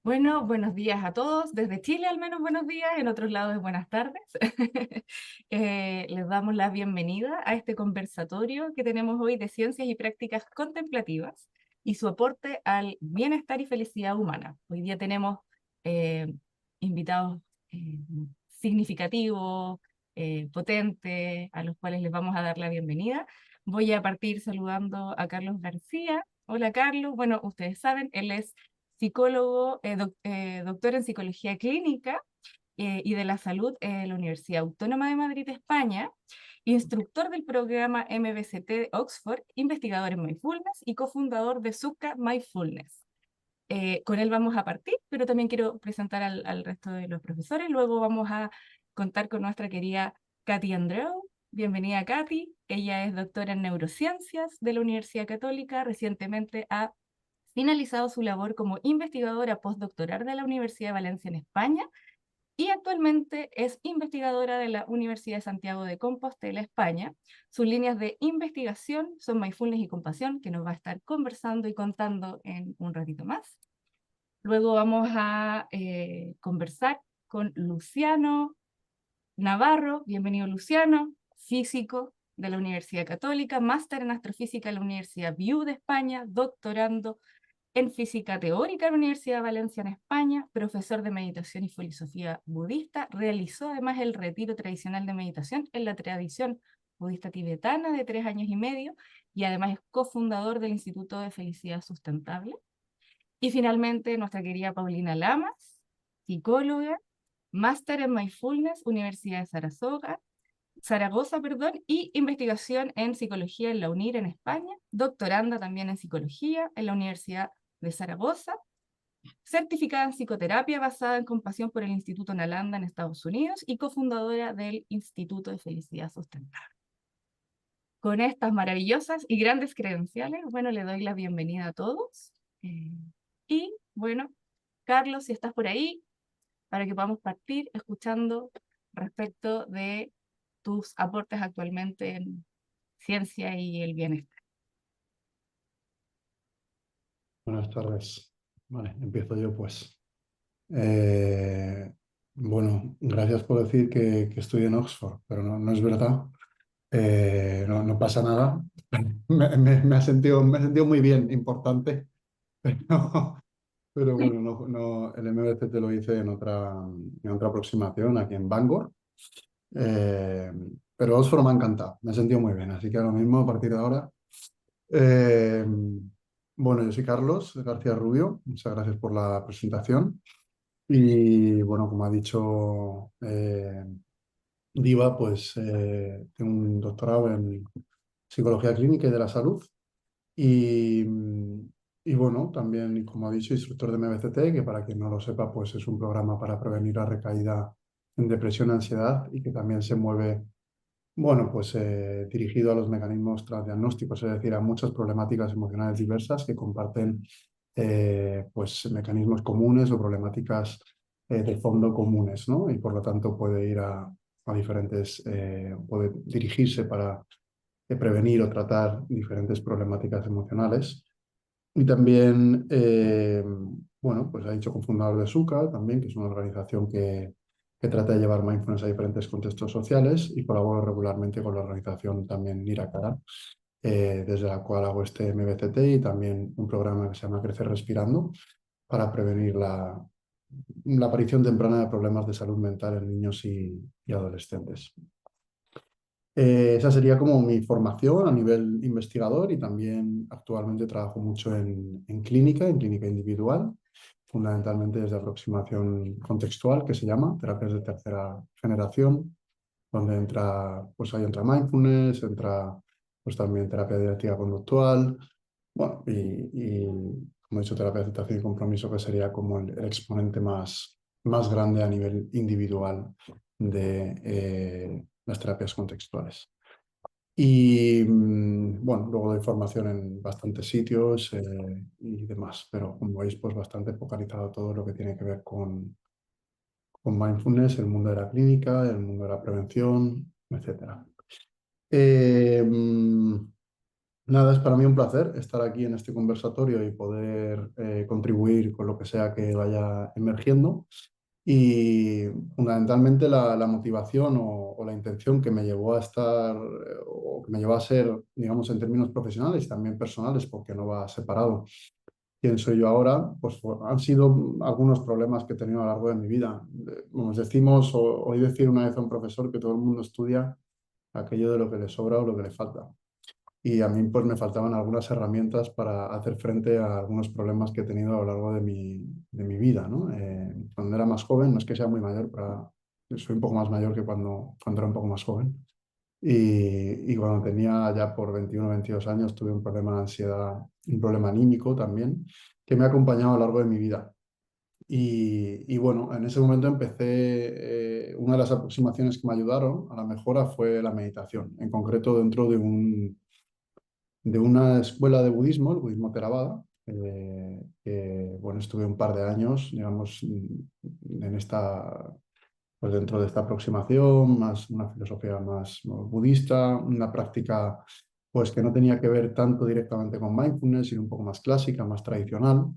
Bueno, buenos días a todos. Desde Chile al menos buenos días, en otros lados es buenas tardes. Les damos la bienvenida a este conversatorio que tenemos hoy de ciencias y prácticas contemplativas y su aporte al bienestar y felicidad humana. Hoy día tenemos eh, invitados eh, significativos, potentes, a los cuales les vamos a dar la bienvenida. Voy a partir saludando a Carlos García. Hola Carlos, bueno, ustedes saben, él es psicólogo, doctor en psicología clínica y de la salud en la Universidad Autónoma de Madrid, España, instructor del programa MBCT de Oxford, investigador en mindfulness y cofundador de Suka Mindfulness. Con él vamos a partir, pero también quiero presentar al resto de los profesores. Luego vamos a contar con nuestra querida Katy Andreu. Bienvenida, Katy. Ella es doctora en neurociencias de la Universidad Católica. Recientemente ha finalizado su labor como investigadora postdoctoral de la Universidad de Valencia en España y actualmente es investigadora de la Universidad de Santiago de Compostela, España. Sus líneas de investigación son mindfulness y compasión, que nos va a estar conversando y contando en un ratito más. Luego vamos a conversar con Luciano Navarro. Bienvenido, Luciano, físico de la Universidad Católica, máster en astrofísica en la Universidad BIU de España, doctorando en física teórica en la Universidad de Valencia en España, profesor de meditación y filosofía budista. Realizó además el retiro tradicional de meditación en la tradición budista tibetana de 3 años y medio y además es cofundador del Instituto de Felicidad Sustentable. Y finalmente nuestra querida Paulina Lamas, psicóloga, máster en Mindfulness, Universidad de Zaragoza, y investigación en psicología en la UNIR en España, doctoranda también en psicología en la Universidad de Zaragoza, certificada en psicoterapia basada en compasión por el Instituto Nalanda en Estados Unidos y cofundadora del Instituto de Felicidad Sustentable. Con estas maravillosas y grandes credenciales, bueno, le doy la bienvenida a todos. Y bueno, Carlos, si estás por ahí, para que podamos partir escuchando respecto de tus aportes actualmente en ciencia y el bienestar. Buenas tardes. Vale, empiezo yo pues. Eh, bueno, gracias por decir que estoy en Oxford, pero no es verdad. No pasa nada. Me ha sentido muy bien, importante, pero, pero bueno, el MBCT lo hice en otra aproximación aquí en Bangor. Eh, pero Oxford me ha encantado, me he sentido muy bien, así que ahora mismo, a partir de ahora, eh, bueno, yo soy Carlos García Rubio, muchas gracias por la presentación. Y bueno, como ha dicho Diva, pues tengo un doctorado en psicología clínica y de la salud. Y, y bueno, también, como ha dicho, instructor de MBCT, que para quien no lo sepa, pues es un programa para prevenir la recaída en depresión y ansiedad y que también se mueve, bueno, pues dirigido a los mecanismos transdiagnósticos, es decir, a muchas problemáticas emocionales diversas que comparten pues mecanismos comunes o problemáticas de fondo comunes, ¿no? Y por lo tanto puede ir a diferentes, puede dirigirse para prevenir o tratar diferentes problemáticas emocionales. Y también, bueno, pues ha dicho cofundador de SUKA también, que es una organización que trata de llevar mindfulness a diferentes contextos sociales y colaboro regularmente con la organización también Nirakara, desde la cual hago este MBCT y también un programa que se llama Crecer Respirando para prevenir la aparición temprana de problemas de salud mental en niños y adolescentes. Esa sería como mi formación a nivel investigador y también actualmente trabajo mucho en clínica individual, fundamentalmente desde aproximación contextual, que se llama terapias de tercera generación, donde entra, pues ahí entra mindfulness, entra pues también terapia dialéctica conductual, bueno, y como he dicho, terapia de aceptación y compromiso, que sería como el exponente más grande a nivel individual de las terapias contextuales. Y bueno, luego doy formación en bastantes sitios y demás, pero como veis, pues bastante focalizado todo lo que tiene que ver con mindfulness, el mundo de la clínica, el mundo de la prevención, etcétera. Eh, Nada, es para mí un placer estar aquí en este conversatorio y poder contribuir con lo que sea que vaya emergiendo. Y fundamentalmente la motivación o la intención que me llevó a estar o que me llevó a ser, digamos, en términos profesionales y también personales, porque no va separado quién soy yo ahora, pues han sido algunos problemas que he tenido a lo largo de mi vida. Nos decimos, o oí decir una vez a un profesor que todo el mundo estudia aquello de lo que le sobra o lo que le falta. Y a mí pues me faltaban algunas herramientas para hacer frente a algunos problemas que he tenido a lo largo de mi vida, ¿no? Cuando era más joven, no es que sea muy mayor, pero soy un poco más mayor que cuando era un poco más joven. Y cuando tenía ya por 21 22 años tuve un problema de ansiedad, un problema anímico también, que me ha acompañado a lo largo de mi vida. Y bueno, en ese momento empecé, una de las aproximaciones que me ayudaron a la mejora fue la meditación, en concreto dentro de una escuela de budismo, el budismo Theravada, que bueno, estuve un par de años, digamos, en esta, pues dentro de esta aproximación, más una filosofía más ¿no? budista, una práctica pues que no tenía que ver tanto directamente con mindfulness, sino un poco más clásica, más tradicional.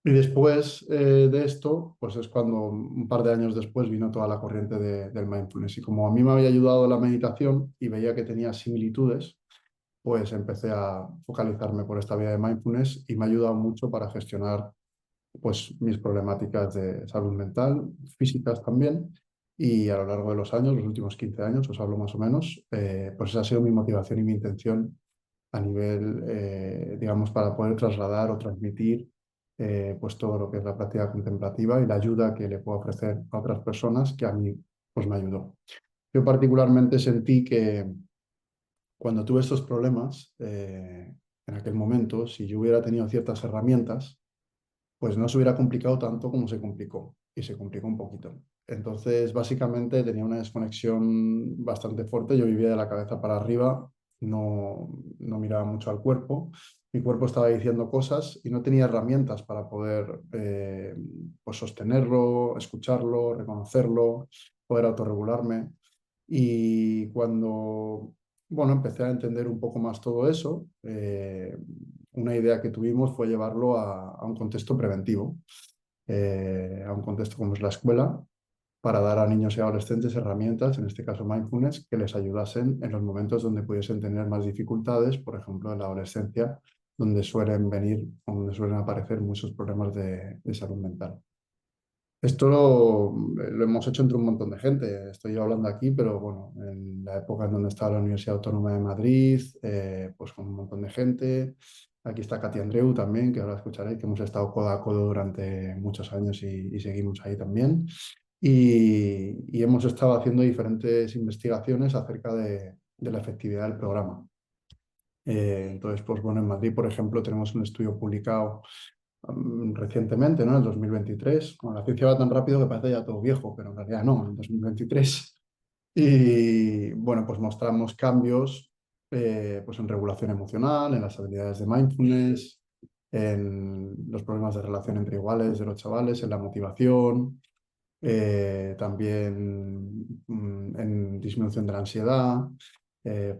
Y después de esto, pues es cuando un par de años después vino toda la corriente del mindfulness. Y como a mí me había ayudado la meditación y veía que tenía similitudes, pues empecé a focalizarme por esta vía de mindfulness y me ha ayudado mucho para gestionar pues mis problemáticas de salud mental, físicas también. Y a lo largo de los años, los últimos 15 años, os hablo más o menos, pues esa ha sido mi motivación y mi intención a nivel, digamos, para poder trasladar o transmitir pues todo lo que es la práctica contemplativa y la ayuda que le puedo ofrecer a otras personas que a mí pues me ayudó. Yo particularmente sentí que cuando tuve estos problemas, en aquel momento, si yo hubiera tenido ciertas herramientas, pues no se hubiera complicado tanto como se complicó, y se complicó un poquito. Entonces, básicamente tenía una desconexión bastante fuerte, yo vivía de la cabeza para arriba, no miraba mucho al cuerpo, mi cuerpo estaba diciendo cosas y no tenía herramientas para poder pues sostenerlo, escucharlo, reconocerlo, poder autorregularme. Y cuando, bueno, empecé a entender un poco más todo eso, una idea que tuvimos fue llevarlo a un contexto preventivo, a un contexto como es la escuela, para dar a niños y adolescentes herramientas, en este caso mindfulness, que les ayudasen en los momentos donde pudiesen tener más dificultades, por ejemplo, en la adolescencia, donde suelen venir, donde suelen aparecer muchos problemas de salud mental. Esto lo hemos hecho entre un montón de gente. Estoy hablando aquí, pero bueno, en la época en donde estaba la Universidad Autónoma de Madrid, pues con un montón de gente. Aquí está Katy Andreu también, que ahora escucharéis, que hemos estado codo a codo durante muchos años y seguimos ahí también. Y hemos estado haciendo diferentes investigaciones acerca de la efectividad del programa. Entonces, pues bueno, en Madrid, por ejemplo, tenemos un estudio publicado recientemente, ¿no? En el 2023. Bueno, la ciencia va tan rápido que parece ya todo viejo, pero en realidad no, en el 2023. Y bueno, pues mostramos cambios pues en regulación emocional, en las habilidades de mindfulness, en los problemas de relación entre iguales de los chavales, en la motivación, también en disminución de la ansiedad,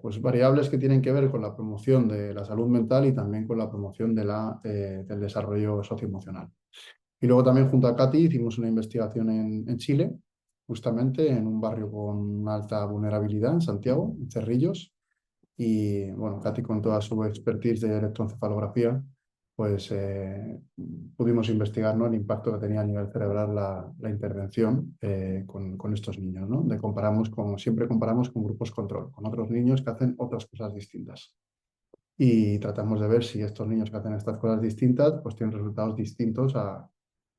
pues variables que tienen que ver con la promoción de la salud mental y también con la promoción del desarrollo socioemocional. Y luego también junto a Katy hicimos una investigación en Chile, justamente en un barrio con alta vulnerabilidad en Santiago, en Cerrillos, y bueno, Katy con toda su expertise de electroencefalografía, pues pudimos investigar, ¿no? El impacto que tenía a nivel cerebral la intervención con estos niños, ¿no? Siempre comparamos con grupos control, con otros niños que hacen otras cosas distintas. Y tratamos de ver si estos niños que hacen estas cosas distintas, pues tienen resultados distintos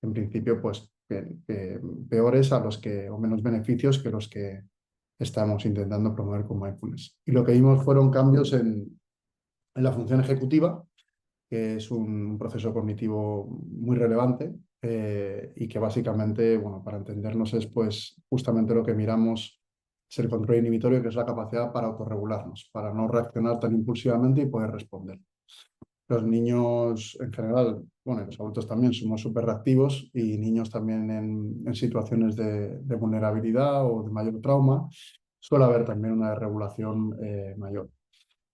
en principio, pues peores o menos beneficios que los que estamos intentando promover con mindfulness. Y lo que vimos fueron cambios en la función ejecutiva, que es un proceso cognitivo muy relevante y que básicamente, bueno, para entendernos es pues justamente lo que miramos es el control inhibitorio, que es la capacidad para autorregularnos, para no reaccionar tan impulsivamente y poder responder. Los niños en general, bueno, y los adultos también somos súper reactivos y niños también en situaciones de vulnerabilidad o de mayor trauma, suele haber también una desregulación mayor.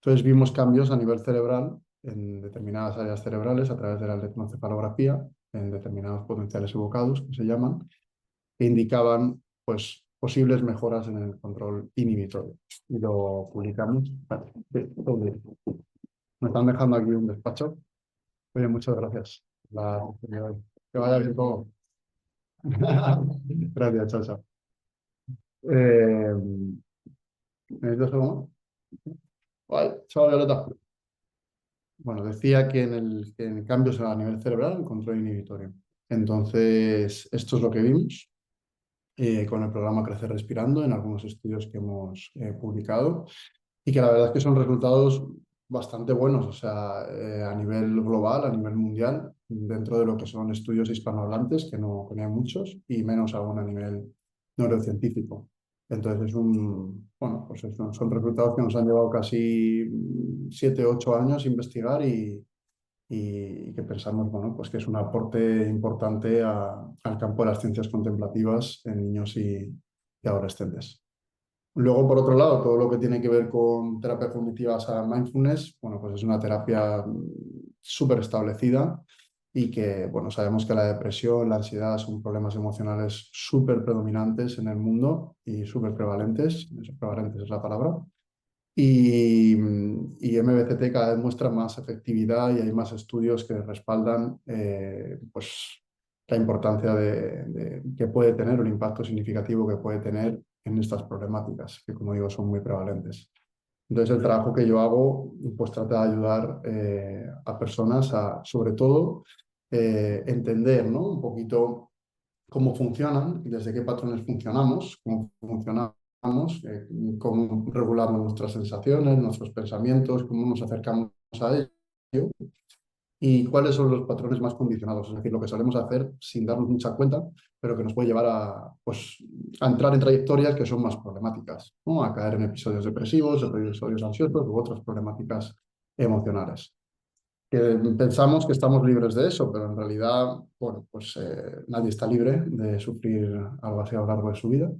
Entonces vimos cambios a nivel cerebral en determinadas áreas cerebrales a través de la electroencefalografía, en determinados potenciales evocados, que se llaman, que indicaban pues, posibles mejoras en el control inhibitorio. Y lo publicamos. Vale, me están dejando aquí un despacho. Oye, muchas gracias. Que vaya bien todo. Gracias, chao, chao. ¿Necesitas algo más? Vale, chao, Violeta. Bueno, decía que en cambios a nivel cerebral, el control inhibitorio. Entonces, esto es lo que vimos con el programa Crecer Respirando en algunos estudios que hemos publicado y que la verdad es que son resultados bastante buenos, o sea, a nivel global, a nivel mundial, dentro de lo que son estudios hispanohablantes, que no hay muchos, y menos aún a nivel neurocientífico. Entonces bueno, pues son resultados que nos han llevado casi 7, 8 años investigar y que pensamos, bueno, pues que es un aporte importante al campo de las ciencias contemplativas en niños y adolescentes. Luego, por otro lado, todo lo que tiene que ver con terapia cognitiva basada en mindfulness, bueno, pues es una terapia súper establecida y que, bueno, sabemos que la depresión, la ansiedad son problemas emocionales súper predominantes en el mundo y súper prevalentes, prevalentes es la palabra, y MBCT cada vez muestra más efectividad y hay más estudios que respaldan pues, la importancia que puede tener, el impacto significativo que puede tener en estas problemáticas, que como digo son muy prevalentes. Entonces el trabajo que yo hago pues trata de ayudar a personas a, sobre todo, entender, ¿no? Un poquito cómo funcionan y desde qué patrones funcionamos, cómo funcionamos, cómo regulamos nuestras sensaciones, nuestros pensamientos, cómo nos acercamos a ello y cuáles son los patrones más condicionados, es decir, lo que solemos hacer sin darnos mucha cuenta, pero que nos puede llevar a, pues, a entrar en trayectorias que son más problemáticas, ¿no? A caer en episodios depresivos, episodios ansiosos u otras problemáticas emocionales que pensamos que estamos libres de eso, pero en realidad, bueno, pues nadie está libre de sufrir algo así a lo largo de su vida.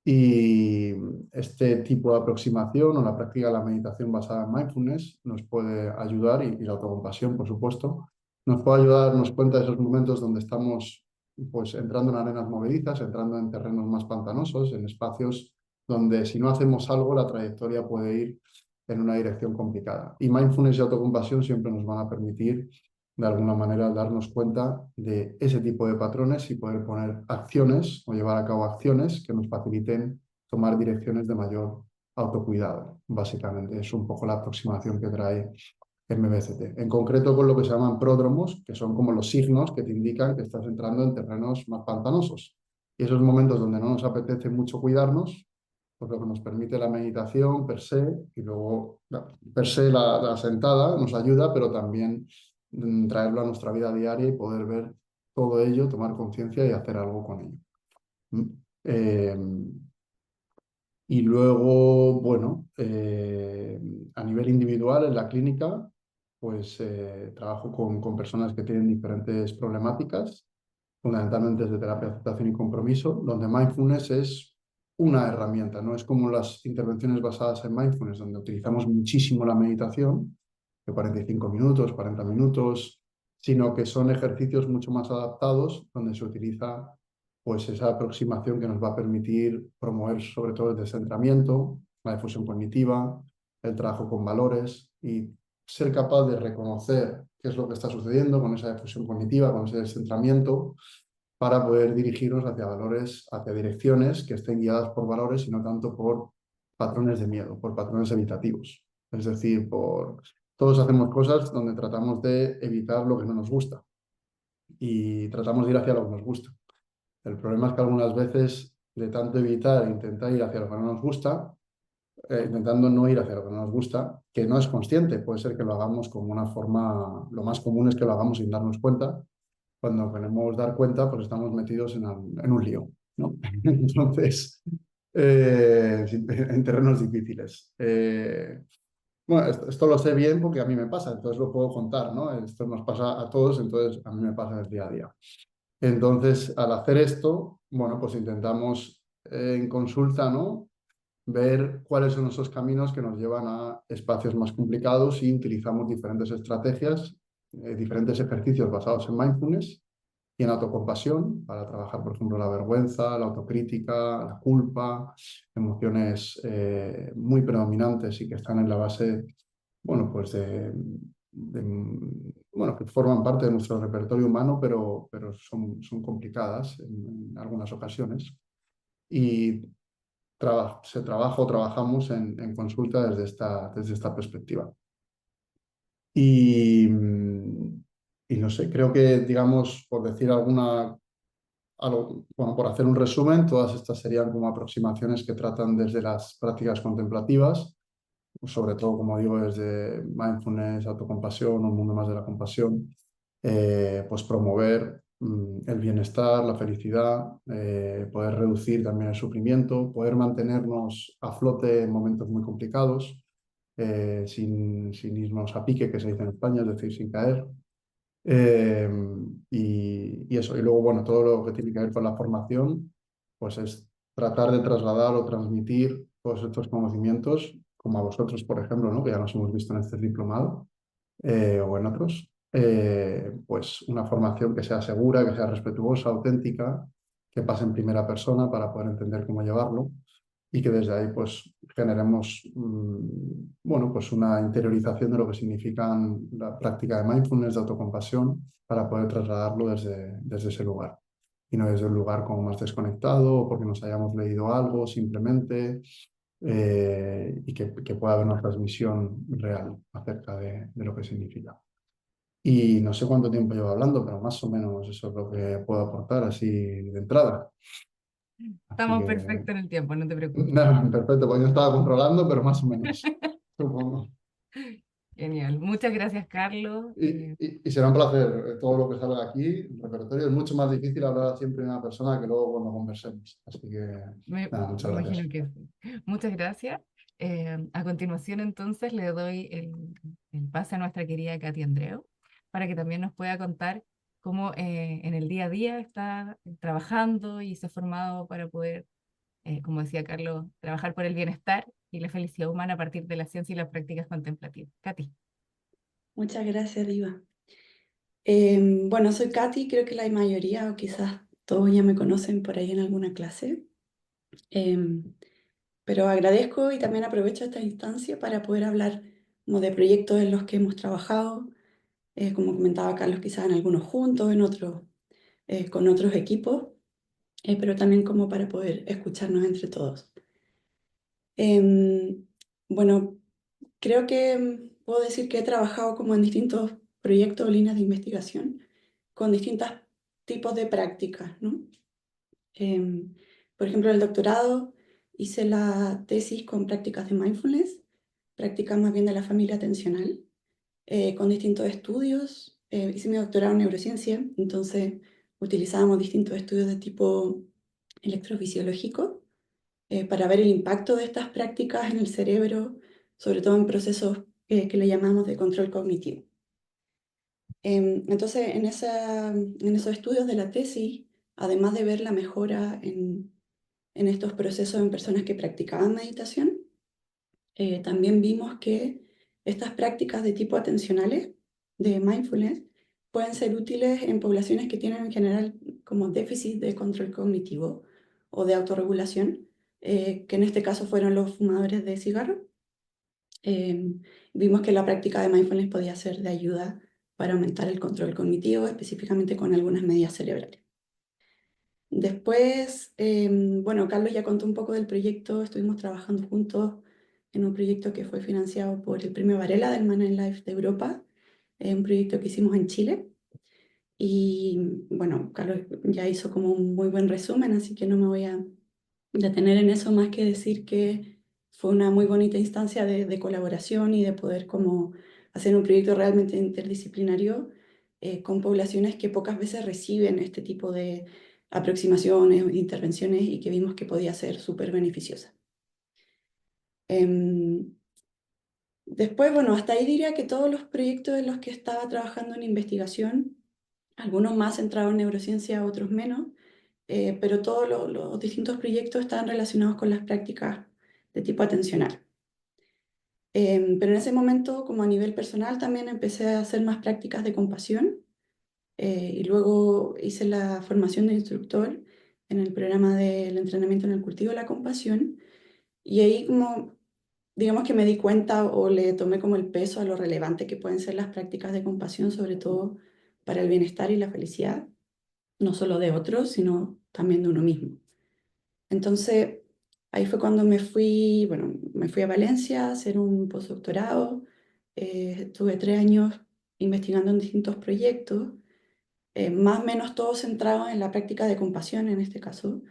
Y este tipo de aproximación o la práctica de la meditación basada en mindfulness nos puede ayudar, y la autocompasión, por supuesto, nos puede ayudar a darnos cuenta de esos momentos donde estamos pues, entrando en arenas movedizas, entrando en terrenos más pantanosos, en espacios donde si no hacemos algo la trayectoria puede ir en una dirección complicada. Y mindfulness y autocompasión siempre nos van a permitir, de alguna manera, darnos cuenta de ese tipo de patrones y poder poner acciones o llevar a cabo acciones que nos faciliten tomar direcciones de mayor autocuidado. Básicamente es un poco la aproximación que trae MBCT. En concreto con lo que se llaman pródromos, que son como los signos que te indican que estás entrando en terrenos más pantanosos. Y esos momentos donde no nos apetece mucho cuidarnos, pues lo que nos permite la meditación per se, y luego per se la sentada nos ayuda, pero también traerlo a nuestra vida diaria y poder ver todo ello, tomar conciencia y hacer algo con ello. Eh, y luego, bueno, a nivel individual en la clínica, pues trabajo con personas que tienen diferentes problemáticas, fundamentalmente es de terapia de aceptación y compromiso, donde mindfulness es una herramienta, no es como las intervenciones basadas en mindfulness, donde utilizamos muchísimo la meditación, de 45 minutos, 40 minutos, sino que son ejercicios mucho más adaptados, donde se utiliza pues esa aproximación que nos va a permitir promover sobre todo el descentramiento, la difusión cognitiva, el trabajo con valores y ser capaz de reconocer qué es lo que está sucediendo con esa difusión cognitiva, con ese descentramiento, para poder dirigirnos hacia valores, hacia direcciones que estén guiadas por valores y no tanto por patrones de miedo, por patrones evitativos. Es decir, todos hacemos cosas donde tratamos de evitar lo que no nos gusta y tratamos de ir hacia lo que nos gusta. El problema es que algunas veces, de tanto evitar e intentar ir hacia lo que no nos gusta, intentando no ir hacia lo que no nos gusta, que no es consciente, puede ser que lo hagamos como una forma, lo más común es que lo hagamos sin darnos cuenta. Cuando queremos dar cuenta, pues estamos metidos en un lío, ¿no? Entonces, en terrenos difíciles. Bueno, esto lo sé bien porque a mí me pasa, entonces lo puedo contar, ¿no? Esto nos pasa a todos, entonces a mí me pasa en el día a día. Entonces, al hacer esto, bueno, pues intentamos en consulta, ¿no? ver cuáles son esos caminos que nos llevan a espacios más complicados y utilizamos diferentes estrategias, diferentes ejercicios basados en mindfulness y en autocompasión para trabajar, por ejemplo, la vergüenza, la autocrítica, la culpa, emociones muy predominantes y que están en la base, bueno, pues bueno, que forman parte de nuestro repertorio humano, pero son complicadas en algunas ocasiones. Y trabajamos en consulta desde esta perspectiva. Y, y no sé, creo que, digamos, por decir bueno, por hacer un resumen, todas estas serían como aproximaciones que tratan desde las prácticas contemplativas, sobre todo, como digo, desde mindfulness, autocompasión, un mundo más de la compasión, pues promover el bienestar, la felicidad, poder reducir también el sufrimiento, poder mantenernos a flote en momentos muy complicados, sin irnos a pique, que se dice en España, es decir, sin caer. Eh, y eso, y luego, bueno, todo lo que tiene que ver con la formación, pues es tratar de trasladar o transmitir todos estos conocimientos, como a vosotros, por ejemplo, ¿no? Que ya nos hemos visto en este diplomado, o en otros, pues una formación que sea segura, que sea respetuosa, auténtica, que pase en primera persona para poder entender cómo llevarlo y que desde ahí pues generemos bueno, pues una interiorización de lo que significan la práctica de mindfulness, de autocompasión, para poder trasladarlo desde ese lugar y no desde un lugar como más desconectado o porque nos hayamos leído algo simplemente, y que pueda haber una transmisión real acerca de lo que significa. Y no sé cuánto tiempo llevo hablando, pero más o menos eso es lo que puedo aportar así de entrada. Así Estamos que, perfectos en el tiempo, no te preocupes. no, perfecto, pues yo estaba controlando, pero más o menos, supongo. Genial. Muchas gracias, Carlos. Y será un placer todo lo que salga aquí. El repertorio es mucho más difícil hablar siempre en una persona que luego cuando conversemos. Así que, nada, Me muchas imagino gracias. que sí. Muchas gracias. A continuación, entonces, le doy el pase a nuestra querida Katy Andreu para que también nos pueda contar cómo en el día a día está trabajando y se ha formado para poder, como decía Carlos, trabajar por el bienestar y la felicidad humana a partir de la ciencia y las prácticas contemplativas. Katy. Muchas gracias, Diva. Bueno, soy Katy, creo que la mayoría o quizás todos ya me conocen por ahí en alguna clase, Em, pero agradezco y también aprovecho esta instancia para poder hablar como de proyectos en los que hemos trabajado, como comentaba Carlos, quizás en algunos juntos, en otros con otros equipos, pero también como para poder escucharnos entre todos. Em, bueno, creo que puedo decir que he trabajado como en distintos proyectos o líneas de investigación con distintos tipos de prácticas, ¿no? Em, por ejemplo, en el doctorado hice la tesis con prácticas de mindfulness, prácticas más bien de la familia atencional, con distintos estudios. Hice mi doctorado en neurociencia, entonces utilizábamos distintos estudios de tipo electrofisiológico para ver el impacto de estas prácticas en el cerebro, sobre todo en procesos que le llamamos de control cognitivo. Entonces, en esos estudios de la tesis, además de ver la mejora en estos procesos en personas que practicaban meditación, también vimos que estas prácticas de tipo atencionales, de mindfulness, pueden ser útiles en poblaciones que tienen en general como déficit de control cognitivo o de autorregulación, que en este caso fueron los fumadores de cigarro. Vimos que la práctica de mindfulness podía ser de ayuda para aumentar el control cognitivo, específicamente con algunas medidas cerebrales. Después, bueno, Carlos ya contó un poco del proyecto, estuvimos trabajando juntos en un proyecto que fue financiado por el Premio Varela del Man in Life de Europa, un proyecto que hicimos en Chile. Y bueno, Carlos ya hizo como un muy buen resumen, así que no me voy a detener en eso más que decir que fue una muy bonita instancia de colaboración y de poder como hacer un proyecto realmente interdisciplinario con poblaciones que pocas veces reciben este tipo de aproximaciones, intervenciones y que vimos que podía ser súper beneficiosa. Después, bueno, hasta ahí diría que todos los proyectos en los que estaba trabajando en investigación, algunos más centrados en neurociencia, otros menos, pero todos los distintos proyectos están relacionados con las prácticas de tipo atencional. Pero en ese momento, como a nivel personal, también empecé a hacer más prácticas de compasión y luego hice la formación de instructor en el programa del entrenamiento en el cultivo de la compasión y ahí como, digamos que me di cuenta o le tomé como el peso a lo relevante que pueden ser las prácticas de compasión, sobre todo para el bienestar y la felicidad, no solo de otros, sino también de uno mismo. Entonces, ahí fue cuando bueno, me fui a Valencia a hacer un postdoctorado. Estuve 3 años investigando en distintos proyectos, más o menos todos centrados en la práctica de compasión en este caso.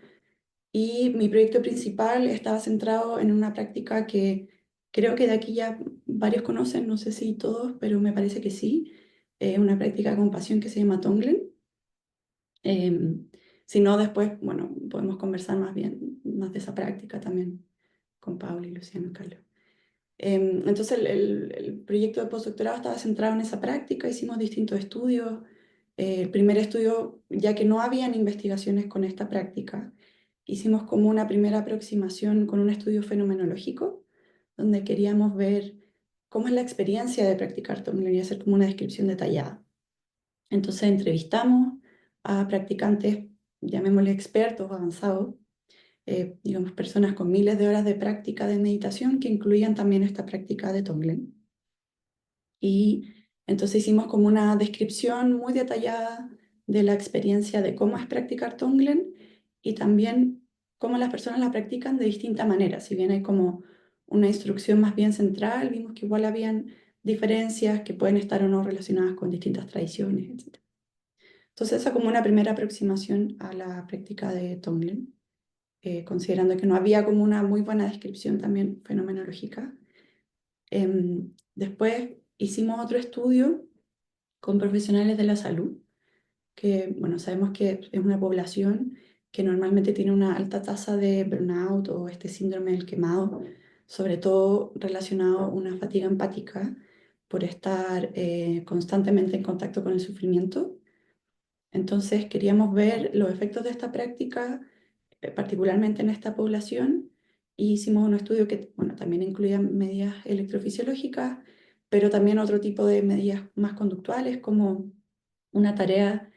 Y mi proyecto principal estaba centrado en una práctica que creo que de aquí ya varios conocen, no sé si todos, pero me parece que sí, una práctica de compasión que se llama Tonglen. Si no, después, bueno, podemos conversar más bien, más de esa práctica también con Paula y Luciano y Carlos. Entonces, el proyecto de postdoctorado estaba centrado en esa práctica, hicimos distintos estudios. El primer estudio, ya que no habían investigaciones con esta práctica, hicimos como una primera aproximación con un estudio fenomenológico, donde queríamos ver cómo es la experiencia de practicar Tonglen y hacer como una descripción detallada. Entonces entrevistamos a practicantes, llamémosle expertos avanzados, digamos personas con miles de horas de práctica de meditación que incluían también esta práctica de Tonglen. Y entonces hicimos como una descripción muy detallada de la experiencia de cómo es practicar Tonglen y también cómo las personas la practican de distinta manera. Si bien hay como una instrucción más bien central, vimos que igual habían diferencias que pueden estar o no relacionadas con distintas tradiciones, etc. Entonces, esa como una primera aproximación a la práctica de Tonglen, considerando que no había como una muy buena descripción también fenomenológica. Después hicimos otro estudio con profesionales de la salud, que, bueno, sabemos que es una población que normalmente tiene una alta tasa de burnout o este síndrome del quemado, sobre todo relacionado a una fatiga empática por estar constantemente en contacto con el sufrimiento. Entonces queríamos ver los efectos de esta práctica, particularmente en esta población, y hicimos un estudio que, bueno, también incluía medidas electrofisiológicas, pero también otro tipo de medidas más conductuales, como una tarea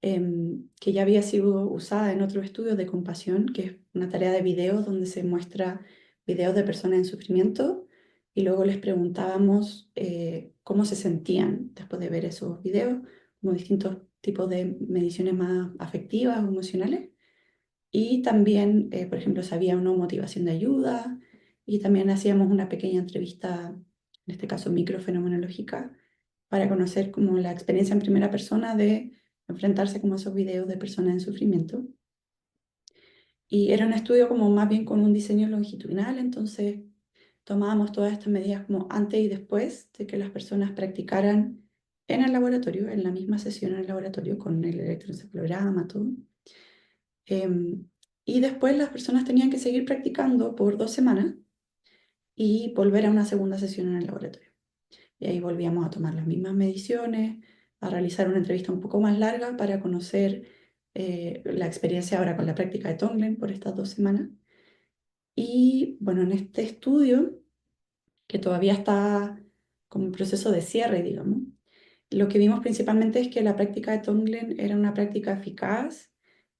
que ya había sido usada en otros estudios de compasión, que es una tarea de videos donde se muestra videos de personas en sufrimiento y luego les preguntábamos cómo se sentían después de ver esos videos, como distintos tipos de mediciones más afectivas o emocionales. Y también, por ejemplo, si había una motivación de ayuda y también hacíamos una pequeña entrevista, en este caso microfenomenológica, para conocer como la experiencia en primera persona de enfrentarse como a esos videos de personas en sufrimiento. Y era un estudio como más bien con un diseño longitudinal, entonces tomábamos todas estas medidas como antes y después de que las personas practicaran en el laboratorio, en la misma sesión en el laboratorio, con el electroencefalograma, todo. Y después las personas tenían que seguir practicando por 2 semanas y volver a una segunda sesión en el laboratorio. Y ahí volvíamos a tomar las mismas mediciones, a realizar una entrevista un poco más larga para conocer la experiencia ahora con la práctica de Tonglen por estas 2 semanas. Y bueno, en este estudio, que todavía está como en proceso de cierre, digamos, lo que vimos principalmente es que la práctica de Tonglen era una práctica eficaz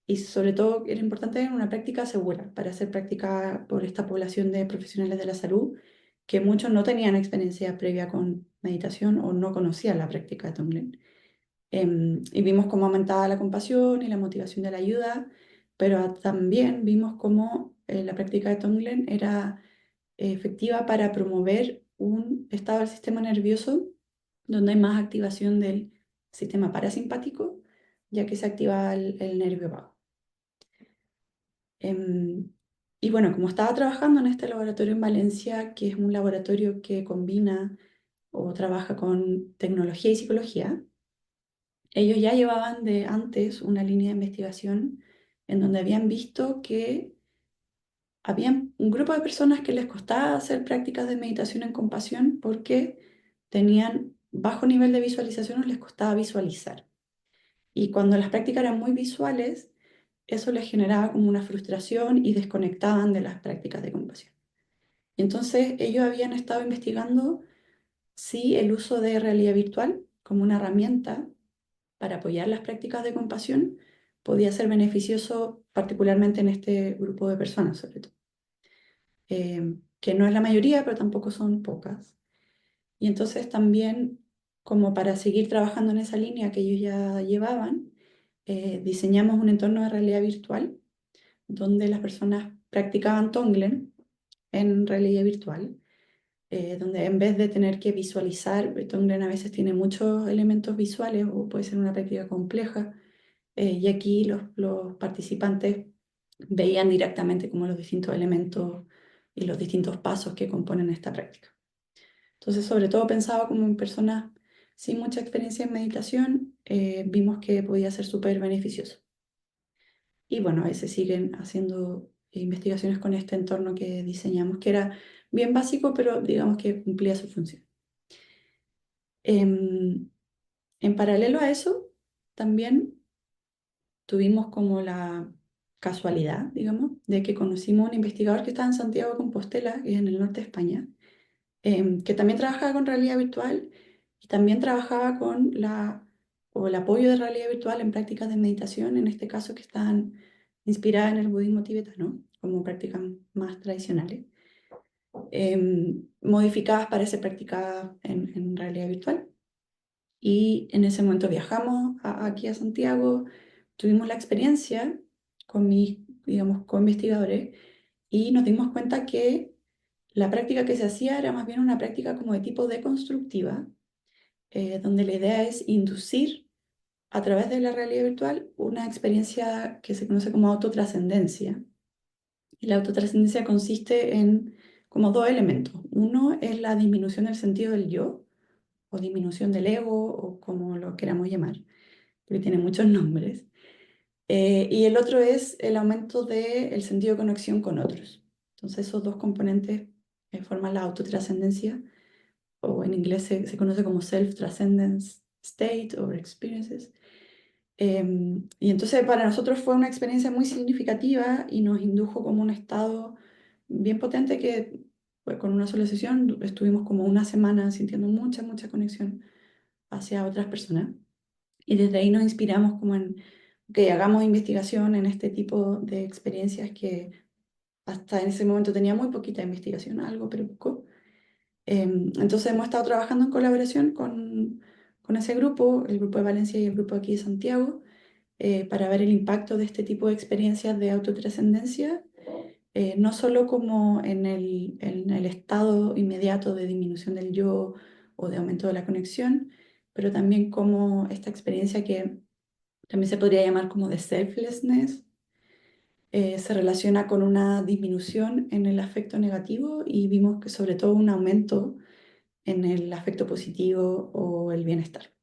y sobre todo era importante una práctica segura para ser practicada por esta población de profesionales de la salud que muchos no tenían experiencia previa con meditación o no conocían la práctica de Tonglen. Y vimos cómo aumentaba la compasión y la motivación de la ayuda, pero también vimos cómo la práctica de Tonglen era efectiva para promover un estado del sistema nervioso donde hay más activación del sistema parasimpático, ya que se activa el nervio vago. Y bueno, como estaba trabajando en este laboratorio en Valencia, que es un laboratorio que combina o trabaja con tecnología y psicología, ellos ya llevaban de antes una línea de investigación en donde habían visto que había un grupo de personas que les costaba hacer prácticas de meditación en compasión porque tenían bajo nivel de visualización o les costaba visualizar. Y cuando las prácticas eran muy visuales, eso les generaba como una frustración y desconectaban de las prácticas de compasión. Y entonces ellos habían estado investigando si el uso de realidad virtual como una herramienta para apoyar las prácticas de compasión podía ser beneficioso, particularmente en este grupo de personas, sobre todo, que no es la mayoría, pero tampoco son pocas. Y entonces también, como para seguir trabajando en esa línea que ellos ya llevaban, diseñamos un entorno de realidad virtual donde las personas practicaban Tonglen en realidad virtual, donde en vez de tener que visualizar, Tonglen a veces tiene muchos elementos visuales o puede ser una práctica compleja, y aquí los participantes veían directamente como los distintos elementos y los distintos pasos que componen esta práctica. Entonces, sobre todo pensaba como en personas sin mucha experiencia en meditación, vimos que podía ser súper beneficioso. Y bueno, ahí se siguen haciendo investigaciones con este entorno que diseñamos, que era bien básico, pero digamos que cumplía su función. En paralelo a eso, también tuvimos como la casualidad, digamos, de que conocimos a un investigador que estaba en Santiago de Compostela, que es en el norte de España, que también trabajaba con realidad virtual y también trabajaba con o el apoyo de realidad virtual en prácticas de meditación, en este caso que están inspiradas en el budismo tibetano, como prácticas más tradicionales, modificadas para ser practicadas en realidad virtual. Y en ese momento viajamos aquí a Santiago, tuvimos la experiencia con mis, digamos, co-investigadores y nos dimos cuenta que la práctica que se hacía era más bien una práctica como de tipo deconstructiva, donde la idea es inducir a través de la realidad virtual una experiencia que se conoce como autotrascendencia. Y la autotrascendencia consiste en como dos elementos. Uno es la disminución del sentido del yo, o disminución del ego, o como lo queramos llamar, porque tiene muchos nombres. Y el otro es el aumento del sentido de conexión con otros. Entonces esos dos componentes forman la autotrascendencia, o en inglés se conoce como self-transcendence state or experiences. Y entonces para nosotros fue una experiencia muy significativa y nos indujo como un estado bien potente que pues, con una sola sesión estuvimos como una semana sintiendo mucha, mucha conexión hacia otras personas. Y desde ahí nos inspiramos como en que hagamos investigación en este tipo de experiencias que hasta en ese momento tenía muy poquita investigación, algo, pero poco. Entonces hemos estado trabajando en colaboración con ese grupo, el grupo de Valencia y el grupo aquí de Santiago, para ver el impacto de este tipo de experiencias de autotrascendencia, no solo como en el estado inmediato de disminución del yo o de aumento de la conexión, pero también como esta experiencia que también se podría llamar como de selflessness, se relaciona con una disminución en el afecto negativo y vimos que sobre todo un aumento en el afecto positivo o el bienestar.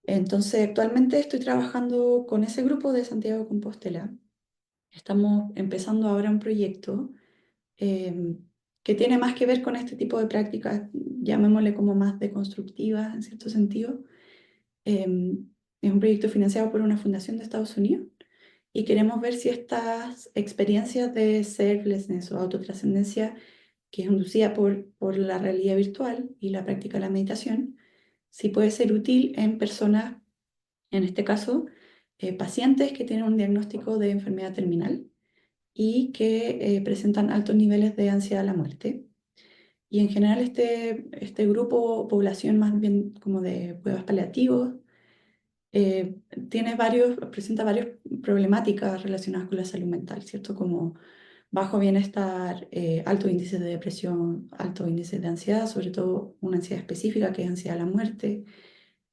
Entonces, actualmente estoy trabajando con ese grupo de Santiago de Compostela. Estamos empezando ahora un proyecto eh, que tiene más que ver con este tipo de prácticas, llamémosle como más deconstructivas en cierto sentido. Es un proyecto financiado por una fundación de Estados Unidos y queremos ver si estas experiencias de selflessness o autotrascendencia que es inducida por la realidad virtual y la práctica de la meditación, si puede ser útil en personas, en este caso, pacientes que tienen un diagnóstico de enfermedad terminal y que presentan altos niveles de ansiedad a la muerte. Y en general este grupo, población más bien como de cuidados paliativos, eh, presenta varias problemáticas relacionadas con la salud mental, ¿cierto? Como bajo bienestar, alto índice de depresión, alto índice de ansiedad, sobre todo una ansiedad específica que es ansiedad a la muerte,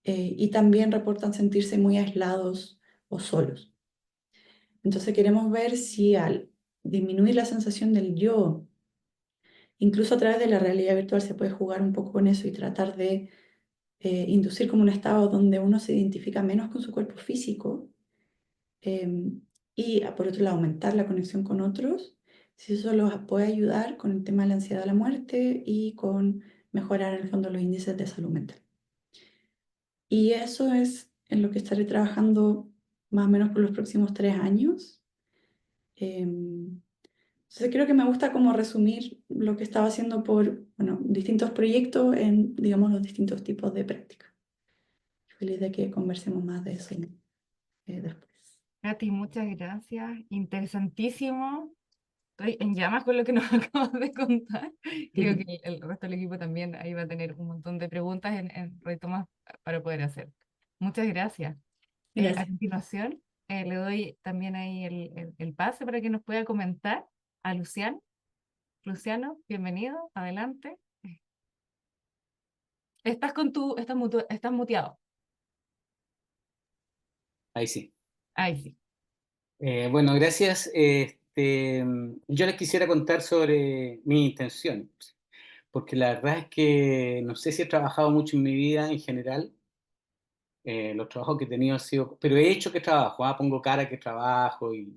y también reportan sentirse muy aislados o solos. Entonces queremos ver si al disminuir la sensación del yo, incluso a través de la realidad virtual se puede jugar un poco con eso y tratar de inducir como un estado donde uno se identifica menos con su cuerpo físico, y por otro lado aumentar la conexión con otros, si eso los puede ayudar con el tema de la ansiedad a la muerte y con mejorar en el fondo los índices de salud mental. Y eso es en lo que estaré trabajando más o menos por los próximos 3 años. Entonces creo que me gusta como resumir lo que estaba haciendo por, bueno, distintos proyectos en, digamos, los distintos tipos de práctica. Feliz de que conversemos más de eso después. Katy, muchas gracias. Interesantísimo. Estoy en llamas con lo que nos acabas de contar. Creo que el resto del equipo también ahí va a tener un montón de preguntas en retomas para poder hacer. Muchas gracias. A Gracias. continuación, le doy también ahí el pase para que nos pueda comentar a Luciano. Luciano, bienvenido, adelante. Estás muteado. Ahí sí. Ahí sí. Bueno, gracias. Yo les quisiera contar sobre mi intención, porque la verdad es que no sé si he trabajado mucho en mi vida en general. Los trabajos que he tenido han sido, pero he hecho que trabajo, pongo cara que trabajo y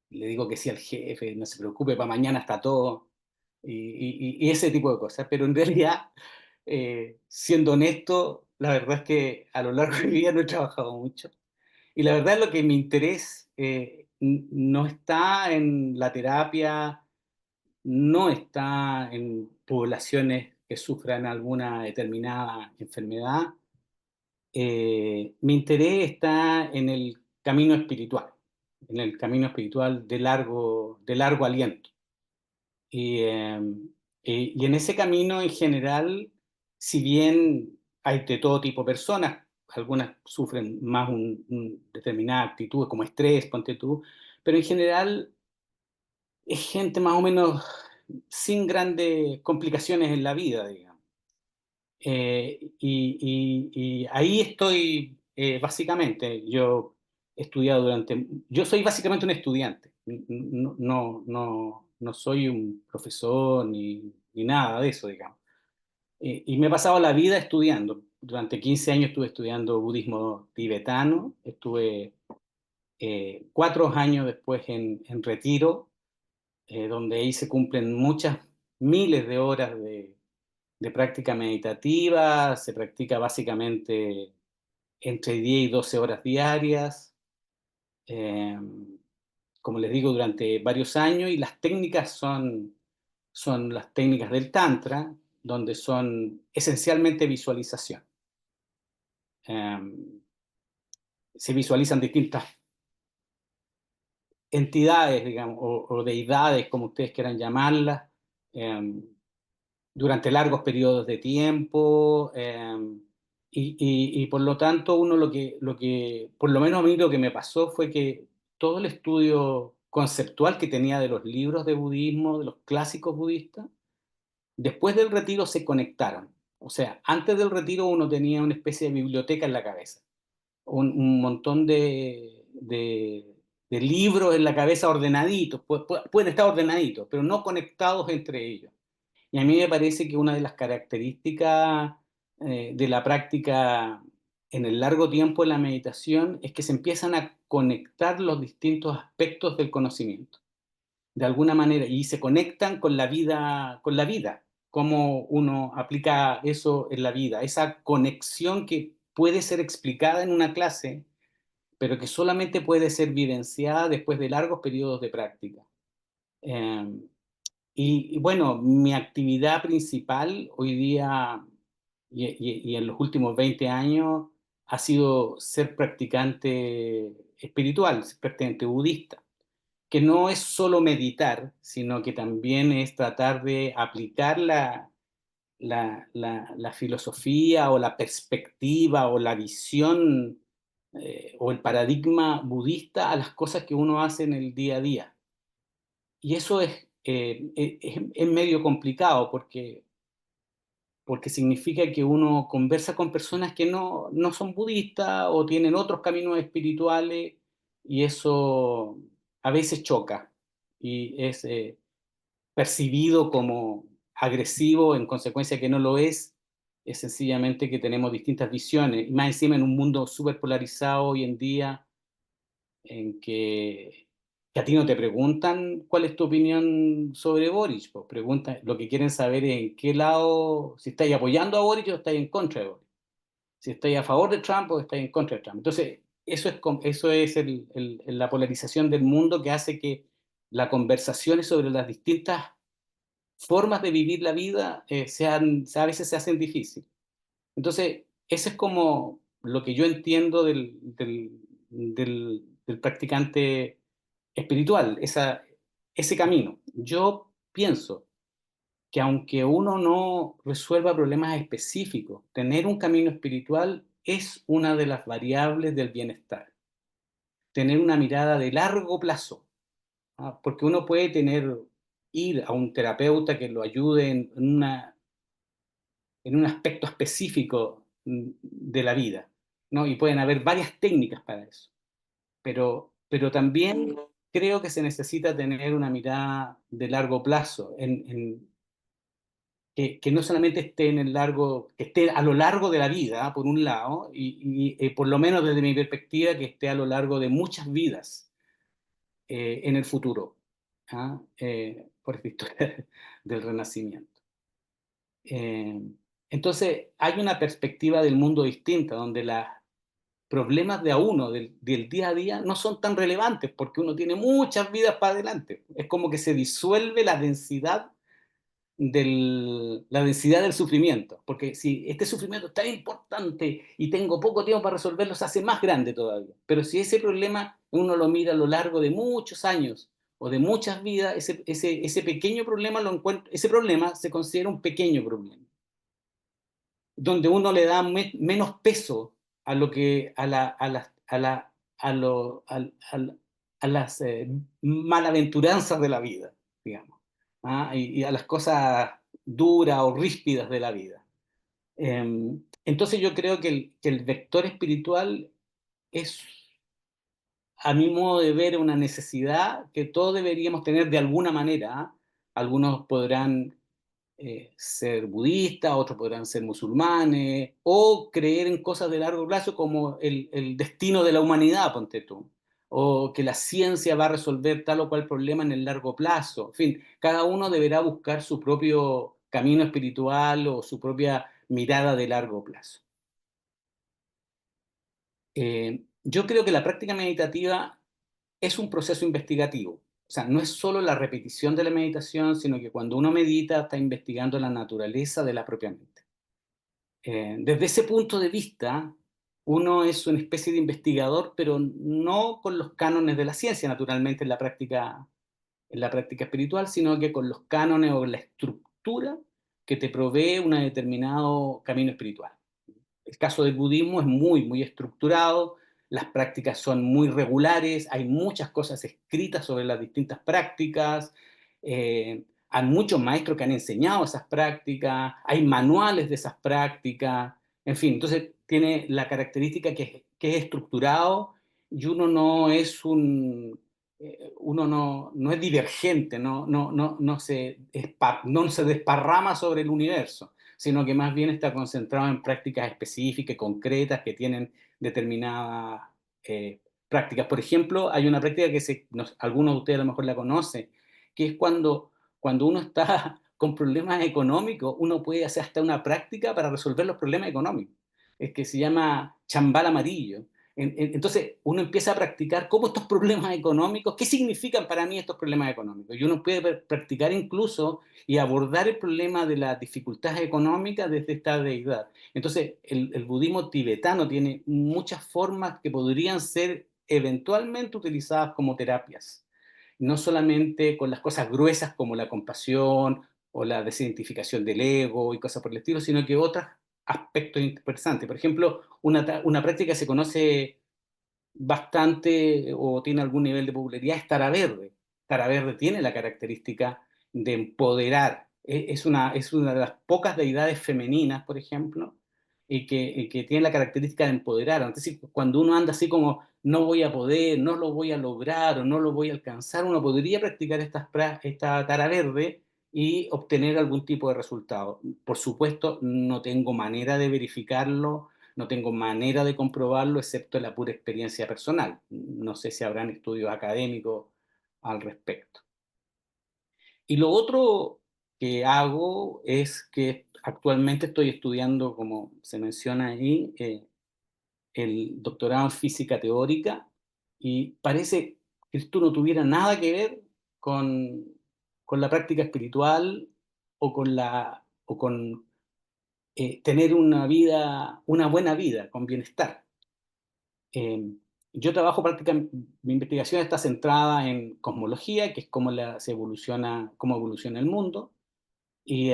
le digo que sí al jefe, no se preocupe, para mañana está todo, y ese tipo de cosas. Pero en realidad, siendo honesto, la verdad es que a lo largo de mi vida no he trabajado mucho. Y la verdad es lo que mi interés no está en la terapia, no está en poblaciones que sufran alguna determinada enfermedad. Mi interés está en el camino espiritual, en el camino espiritual de largo aliento. Y, eh, y en ese camino en general, si bien hay de todo tipo de personas, algunas sufren más determinada actitud como estrés, ponte tú, pero en general es gente más o menos sin grandes complicaciones en la vida, digamos. Y ahí estoy básicamente. Yo soy básicamente un estudiante, no soy un profesor ni nada de eso, digamos. Y me he pasado la vida estudiando. Durante 15 años estuve estudiando budismo tibetano, estuve 4 años después en retiro, donde ahí se cumplen muchas miles de horas de práctica meditativa. Se practica básicamente entre 10 y 12 horas diarias, eh, como les digo, durante varios años, y las técnicas son las técnicas del Tantra, donde son esencialmente visualización. Eh, Se visualizan distintas entidades, digamos, o deidades, como ustedes quieran llamarlas, eh, durante largos periodos de tiempo. Y por lo tanto uno por lo menos a mí lo que me pasó fue que todo el estudio conceptual que tenía de los libros de budismo, de los clásicos budistas, después del retiro se conectaron. O sea, antes del retiro uno tenía una especie de biblioteca en la cabeza, un montón de libros en la cabeza ordenaditos, pueden estar ordenaditos, pero no conectados entre ellos. Y a mí me parece que una de las características de la práctica en el largo tiempo de la meditación es que se empiezan a conectar los distintos aspectos del conocimiento, de alguna manera, y se conectan con la vida, cómo uno aplica eso en la vida, esa conexión que puede ser explicada en una clase, pero que solamente puede ser vivenciada después de largos periodos de práctica. Eh, y bueno, mi actividad principal hoy día y en los últimos 20 años ha sido ser practicante espiritual, ser practicante budista, que no es solo meditar, sino que también es tratar de aplicar la filosofía o la perspectiva o la visión o el paradigma budista a las cosas que uno hace en el día a día. Y eso es medio complicado porque significa que uno conversa con personas que no son budistas o tienen otros caminos espirituales, y eso a veces choca y es percibido como agresivo, en consecuencia que no lo es sencillamente que tenemos distintas visiones, y más encima en un mundo súper polarizado hoy en día, en que a ti no te preguntan cuál es tu opinión sobre Boric, pues preguntan, lo que quieren saber es en qué lado, si estáis apoyando a Boric o estáis en contra de Boric, si estáis a favor de Trump o estáis en contra de Trump. Entonces, eso es la polarización del mundo que hace que las conversaciones sobre las distintas formas de vivir la vida a veces se hacen difíciles. Entonces, ese es como lo que yo entiendo del practicante espiritual, ese camino. Yo pienso que aunque uno no resuelva problemas específicos, tener un camino espiritual es una de las variables del bienestar. Tener una mirada de largo plazo, porque uno puede ir a un terapeuta que lo ayude en un aspecto específico de la vida, ¿no? Y pueden haber varias técnicas para eso. Pero también creo que se necesita tener una mirada de largo plazo, que no solamente esté que esté a lo largo de la vida, por un lado, y por lo menos desde mi perspectiva, que esté a lo largo de muchas vidas en el futuro, por esta historia del Renacimiento. Eh, entonces, hay una perspectiva del mundo distinta, donde los problemas de a uno del día a día no son tan relevantes, porque uno tiene muchas vidas para adelante. Es como que se disuelve la densidad del sufrimiento, porque si este sufrimiento es tan importante y tengo poco tiempo para resolverlo, se hace más grande todavía. Pero si ese problema uno lo mira a lo largo de muchos años o de muchas vidas, ese pequeño problema ese problema se considera un pequeño problema, donde uno le da menos peso a lo que a la, a las a la, a lo- al- a las malaventuranzas de la vida, digamos, y a las cosas duras o ríspidas de la vida. Entonces yo creo que el vector espiritual es, a mi modo de ver, una necesidad que todos deberíamos tener de alguna manera. Algunos podrán ser budistas, otros podrán ser musulmanes, o creer en cosas de largo plazo como el destino de la humanidad, ponte tú, o que la ciencia va a resolver tal o cual problema en el largo plazo. En fin, cada uno deberá buscar su propio camino espiritual o su propia mirada de largo plazo. Yo creo que la práctica meditativa es un proceso investigativo. O sea, no es solo la repetición de la meditación, sino que cuando uno medita está investigando la naturaleza de la propia mente. Desde ese punto de vista, uno es una especie de investigador, pero no con los cánones de la ciencia, naturalmente, en la práctica espiritual, sino que con los cánones o la estructura que te provee un determinado camino espiritual. El caso del budismo es muy estructurado, las prácticas son muy regulares, hay muchas cosas escritas sobre las distintas prácticas, hay muchos maestros que han enseñado esas prácticas, hay manuales de esas prácticas, en fin, entonces tiene la característica que es estructurado y uno no es divergente, no se desparrama sobre el universo, sino que más bien está concentrado en prácticas específicas, concretas, que tienen determinadas prácticas. Por ejemplo, hay una práctica que algunos de ustedes a lo mejor la conocen, que es cuando uno está con problemas económicos, uno puede hacer hasta una práctica para resolver los problemas económicos. Es que se llama chambal amarillo. Entonces uno empieza a practicar cómo estos problemas económicos, qué significan para mí estos problemas económicos. Y uno puede practicar incluso y abordar el problema de las dificultades económicas desde esta deidad. Entonces, el budismo tibetano tiene muchas formas que podrían ser eventualmente utilizadas como terapias, no solamente con las cosas gruesas como la compasión o la desidentificación del ego y cosas por el estilo, sino que otros aspectos interesantes. Por ejemplo, una práctica que se conoce bastante o tiene algún nivel de popularidad es Tara Verde. Tara Verde tiene la característica de empoderar. Es una de las pocas deidades femeninas, por ejemplo, y que tiene la característica de empoderar. Entonces, cuando uno anda así como no voy a poder, no lo voy a lograr o no lo voy a alcanzar, uno podría practicar esta Tara Verde y obtener algún tipo de resultado. Por supuesto, no tengo manera de verificarlo, no tengo manera de comprobarlo excepto la pura experiencia personal. No sé si habrán estudios académicos al respecto. Y lo otro que hago es que actualmente estoy estudiando, como se menciona ahí, el doctorado en física teórica y parece que esto no tuviera nada que ver con la práctica espiritual o con tener una buena vida, con bienestar. Yo trabajo prácticamente, mi investigación está centrada en cosmología, que es cómo cómo evoluciona el mundo, y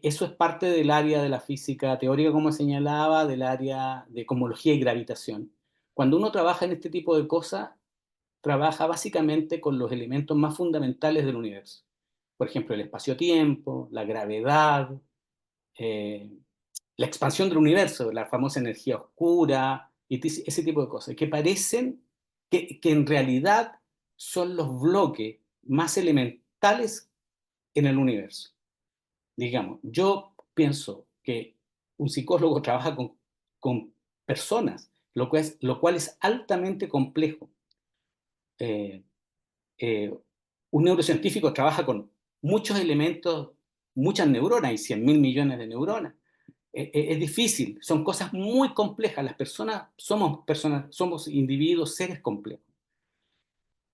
eso es parte del área de la física teórica, como señalaba, del área de cosmología y gravitación. Cuando uno trabaja en este tipo de cosas, trabaja básicamente con los elementos más fundamentales del universo. Por ejemplo, el espacio-tiempo, la gravedad, eh, la expansión del universo, la famosa energía oscura, y ese tipo de cosas, que parecen que en realidad son los bloques más elementales en el universo. Digamos, yo pienso que un psicólogo trabaja con personas, lo cual es altamente complejo. Eh, eh, un neurocientífico trabaja con muchos elementos, muchas neuronas, y 100.000 millones de neuronas. Es difícil, son cosas muy complejas. Las personas, somos individuos, seres complejos.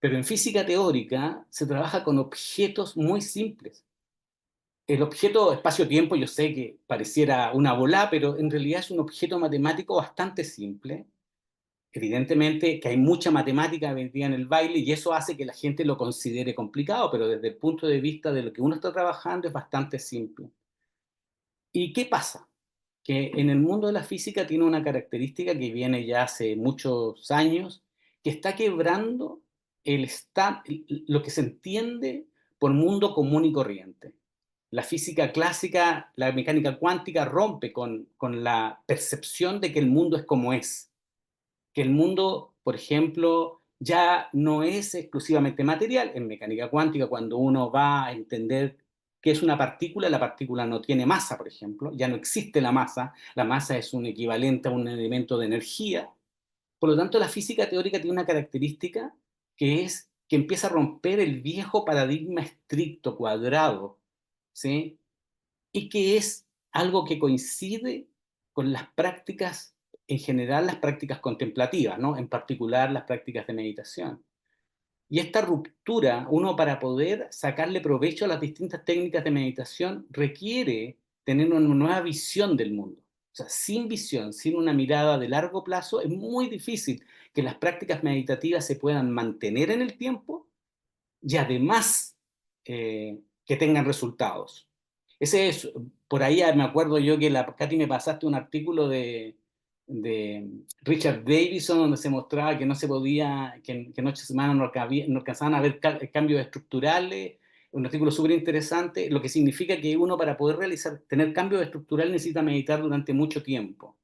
Pero en física teórica se trabaja con objetos muy simples. El objeto espacio-tiempo, yo sé que pareciera una bola, pero en realidad es un objeto matemático bastante simple. Evidentemente que hay mucha matemática metida en el baile y eso hace que la gente lo considere complicado, pero desde el punto de vista de lo que uno está trabajando es bastante simple. ¿Y qué pasa? Que en el mundo de la física tiene una característica que viene ya hace muchos años, que está quebrando lo que se entiende por mundo común y corriente. La física clásica, la mecánica cuántica rompe con la percepción de que el mundo es como es. Que el mundo, por ejemplo, ya no es exclusivamente material. En mecánica cuántica, cuando uno va a entender qué es una partícula, la partícula no tiene masa, por ejemplo, ya no existe la masa es un equivalente a un elemento de energía. Por lo tanto, la física teórica tiene una característica que es que empieza a romper el viejo paradigma estricto, cuadrado, ¿sí? Y que es algo que coincide con las prácticas, en general las prácticas contemplativas, ¿no? En particular las prácticas de meditación. Y esta ruptura, uno para poder sacarle provecho a las distintas técnicas de meditación, requiere tener una nueva visión del mundo. O sea, sin visión, sin una mirada de largo plazo, es muy difícil que las prácticas meditativas se puedan mantener en el tiempo y además que tengan resultados. Ese es, por ahí me acuerdo yo que Katy me pasaste un artículo de Richard Davidson donde se mostraba que no se podía, que en 8 semanas no alcanzaban a ver cambios estructurales, un artículo súper interesante, lo que significa que uno para poder tener cambios estructurales necesita meditar durante mucho tiempo.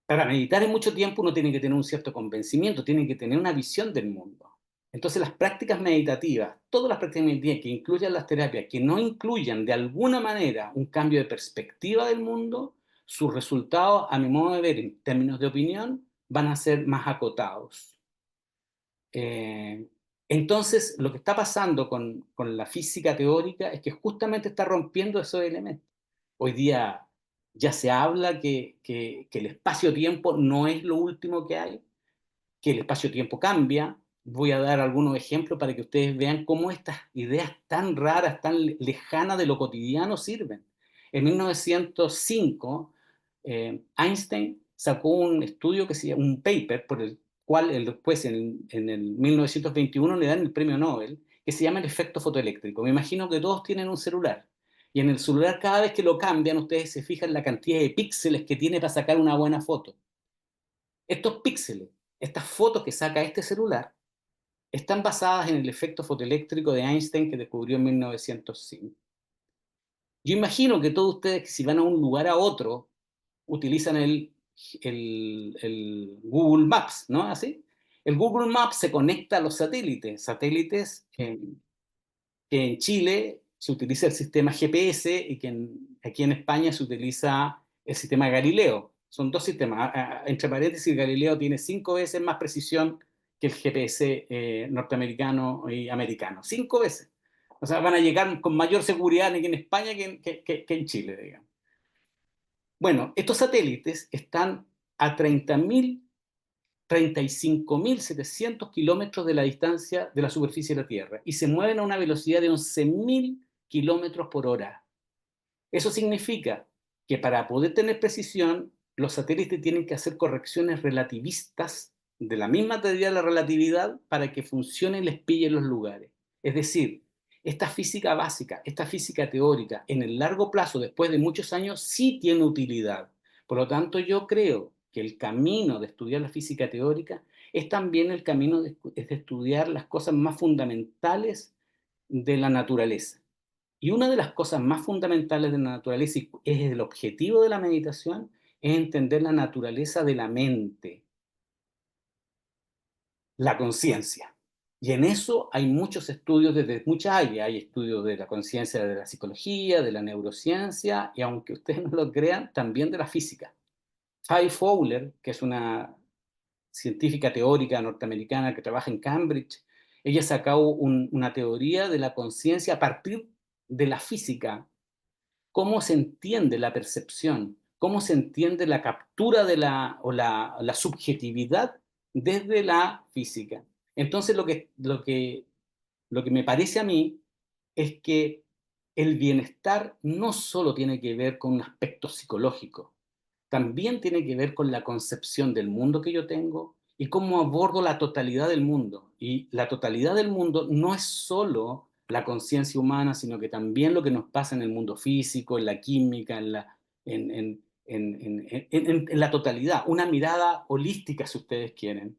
Para meditar en mucho tiempo uno tiene que tener un cierto convencimiento, tiene que tener una visión del mundo. Entonces las prácticas meditativas, todas las prácticas meditativas que incluyan las terapias, que no incluyan de alguna manera un cambio de perspectiva del mundo, sus resultados, a mi modo de ver, en términos de opinión, van a ser más acotados. Entonces, lo que está pasando con la física teórica es que justamente está rompiendo esos elementos. Hoy día ya se habla que el espacio-tiempo no es lo último que hay, que el espacio-tiempo cambia. Voy a dar algunos ejemplos para que ustedes vean cómo estas ideas tan raras, tan lejanas de lo cotidiano sirven. En 1905, Einstein sacó un estudio que se llama un paper por el cual después en el 1921 le dan el premio Nobel, que se llama el efecto fotoeléctrico. Me imagino que todos tienen un celular. Y en el celular, cada vez que lo cambian, ustedes se fijan la cantidad de píxeles que tiene para sacar una buena foto. Estos píxeles, estas fotos que saca este celular, están basadas en el efecto fotoeléctrico de Einstein que descubrió en 1905. Yo imagino que todos ustedes, si van a un lugar a otro, utilizan el Google Maps, ¿no? ¿Así? El Google Maps se conecta a los satélites que en Chile se utiliza el sistema GPS y que aquí en España se utiliza el sistema Galileo. Son dos sistemas. Entre paréntesis, Galileo tiene 5 veces más precisión que el GPS norteamericano y americano. 5 veces. O sea, van a llegar con mayor seguridad aquí en España que en Chile, digamos. Bueno, estos satélites están a 30.000 35.700 kilómetros de la distancia de la superficie de la Tierra y se mueven a una velocidad de 11.000 kilómetros por hora. Eso significa que para poder tener precisión, los satélites tienen que hacer correcciones relativistas de la misma teoría de la relatividad para que funcione y les pille los lugares. Es decir, esta física básica, esta física teórica, en el largo plazo, después de muchos años, sí tiene utilidad. Por lo tanto, yo creo que el camino de estudiar la física teórica es también el camino de estudiar las cosas más fundamentales de la naturaleza. Y una de las cosas más fundamentales de la naturaleza, y es el objetivo de la meditación, es entender la naturaleza de la mente, la conciencia. Y en eso hay muchos estudios desde muchas áreas. Hay estudios de la conciencia, de la psicología, de la neurociencia, y aunque ustedes no lo crean, también de la física. Fay Fowler, que es una científica teórica norteamericana que trabaja en Cambridge, ella sacó una teoría de la conciencia a partir de la física. Cómo se entiende la percepción, cómo se entiende la captura de la subjetividad desde la física. Entonces lo que me parece a mí es que el bienestar no solo tiene que ver con un aspecto psicológico, también tiene que ver con la concepción del mundo que yo tengo y cómo abordo la totalidad del mundo. Y la totalidad del mundo no es solo la conciencia humana, sino que también lo que nos pasa en el mundo físico, en la química, en la totalidad, una mirada holística, si ustedes quieren.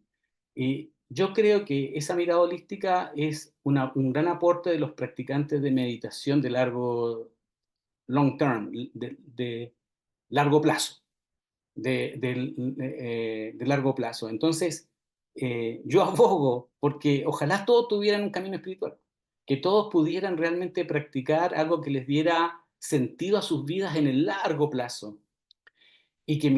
Y yo creo que esa mirada holística es un gran aporte de los practicantes de meditación de long term, de largo plazo de largo plazo. Entonces, yo abogo porque ojalá todos tuvieran un camino espiritual, que todos pudieran realmente practicar algo que les diera sentido a sus vidas en el largo plazo y que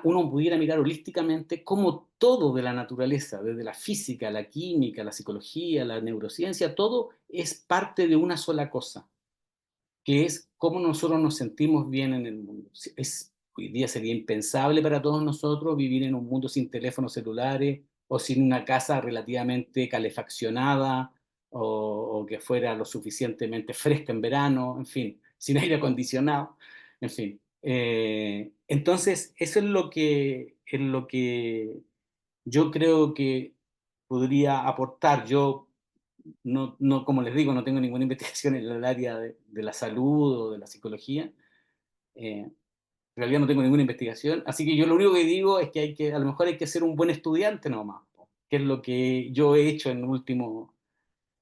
uno pudiera mirar holísticamente cómo todo de la naturaleza, desde la física, la química, la psicología, la neurociencia, todo es parte de una sola cosa, que es cómo nosotros nos sentimos bien en el mundo. Hoy día sería impensable para todos nosotros vivir en un mundo sin teléfonos celulares o sin una casa relativamente calefaccionada o que fuera lo suficientemente fresca en verano, en fin, sin aire acondicionado, en fin. Entonces, eso es lo que yo creo que podría aportar. Yo como les digo, no tengo ninguna investigación en el área de la salud o de la psicología. En realidad no tengo ninguna investigación. Así que yo lo único que digo es que a lo mejor hay que ser un buen estudiante nomás, que es lo que yo he hecho en el último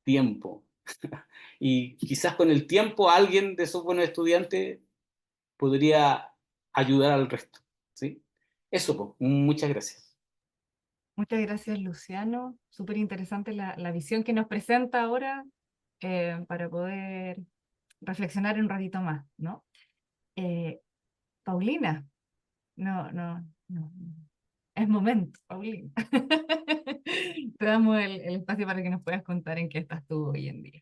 tiempo. Y quizás con el tiempo alguien de esos buenos estudiantes podría ayudar al resto. ¿Sí? Eso, pues, muchas gracias. Muchas gracias, Luciano. Súper interesante la visión que nos presenta ahora para poder reflexionar un ratito más, ¿no? Paulina, no. Es momento, Paulina. Te damos el espacio para que nos puedas contar en qué estás tú hoy en día.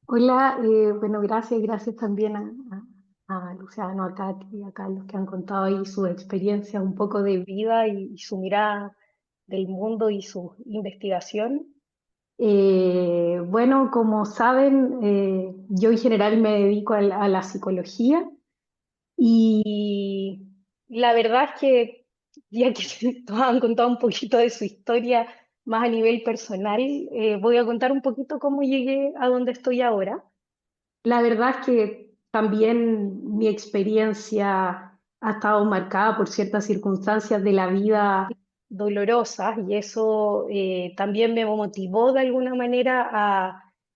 Hola, bueno, gracias también a Luciano, a Katy, a Carlos que han contado ahí su experiencia, un poco de vida y su mirada del mundo y su investigación. Bueno, como saben, yo en general me dedico a la psicología y la verdad es que, ya que todos han contado un poquito de su historia más a nivel personal, voy a contar un poquito cómo llegué a donde estoy ahora. La verdad es que también mi experiencia ha estado marcada por ciertas circunstancias de la vida dolorosas y eso también me motivó de alguna manera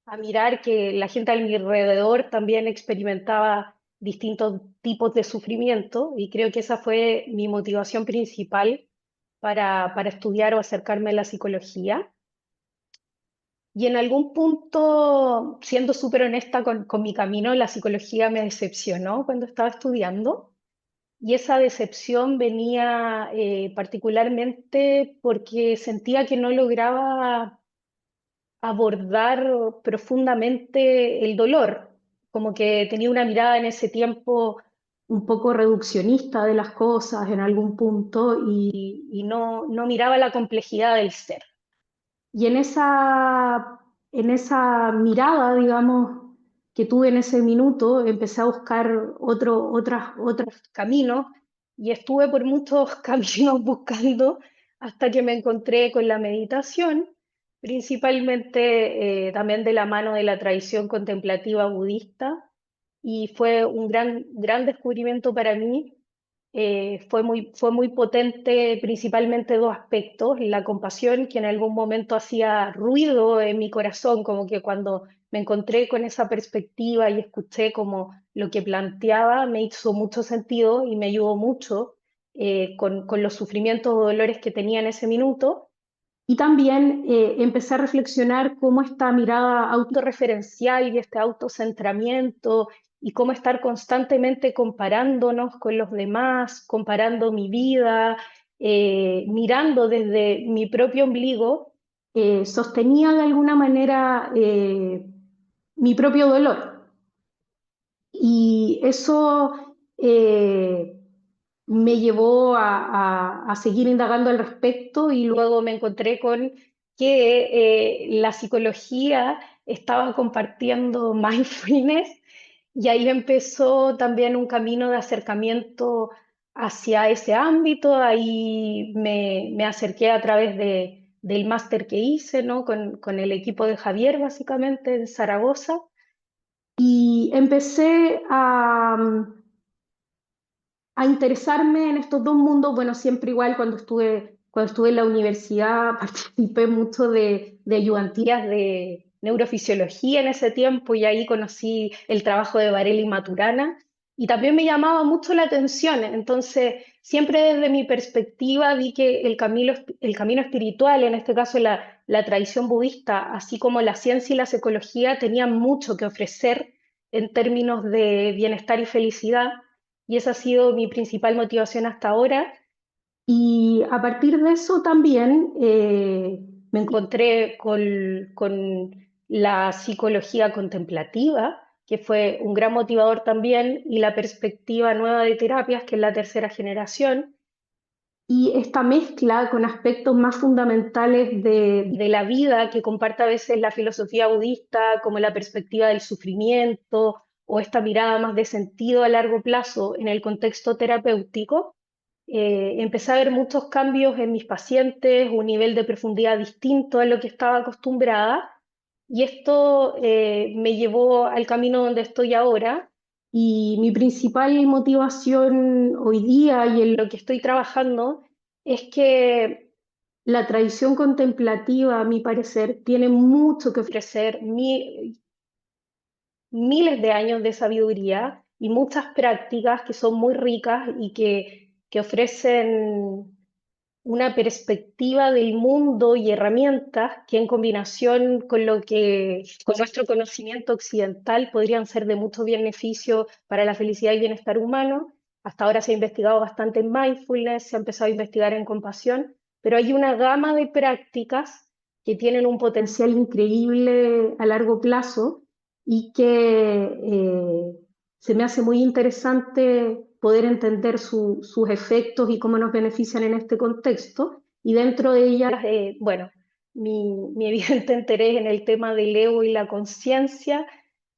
a mirar que la gente a mi alrededor también experimentaba distintos tipos de sufrimiento y creo que esa fue mi motivación principal para estudiar o acercarme a la psicología. Y en algún punto, siendo súper honesta con mi camino, la psicología me decepcionó cuando estaba estudiando. Y esa decepción venía particularmente porque sentía que no lograba abordar profundamente el dolor, como que tenía una mirada en ese tiempo un poco reduccionista de las cosas en algún punto y no miraba la complejidad del ser. Y en esa mirada, digamos, que tuve en ese minuto, empecé a buscar otros caminos y estuve por muchos caminos buscando hasta que me encontré con la meditación, principalmente también de la mano de la tradición contemplativa budista, y fue un gran descubrimiento para mí. Fue muy potente, principalmente dos aspectos: la compasión, que en algún momento hacía ruido en mi corazón, como que cuando me encontré con esa perspectiva y escuché como lo que planteaba, me hizo mucho sentido y me ayudó mucho con los sufrimientos o dolores que tenía en ese minuto. Y también empecé a reflexionar cómo esta mirada autorreferencial y este autocentramiento y cómo estar constantemente comparándonos con los demás, comparando mi vida, mirando desde mi propio ombligo, sostenía de alguna manera mi propio dolor. Y eso me llevó a seguir indagando al respecto, y luego me encontré con que la psicología estaba compartiendo mindfulness, y ahí empezó también un camino de acercamiento hacia ese ámbito. Ahí me acerqué a través del máster que hice, ¿no? con el equipo de Javier, básicamente, en Zaragoza, y empecé a interesarme en estos dos mundos. Bueno, siempre igual cuando estuve en la universidad participé mucho de ayudantías de neurofisiología en ese tiempo, y ahí conocí el trabajo de Varela y Maturana, y también me llamaba mucho la atención. Entonces, siempre desde mi perspectiva vi que el camino espiritual, en este caso la tradición budista, así como la ciencia y la psicología, tenían mucho que ofrecer en términos de bienestar y felicidad, y esa ha sido mi principal motivación hasta ahora. Y a partir de eso también me encontré con la psicología contemplativa, que fue un gran motivador también, y la perspectiva nueva de terapias, que es la tercera generación, y esta mezcla con aspectos más fundamentales de la vida que comparte a veces la filosofía budista, como la perspectiva del sufrimiento o esta mirada más de sentido a largo plazo en el contexto terapéutico. Empecé a ver muchos cambios en mis pacientes, un nivel de profundidad distinto a lo que estaba acostumbrada, y esto me llevó al camino donde estoy ahora. Y mi principal motivación hoy día y en lo que estoy trabajando es que la tradición contemplativa, a mi parecer, tiene mucho que ofrecer, miles de años de sabiduría y muchas prácticas que son muy ricas y que ofrecen una perspectiva del mundo y herramientas que, en combinación con nuestro conocimiento occidental, podrían ser de mucho beneficio para la felicidad y bienestar humano. Hasta ahora se ha investigado bastante en mindfulness, se ha empezado a investigar en compasión, pero hay una gama de prácticas que tienen un potencial increíble a largo plazo, y que se me hace muy interesante poder entender sus efectos y cómo nos benefician en este contexto. Y dentro de ellas, bueno, mi evidente interés en el tema del ego y la conciencia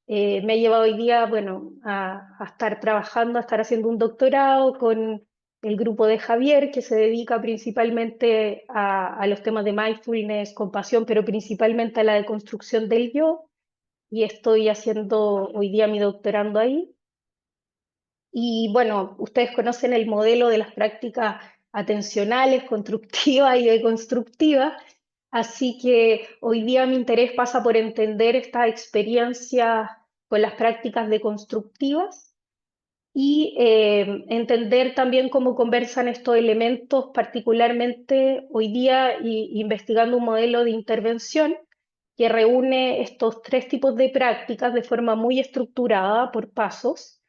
me ha llevado hoy día, bueno, a estar trabajando, a estar haciendo un doctorado con el grupo de Javier, que se dedica principalmente a los temas de mindfulness, compasión, pero principalmente a la deconstrucción del yo, y estoy haciendo hoy día mi doctorando ahí. Y bueno, ustedes conocen el modelo de las prácticas atencionales, constructivas y deconstructivas, así que hoy día mi interés pasa por entender esta experiencia con las prácticas deconstructivas, y entender también cómo conversan estos elementos, particularmente hoy día investigando un modelo de intervención que reúne estos tres tipos de prácticas de forma muy estructurada por pasos,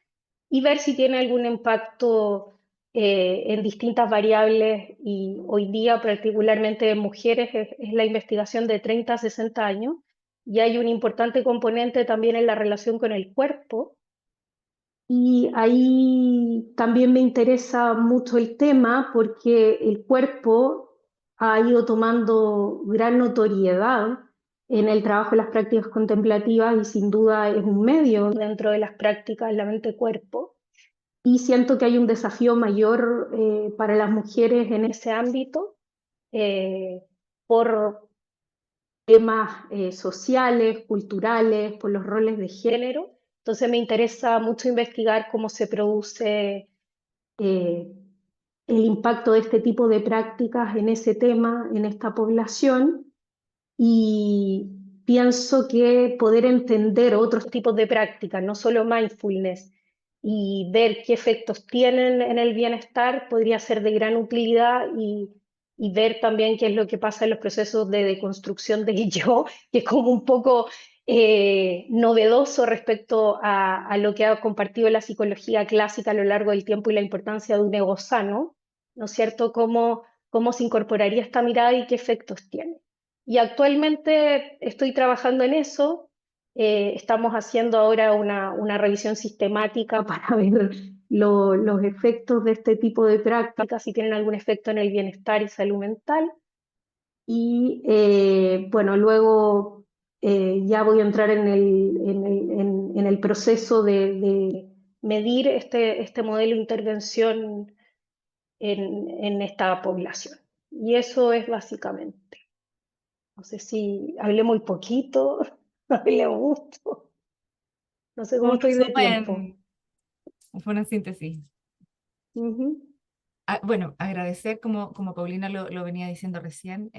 y ver si tiene algún impacto en distintas variables. Y hoy día, particularmente en mujeres, es la investigación de 30 a 60 años, y hay un importante componente también en la relación con el cuerpo, Y ahí también me interesa mucho el tema porque el cuerpo ha ido tomando gran notoriedad en el trabajo de las prácticas contemplativas y sin duda es un medio dentro de las prácticas la mente-cuerpo. Y siento que hay un desafío mayor para las mujeres en ese ámbito por temas sociales, culturales, por los roles de género. Entonces me interesa mucho investigar cómo se produce eh, el impacto de este tipo de prácticas en ese tema, en esta población, y pienso que poder entender otros tipos de prácticas, no solo mindfulness, y ver qué efectos tienen en el bienestar podría ser de gran utilidad y ver también qué es lo que pasa en los procesos de deconstrucción del yo, que es como un poco novedoso respecto a lo que ha compartido la psicología clásica a lo largo del tiempo y la importancia de un ego sano, ¿no es cierto? Cómo se incorporaría esta mirada y qué efectos tiene. Y actualmente estoy trabajando en eso. Estamos haciendo ahora una revisión sistemática para ver los efectos de este tipo de prácticas, si tienen algún efecto en el bienestar y salud mental. Y bueno, luego ya voy a entrar en el proceso de medir este modelo de intervención en esta población. Y eso es básicamente. No sé si hablé muy poquito, hablé mucho. No sé cómo Un estoy de tiempo. resumen, fue una síntesis. Ujú. Bueno, agradecer, como Paulina lo venía diciendo recién,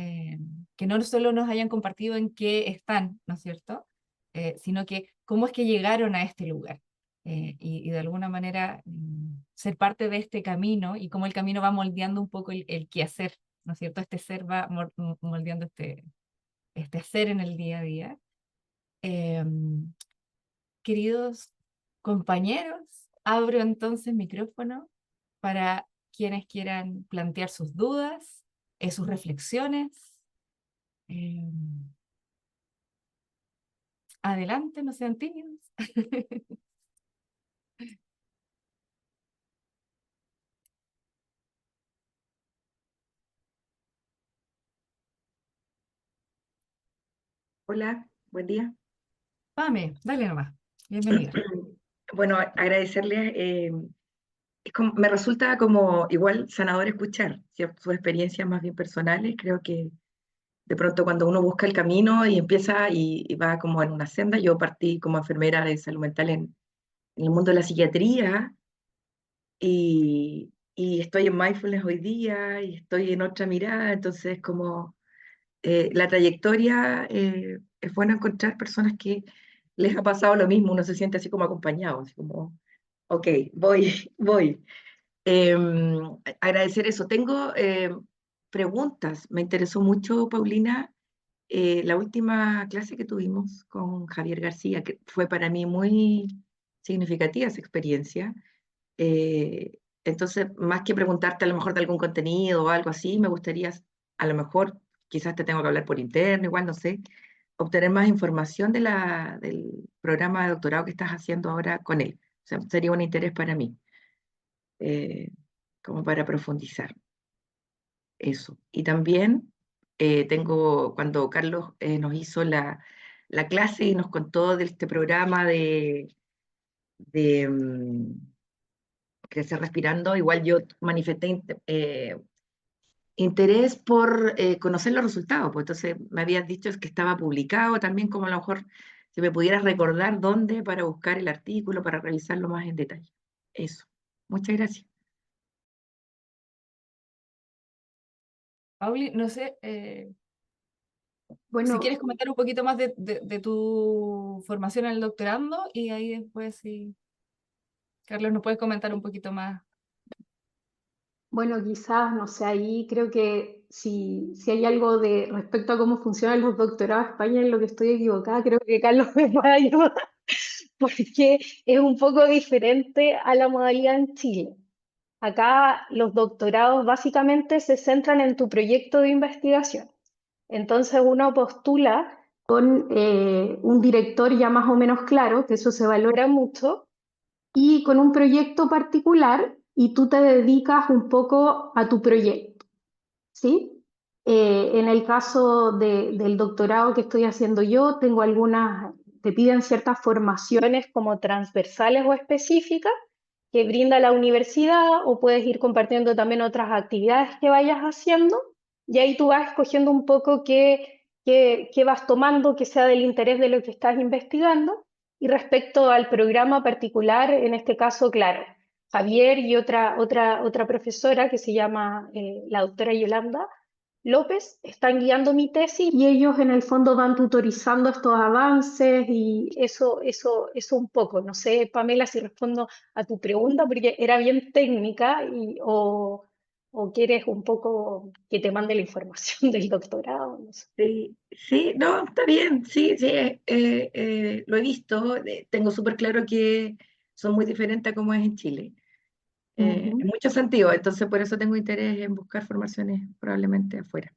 que no solo nos hayan compartido en qué están, ¿no es cierto? Sino que cómo es que llegaron a este lugar. Y de alguna manera ser parte de este camino y cómo el camino va moldeando un poco el quehacer, ¿no es cierto? Este ser va moldeando este hacer en el día a día. Queridos compañeros, abro entonces micrófono para quienes quieran plantear sus dudas, sus reflexiones. Eh, Adelante, no sean tímidos. Hola, buen día. Pame, dale nomás. Bienvenida. Bueno, agradecerles. Me resulta como igual sanador escuchar, ¿cierto? Sus experiencias más bien personales. Creo que de pronto cuando uno busca el camino y empieza y va como en una senda, yo partí como enfermera de salud mental en el mundo de la psiquiatría y estoy en mindfulness hoy día y estoy en otra mirada, entonces como la trayectoria, es bueno encontrar personas que les ha pasado lo mismo, uno se siente así como acompañado, así como, ok, voy, voy. Agradecer eso. Tengo preguntas. Me interesó mucho, Paulina, la última clase que tuvimos con Javier García, que fue para mí muy significativa esa experiencia. Entonces, más que preguntarte a lo mejor de algún contenido o algo así, me gustaría, a lo mejor, quizás te tengo que hablar por interno, igual no sé, obtener más información del programa de doctorado que estás haciendo ahora con él. O sea, sería un interés para mí, eh, como para profundizar eso. Y también cuando Carlos nos hizo la clase y nos contó de este programa de Crecer Respirando, igual yo manifesté interés por conocer los resultados, pues entonces me habías dicho que estaba publicado también, como a lo mejor si me pudieras recordar dónde para buscar el artículo, para revisarlo más en detalle. Eso. Muchas gracias. Pauli, no sé si Bueno, quieres comentar un poquito más de tu formación en el doctorando y ahí después, si Carlos nos puedes comentar un poquito más. bueno, quizás, no sé, ahí creo que si hay algo de respecto a cómo funcionan los doctorados en España en lo que estoy equivocada, creo que Carlos me va a ayudar, porque es un poco diferente a la modalidad en Chile. Acá los doctorados básicamente se centran en tu proyecto de investigación. Entonces uno postula con un director ya más o menos claro, que eso se valora mucho, y con un proyecto particular y tú te dedicas un poco a tu proyecto, ¿sí? En el caso del doctorado que estoy haciendo yo, tengo te piden ciertas formaciones como transversales o específicas que brinda la universidad o puedes ir compartiendo también otras actividades que vayas haciendo y ahí tú vas escogiendo un poco qué vas tomando que sea del interés de lo que estás investigando. Y respecto al programa particular, en este caso, claro, Javier y otra profesora que se llama la doctora Yolanda López están guiando mi tesis y ellos en el fondo van tutorizando estos avances y eso un poco. No sé, Pamela, si respondo a tu pregunta porque era bien técnica o quieres un poco que te mande la información del doctorado. No sé. Sí, sí, no, está bien, sí, sí, lo he visto, tengo súper claro que son muy diferentes a como es en Chile, en Ujú. muchos sentidos, entonces por eso tengo interés en buscar formaciones probablemente afuera.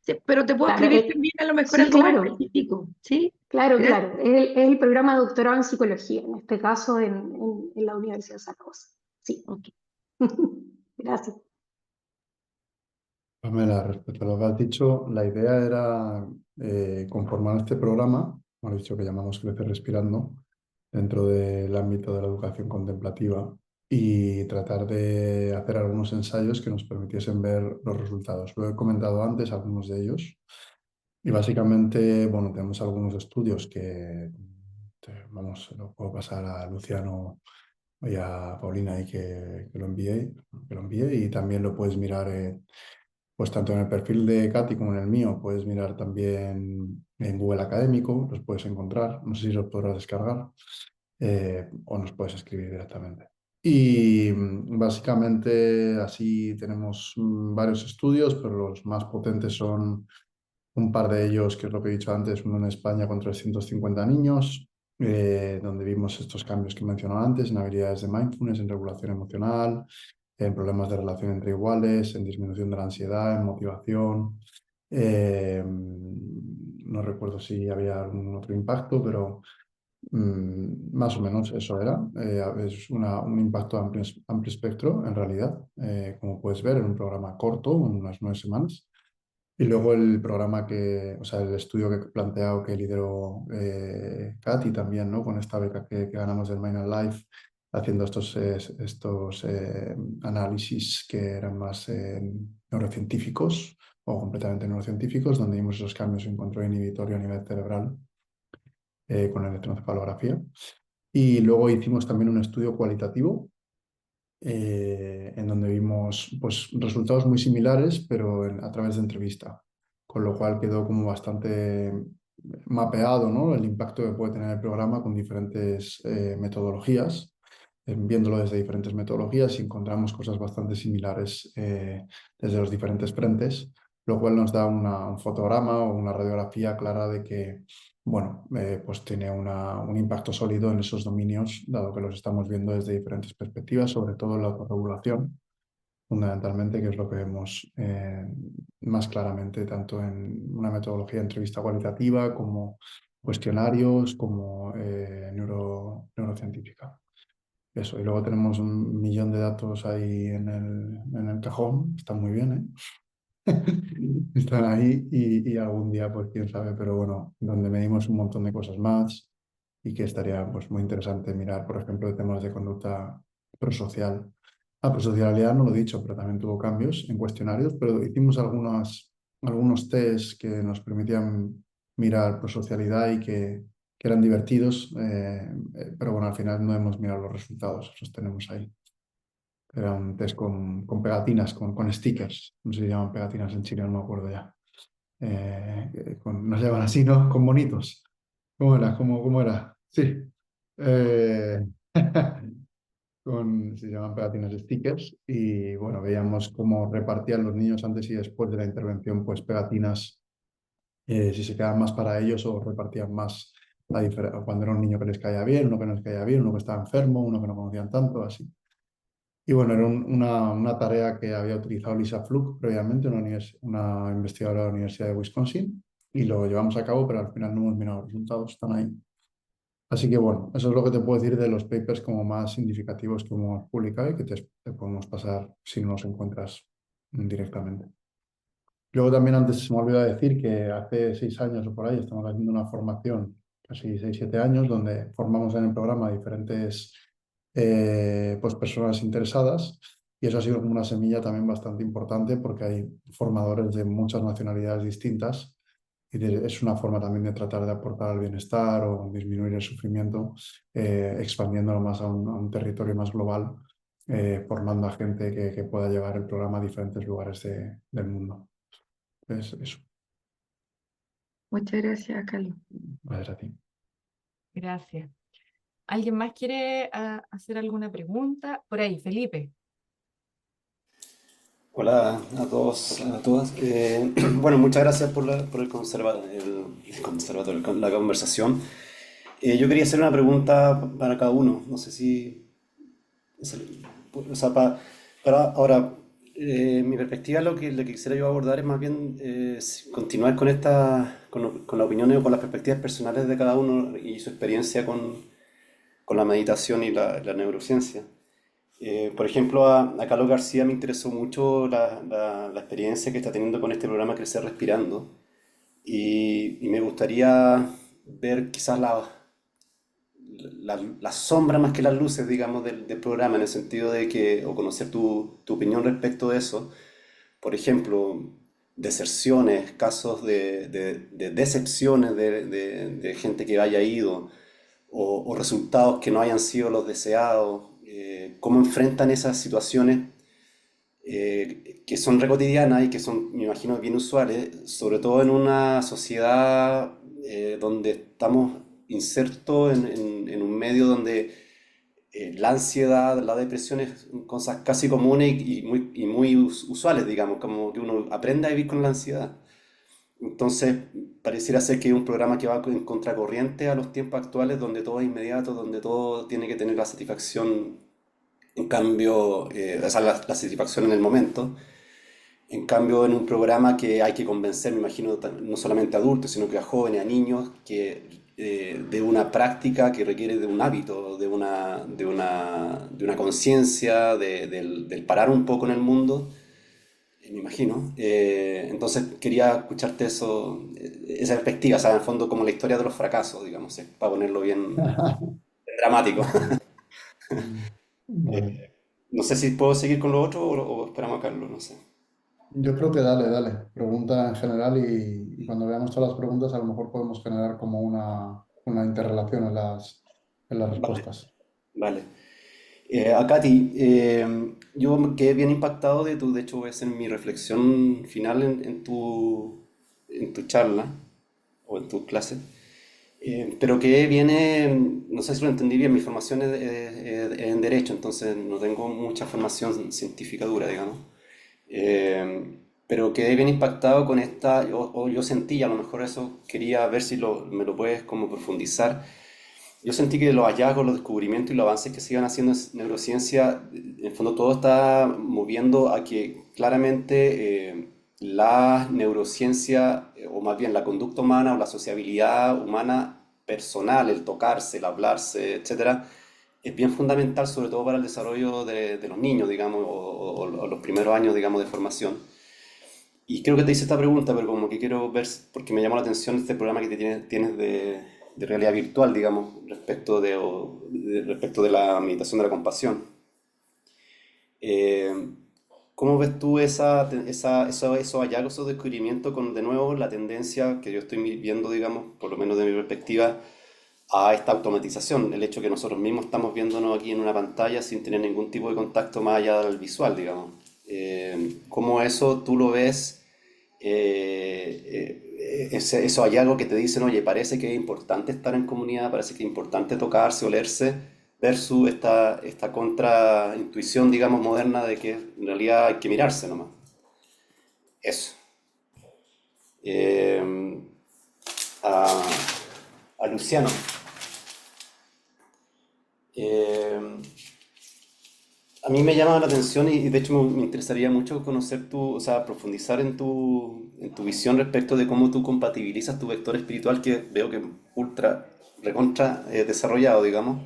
Sí, pero te puedo Claro, escribir también a lo mejor sí, algo más claro, específico, ¿sí? claro, Gracias. claro. Es el programa de doctorado en psicología, en este caso en la Universidad de Zaragoza. Sí. Ok. Gracias. Pamela, respecto a lo que has dicho, la idea era conformar este programa, hemos dicho que llamamos Crecer Respirando, dentro del ámbito de la educación contemplativa y tratar de hacer algunos ensayos que nos permitiesen ver los resultados. Lo he comentado antes, algunos de ellos, y básicamente, bueno, tenemos algunos estudios que, vamos, se lo puedo pasar a Luciano y a Paulina y que lo envíe y también lo puedes mirar. Pues tanto en el perfil de Katy como en el mío, puedes mirar también en Google Académico, los puedes encontrar, no sé si los podrás descargar o nos puedes escribir directamente. Y básicamente así tenemos varios estudios, pero los más potentes son un par de ellos, que es lo que he dicho antes, uno en España con 350 niños, donde vimos estos cambios que mencioné antes en habilidades de mindfulness, en regulación emocional, en problemas de relación entre iguales, en disminución de la ansiedad, en motivación. No recuerdo si había algún otro impacto, pero más o menos eso era. Es un impacto amplio, amplio espectro, en realidad, como puedes ver, en un programa corto, en unas 9 semanas. Y luego el programa o sea, el estudio que he planteado que lideró Katy también, ¿no? Con esta beca que ganamos del Mind and Life, haciendo estos análisis que eran más neurocientíficos o completamente neurocientíficos, donde vimos esos cambios en control inhibitorio a nivel cerebral con electroencefalografía. Y luego hicimos también un estudio cualitativo en donde vimos pues, resultados muy similares, pero a través de entrevista, con lo cual quedó como bastante mapeado, ¿no? El impacto que puede tener el programa con diferentes metodologías, viéndolo desde diferentes metodologías y encontramos cosas bastante similares desde los diferentes frentes, lo cual nos da un fotograma o una radiografía clara de que bueno, pues tiene un impacto sólido en esos dominios, dado que los estamos viendo desde diferentes perspectivas, sobre todo en la autorregulación, fundamentalmente, que es lo que vemos más claramente tanto en una metodología de entrevista cualitativa como cuestionarios, como neurocientífica. Eso, y luego tenemos 1 millón de datos ahí en el cajón, está muy bien, ¿eh? Están ahí y algún día, pues quién sabe, pero bueno, donde medimos un montón de cosas más y que estaría pues muy interesante mirar, por ejemplo, de temas de conducta prosocial. Prosocialidad no lo he dicho, pero también tuvo cambios en cuestionarios, pero hicimos algunos test que nos permitían mirar prosocialidad y que eran divertidos, pero bueno, al final no hemos mirado los resultados, los tenemos ahí. Era un test con pegatinas, con stickers. No sé si llaman pegatinas en Chile, no me acuerdo ya. No se llaman así, ¿no? Con bonitos. ¿Cómo era? ¿Cómo era? Sí. Eh, se llaman pegatinas stickers. Y bueno, veíamos cómo repartían los niños antes y después de la intervención, pues pegatinas, si se quedaban más para ellos o repartían más cuando era un niño que les caía bien, uno que no les caía bien, uno que estaba enfermo, uno que no conocían tanto, así. Y bueno, era una tarea que había utilizado Lisa Fluke previamente, una investigadora de la Universidad de Wisconsin, y lo llevamos a cabo, pero al final no hemos mirado los resultados, están ahí. Así que bueno, eso es lo que te puedo decir de los papers como más significativos que hemos publicado y que te podemos pasar si no los encuentras directamente. Luego también antes se me olvidó decir que hace 6 años o por ahí estamos haciendo una formación, casi 6, 7 años, donde formamos en el programa a diferentes pues personas interesadas, y eso ha sido como una semilla también bastante importante porque hay formadores de muchas nacionalidades distintas y es una forma también de tratar de aportar al bienestar o disminuir el sufrimiento, expandiéndolo más a un territorio más global, formando a gente que pueda llevar el programa a diferentes lugares del mundo. Eso, Muchas gracias, Carlos. gracias a ti. Gracias. ¿Alguien más quiere hacer alguna pregunta? Por ahí, Felipe. Hola a todos, a todas. Bueno, muchas gracias por el conservatorio, la conversación. Yo quería hacer una pregunta para cada uno. No sé si... O sea, para ahora, mi perspectiva, lo que quisiera yo abordar es más bien continuar con las opiniones o con las perspectivas personales de cada uno y su experiencia con la meditación y la neurociencia. Por ejemplo, a Carlos García me interesó mucho la experiencia que está teniendo con este programa Crecer Respirando, y me gustaría ver quizás la sombra más que las luces, digamos, del programa, en el sentido de que, o conocer tu opinión respecto de eso. Por ejemplo, deserciones, casos de decepciones de gente que haya ido, o resultados que no hayan sido los deseados, cómo enfrentan esas situaciones que son re cotidianas y que son, me imagino, bien usuales, sobre todo en una sociedad donde estamos insertos en un medio donde la ansiedad, la depresión es cosas casi comunes y muy usuales, digamos, como que uno aprende a vivir con la ansiedad. Entonces, pareciera ser que es un programa que va en contracorriente a los tiempos actuales, donde todo es inmediato, donde todo tiene que tener la satisfacción, en cambio, o sea, la satisfacción en el momento. En cambio, en un programa que hay que convencer, me imagino, no solamente a adultos, sino que a jóvenes, a niños, de una práctica que requiere de un hábito, de una conciencia, del parar un poco en el mundo, me imagino. Entonces quería escucharte esa perspectiva, o sea, en el fondo como la historia de los fracasos, digamos, para ponerlo bien dramático. Vale. No sé si puedo seguir con lo otro o esperamos a Carlos, no sé. Yo creo que dale. Pregunta en general y cuando veamos todas las preguntas a lo mejor podemos generar como una interrelación en las Vale, respuestas. vale. A Katy, yo me quedé bien impactado de hecho voy a hacer mi reflexión final en tu charla o en tu clase. Pero que viene, no sé si lo entendí bien, mi formación es en Derecho, entonces no tengo mucha formación científica dura, digamos. Pero quedé bien impactado con o yo sentí, a lo mejor eso quería ver si me lo puedes como profundizar. Yo sentí que los hallazgos, los descubrimientos y los avances que se iban haciendo en neurociencia, en el fondo todo está moviendo a que claramente la neurociencia, o más bien la conducta humana o la sociabilidad humana personal, el tocarse, el hablarse, etcétera, es bien fundamental, sobre todo para el desarrollo de los niños, digamos, o los primeros años, digamos, de formación. Y creo que te hice esta pregunta, pero como que quiero ver, porque me llamó la atención este programa que tienes de realidad virtual, digamos, respecto de la meditación de la compasión. Eh, ¿Cómo ves tú esos hallazgos, esos descubrimientos con, de nuevo, la tendencia que yo estoy viendo, digamos, por lo menos de mi perspectiva, a esta automatización? El hecho que nosotros mismos estamos viéndonos aquí en una pantalla sin tener ningún tipo de contacto más allá del visual, digamos. ¿Cómo eso tú lo ves? Esos hallazgos que te dicen, oye, parece que es importante estar en comunidad, parece que es importante tocarse, olerse, versus esta contraintuición, digamos, moderna de que en realidad hay que mirarse nomás. Eso. Eh, a, a Luciano. Eh, a mí me llama la atención y de hecho me interesaría mucho conocer o sea, profundizar en tu visión respecto de cómo tú compatibilizas tu vector espiritual, que veo que es ultra recontra desarrollado, digamos,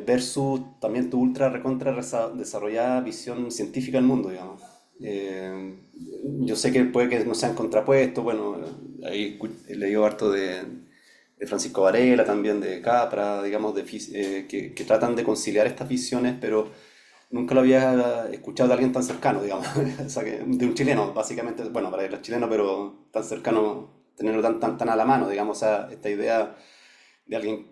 versus también tu ultra recontra desarrollada visión científica del mundo, digamos. Eh, yo sé que puede que no sean contrapuestos, bueno, ahí he leído harto de Francisco Varela, también de Capra, digamos, que tratan de conciliar estas visiones, pero nunca lo había escuchado de alguien tan cercano, digamos, o sea, de un chileno, básicamente, bueno, para los chilenos, pero tan cercano, tenerlo tan a la mano, digamos, o sea, esta idea de alguien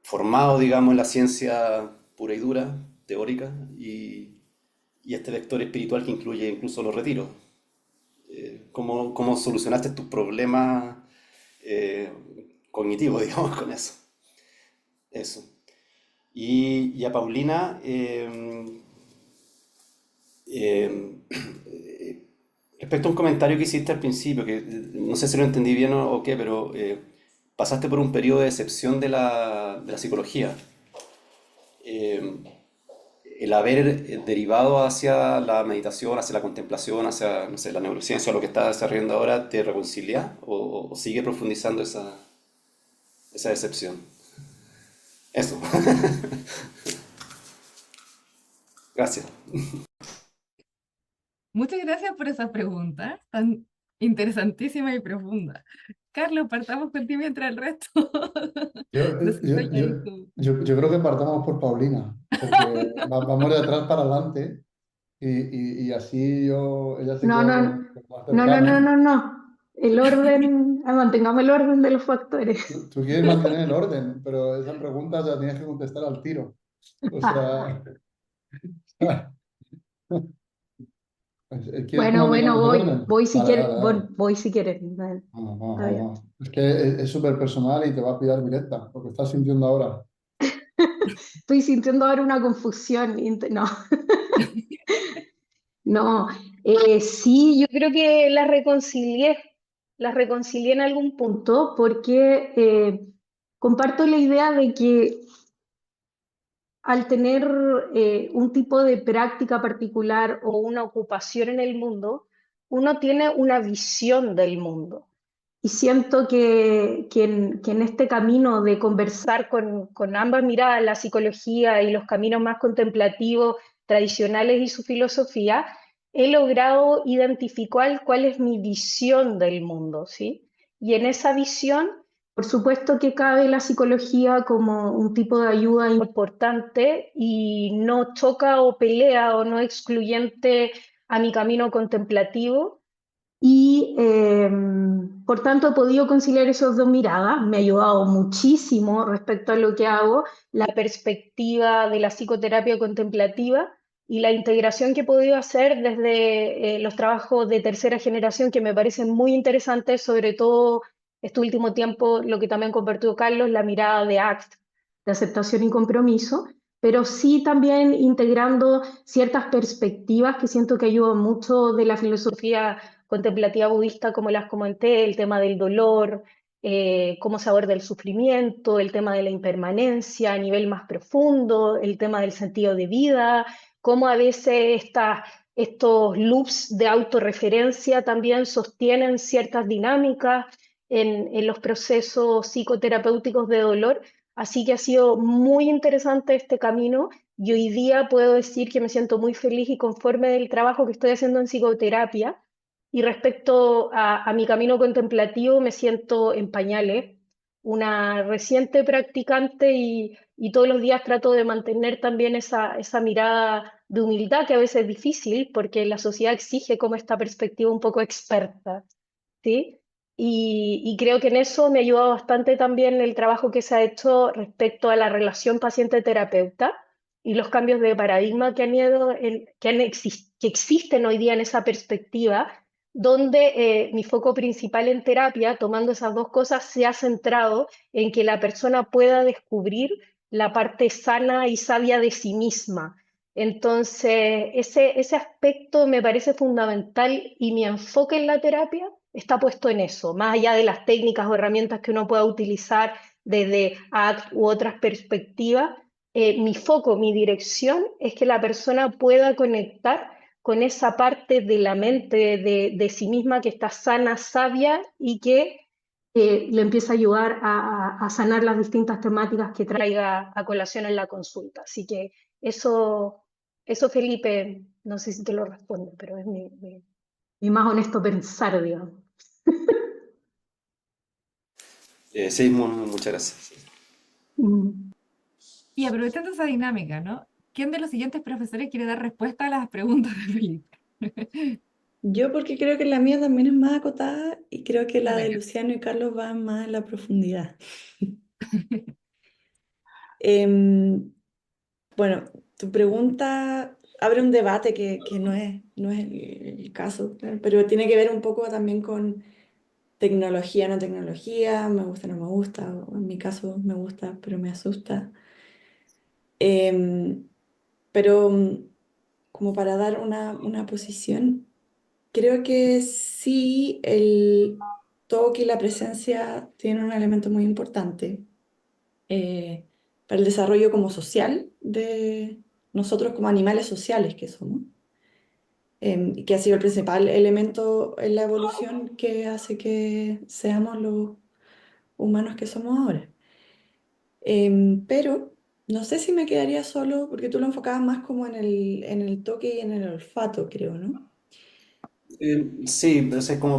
formado, digamos, en la ciencia pura y dura, teórica, y este vector espiritual que incluye incluso los retiros. ¿Cómo solucionaste tus problemas eh, cognitivos, digamos, con eso? Eso. Y a Paulina, respecto a un comentario que hiciste al principio, que no sé si lo entendí bien o qué, pero pasaste por un periodo de decepción de la psicología. Eh, el haber derivado hacia la meditación, hacia la contemplación, hacia, no sé, la neurociencia o lo que estás desarrollando ahora, ¿te reconcilia o sigue profundizando esa decepción? Eso. Gracias. Muchas gracias por esa pregunta tan interesantísima y profunda. Carlos, partamos contigo mientras el resto Yo, desarrolla ahí su... yo creo que partamos por Paulina, porque vamos de atrás para adelante y así ella se No, queda no, con más no, no, no, cercana. no, no. El orden, mantengamos el orden de los factores. Tú quieres mantener el orden, pero esa pregunta ya tienes que contestar al tiro. O sea, ¿quieres que Bueno, bueno, mantengamos el orden? voy si Vale, quieres, vale, vale. voy si quieres. Vale, Vamos, vamos, está bien. vamos. Es que es súper personal y te va a pillar directa, lo que estás sintiendo ahora. Estoy sintiendo ahora una confusión. No, no. Sí, yo creo que las reconcilié en algún punto porque comparto la idea de que al tener un tipo de práctica particular o una ocupación en el mundo, uno tiene una visión del mundo. Y siento que en este camino de conversar con ambas miradas, la psicología y los caminos más contemplativos, tradicionales y su filosofía, he logrado identificar cuál es mi visión del mundo, ¿sí? Y en esa visión, por supuesto que cabe la psicología como un tipo de ayuda importante y no choca o pelea o no excluyente a mi camino contemplativo. Y por tanto he podido conciliar esas dos miradas, me ha ayudado muchísimo respecto a lo que hago, la perspectiva de la psicoterapia contemplativa y la integración que he podido hacer desde los trabajos de tercera generación que me parecen muy interesantes, sobre todo este último tiempo, lo que también compartió Carlos, la mirada de ACT, de aceptación y compromiso, pero sí también integrando ciertas perspectivas que siento que ayudan mucho de la filosofía contemplativa budista, como las comenté, el tema del dolor, cómo se aborda el sufrimiento, el tema de la impermanencia a nivel más profundo, el tema del sentido de vida, cómo a veces estos loops de autorreferencia también sostienen ciertas dinámicas en los procesos psicoterapéuticos de dolor. Así que ha sido muy interesante este camino y hoy día puedo decir que me siento muy feliz y conforme del trabajo que estoy haciendo en psicoterapia. Y respecto a mi camino contemplativo, me siento en pañales, una reciente practicante y todos los días trato de mantener también esa mirada de humildad que a veces es difícil porque la sociedad exige como esta perspectiva un poco experta, ¿sí? Y creo que en eso me ha ayudado bastante también el trabajo que se ha hecho respecto a la relación paciente-terapeuta y los cambios de paradigma que que existen hoy día en esa perspectiva, donde mi foco principal en terapia, tomando esas dos cosas, se ha centrado en que la persona pueda descubrir la parte sana y sabia de sí misma. Entonces, ese aspecto me parece fundamental y mi enfoque en la terapia está puesto en eso, más allá de las técnicas o herramientas que uno pueda utilizar desde ACT u otras perspectivas. Mi foco, mi dirección es que la persona pueda conectar con esa parte de la mente de sí misma que está sana, sabia y que le empieza a ayudar a sanar las distintas temáticas que traiga a colación en la consulta. Así que eso Felipe, no sé si te lo respondo, pero es mi más honesto pensar, digamos. Sí, muchas gracias. Mm. Y aprovechando esa dinámica, ¿no? ¿Quién de los siguientes profesores quiere dar respuesta a las preguntas de Felipe? Yo porque creo que la mía también es más acotada y creo que la de Venga. Luciano y Carlos va más en la profundidad. Em, bueno, tu pregunta abre un debate que no es el caso, claro, pero tiene que ver un poco también con tecnología, no tecnología, me gusta, no me gusta, o en mi caso me gusta, pero me asusta. Em, pero como para dar una posición, creo que sí el toque y la presencia tienen un elemento muy importante para el desarrollo como social de nosotros como animales sociales que somos, y que ha sido el principal elemento en la evolución que hace que seamos los humanos que somos ahora. Pero no sé si me quedaría solo, porque tú lo enfocabas más como en el toque y en el olfato, creo, ¿no? Sí, pero eso es como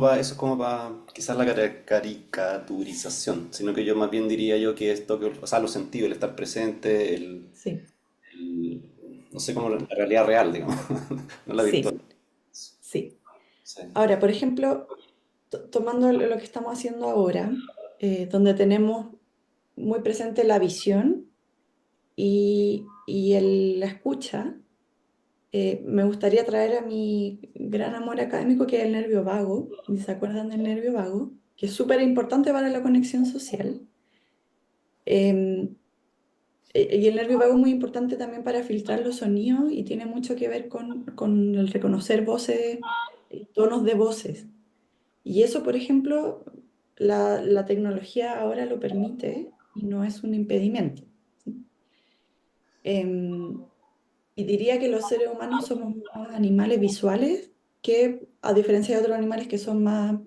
para quizás la caricaturización, sino que yo más bien diría yo que esto, o sea, los sentidos, el estar presente, Sí, no sé, como la realidad real, digamos, no la virtual. sí, sí. Sí. Ahora, por ejemplo, tomando lo que estamos haciendo ahora, donde tenemos muy presente la visión y la escucha, me gustaría traer a mi gran amor académico, que es el nervio vago. ¿Y se acuerdan del nervio vago? Que es súper importante para la conexión social. Em, y el nervio vago es muy importante también para filtrar los sonidos y tiene mucho que ver con el reconocer voces y tonos de voces. Y eso, por ejemplo, la tecnología ahora lo permite y no es un impedimento, ¿sí? Em, y diría que los seres humanos somos más animales visuales que, a diferencia de otros animales que son más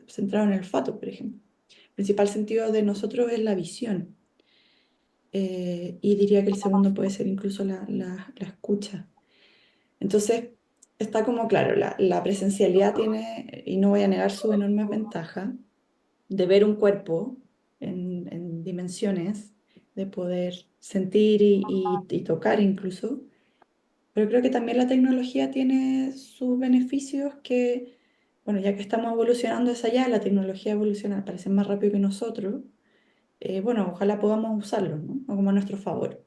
centrados en el olfato, por ejemplo. El principal sentido de nosotros es la visión. Y diría que el segundo puede ser incluso la escucha. Entonces, está como claro, la presencialidad tiene, y no voy a negar su enorme ventaja, de ver un cuerpo en dimensiones, de poder sentir y tocar incluso, pero creo que también la tecnología tiene sus beneficios que, bueno, ya que estamos evolucionando hacia allá, la tecnología evoluciona, parece más rápido que nosotros, bueno, ojalá podamos usarlo, ¿no? O como a nuestro favor.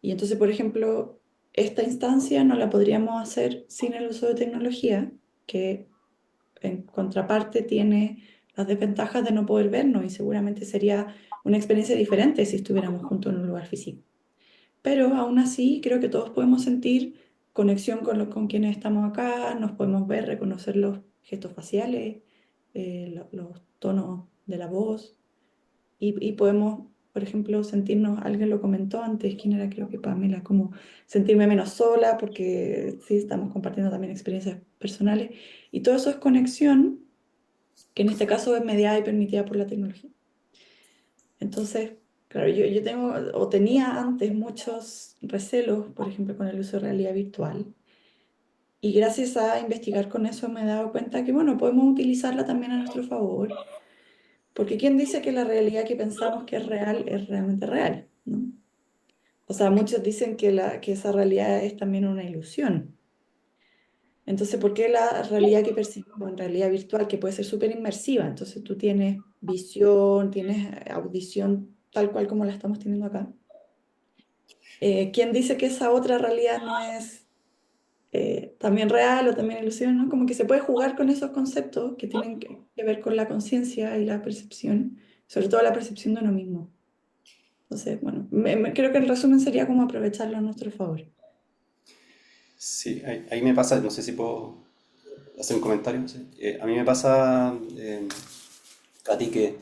Y entonces, por ejemplo, esta instancia no la podríamos hacer sin el uso de tecnología, que en contraparte tiene las desventajas de no poder vernos y seguramente sería una experiencia diferente si estuviéramos juntos en un lugar físico. Pero aún así creo que todos podemos sentir conexión con quienes estamos acá, nos podemos ver, reconocer los gestos faciales, los tonos de la voz y podemos, por ejemplo, sentirnos, alguien lo comentó antes, ¿quién era? Creo que Pamela, como sentirme menos sola porque sí, estamos compartiendo también experiencias personales y todo eso es conexión que en este caso es mediada y permitida por la tecnología. Entonces, claro, yo tengo o tenía antes muchos recelos, por ejemplo, con el uso de realidad virtual. Y gracias a investigar con eso me he dado cuenta que, bueno, podemos utilizarla también a nuestro favor, porque ¿quién dice que la realidad que pensamos que es realmente real? ¿No? O sea, muchos dicen que esa realidad es también una ilusión. Entonces, ¿por qué la realidad que percibimos en realidad virtual, que puede ser súper inmersiva? Entonces, tú tienes visión, tienes audición tal cual como la estamos teniendo acá. ¿Quién dice que esa otra realidad no es también real o también ilusión, ¿no? Como que se puede jugar con esos conceptos que tienen que ver con la conciencia y la percepción, sobre todo la percepción de uno mismo. Entonces, bueno, creo que el resumen sería como aprovecharlo a nuestro favor. Sí, ahí me pasa, no sé si puedo hacer un comentario. Sí. A mí me pasa, Katy, que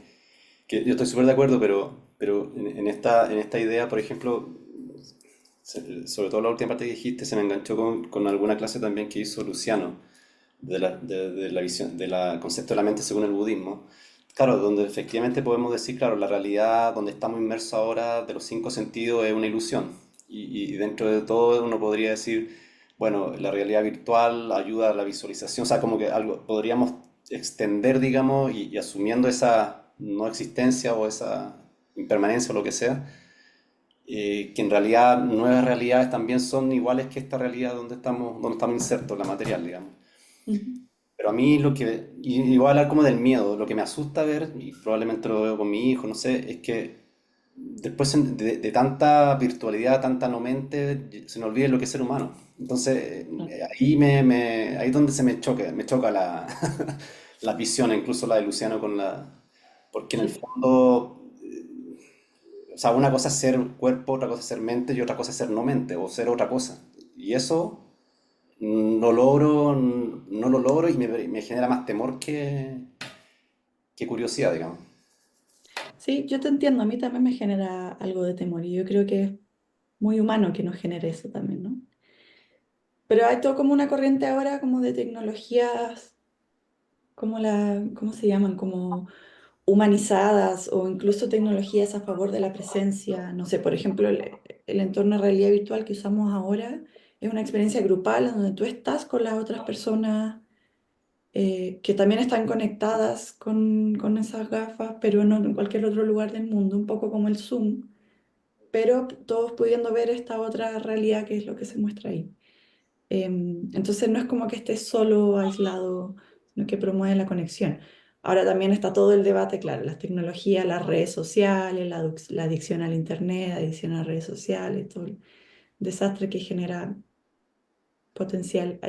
yo estoy súper de acuerdo, pero en esta idea, por ejemplo, sobre todo la última parte que dijiste, se me enganchó con alguna clase también que hizo Luciano, de la visión, del concepto de la mente según el budismo, Claro, donde efectivamente podemos decir, claro, la realidad donde estamos inmersos ahora de los cinco sentidos es una ilusión. Y dentro de todo uno podría decir, bueno, la realidad virtual ayuda a la visualización, o sea, como que algo podríamos extender, digamos, y asumiendo esa no existencia o esa impermanencia o lo que sea, que en realidad nuevas realidades también son iguales que esta realidad donde estamos insertos, la material, digamos. Ujú. Pero a mí y voy a hablar como del miedo, lo que me asusta ver, y probablemente lo veo con mi hijo, no sé, es que después de tanta virtualidad, tanta no mente, se nos olvide lo que es ser humano. Entonces, ahí es donde me choca la visión, incluso la de Luciano porque en el Sí. fondo, o sea, una cosa es ser cuerpo, otra cosa es ser mente y otra cosa es ser no mente o ser otra cosa. Y eso no lo logro y me genera más temor que curiosidad, digamos. Sí, yo te entiendo, a mí también me genera algo de temor y yo creo que es muy humano que nos genere eso también, ¿no? Pero hay todo como una corriente ahora como de tecnologías, ¿cómo se llaman? Como humanizadas o incluso tecnologías a favor de la presencia. No sé, por ejemplo, el entorno de realidad virtual que usamos ahora es una experiencia grupal en donde tú estás con las otras personas que también están conectadas con esas gafas, pero no en cualquier otro lugar del mundo, un poco como el Zoom, pero todos pudiendo ver esta otra realidad que es lo que se muestra ahí. Entonces no es como que estés solo, aislado, sino que promueve la conexión. Ahora también está todo el debate, claro, las tecnologías, las redes sociales, la adicción al internet, adicción a redes sociales, todo el desastre que genera potencial,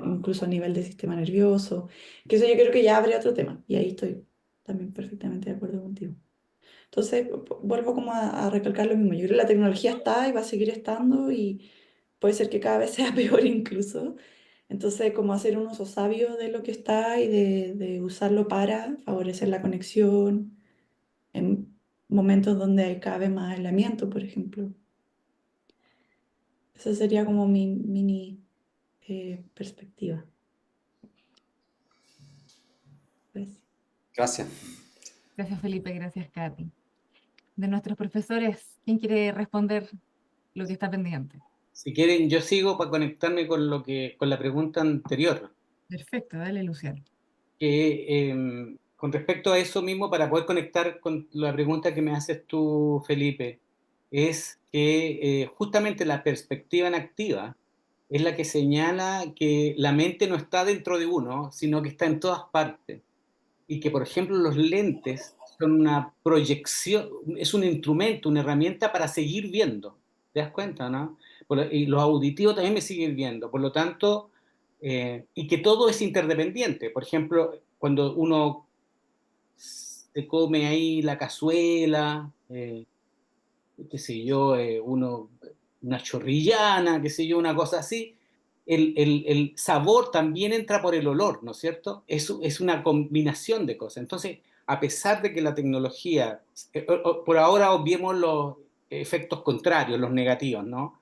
incluso a nivel del sistema nervioso, que eso yo creo que ya abre otro tema, y ahí estoy también perfectamente de acuerdo contigo. Entonces, vuelvo como a recalcar lo mismo. Yo creo que la tecnología está y va a seguir estando y puede ser que cada vez sea peor incluso. Entonces, como hacer un uso sabio de lo que está y de usarlo para favorecer la conexión en momentos donde hay cada vez más aislamiento, por ejemplo. Esa sería como mi mini perspectiva. Pues. Gracias. Gracias, Felipe, gracias, Katy. De nuestros profesores, ¿quién quiere responder lo que está pendiente? Si quieren, yo sigo para conectarme con la pregunta anterior, Perfecto, dale, Luciano. que con respecto a eso mismo, para poder conectar con la pregunta que me haces tú, Felipe, es que justamente la perspectiva inactiva es la que señala que la mente no está dentro de uno, sino que está en todas partes. Y que, por ejemplo, los lentes son una proyección, es un instrumento, una herramienta para seguir viendo. ¿Te das cuenta, no? Y los auditivos también me siguen viendo. Por lo tanto, y que todo es interdependiente. Por ejemplo, cuando uno se come ahí la cazuela, qué sé yo, una chorrillana, qué sé yo, una cosa así, el sabor también entra por el olor, ¿no es cierto? Es una combinación de cosas. Entonces, a pesar de que la tecnología, por ahora obviemos los efectos contrarios, los negativos, ¿no?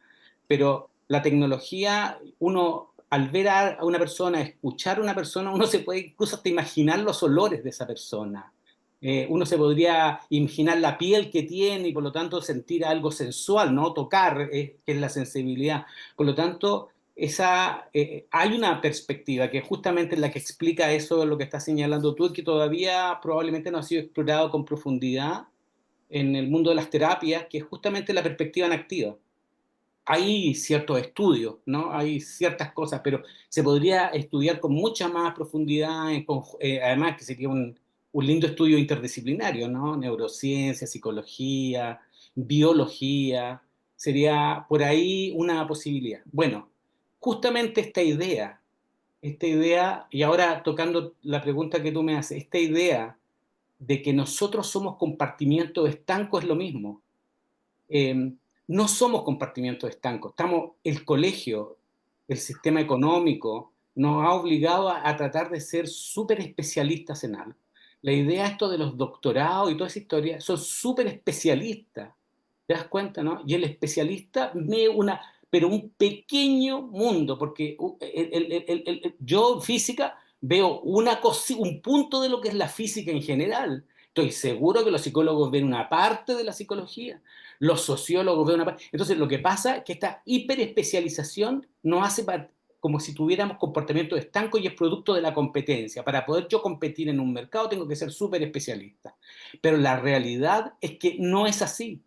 Pero la tecnología, uno, al ver a una persona, escuchar a una persona, uno se puede incluso hasta imaginar los olores de esa persona. Uno se podría imaginar la piel que tiene y por lo tanto sentir algo sensual, ¿no? Tocar, que es la sensibilidad. Por lo tanto, hay una perspectiva que justamente es la que explica eso de lo que estás señalando tú, que todavía probablemente no ha sido explorado con profundidad en el mundo de las terapias, que es justamente la perspectiva inactiva. Hay ciertos estudios, ¿no? Hay ciertas cosas, pero se podría estudiar con mucha más profundidad, además que sería un lindo estudio interdisciplinario, ¿no? Neurociencia, psicología, biología, sería por ahí una posibilidad. Bueno, justamente esta idea, y ahora tocando la pregunta que tú me haces, esta idea de que nosotros somos compartimientos estancos es lo mismo. eh, no somos compartimientos estancos. El colegio, el sistema económico, nos ha obligado a tratar de ser súper especialistas en algo. La idea esto de los doctorados y toda esa historia, son súper especialistas. ¿Te das cuenta, no? Y el especialista ve pero un pequeño mundo, porque yo en física veo un punto de lo que es la física en general. Estoy seguro que los psicólogos ven una parte de la psicología, los sociólogos ven una parte. Entonces, lo que pasa es que esta hiperespecialización nos hace como si tuviéramos comportamientos estancos y es producto de la competencia. Para poder yo competir en un mercado tengo que ser súper especialista. Pero la realidad es que no es así.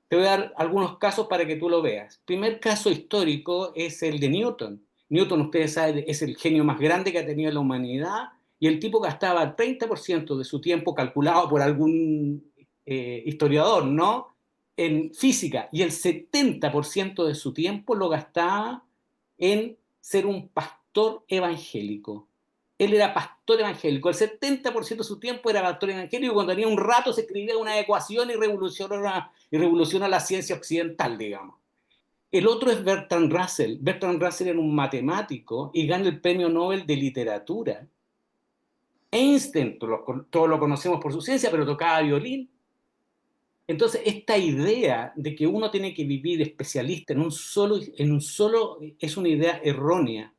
Te voy a dar algunos casos para que tú lo veas. Primer caso histórico es el de Newton. Newton, ustedes saben, es el genio más grande que ha tenido la humanidad y el tipo gastaba el 30% de su tiempo, calculado por algún historiador, ¿no?, en física, y el 70% de su tiempo lo gastaba en ser un pastor evangélico. Él era pastor evangélico, el 70% de su tiempo era pastor evangélico, y cuando tenía un rato se escribía una ecuación y revoluciona la ciencia occidental, digamos. El otro es Bertrand Russell. Bertrand Russell era un matemático y gana el premio Nobel de literatura. Einstein, todos lo conocemos por su ciencia, pero tocaba violín. Entonces, esta idea de que uno tiene que vivir especialista en un solo es una idea errónea,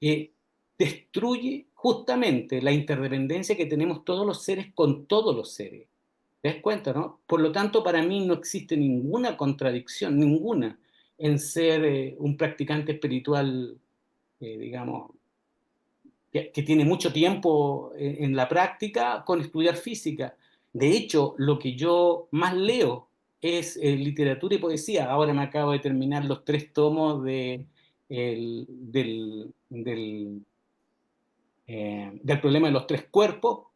que destruye justamente la interdependencia que tenemos todos los seres con todos los seres. ¿Te das cuenta, no? Por lo tanto, para mí no existe ninguna contradicción, ninguna, en ser un practicante espiritual, digamos, que tiene mucho tiempo en la práctica con estudiar física. De hecho, lo que yo más leo es literatura y poesía. Ahora me acabo de terminar los 3 tomos del problema de los 3 cuerpos.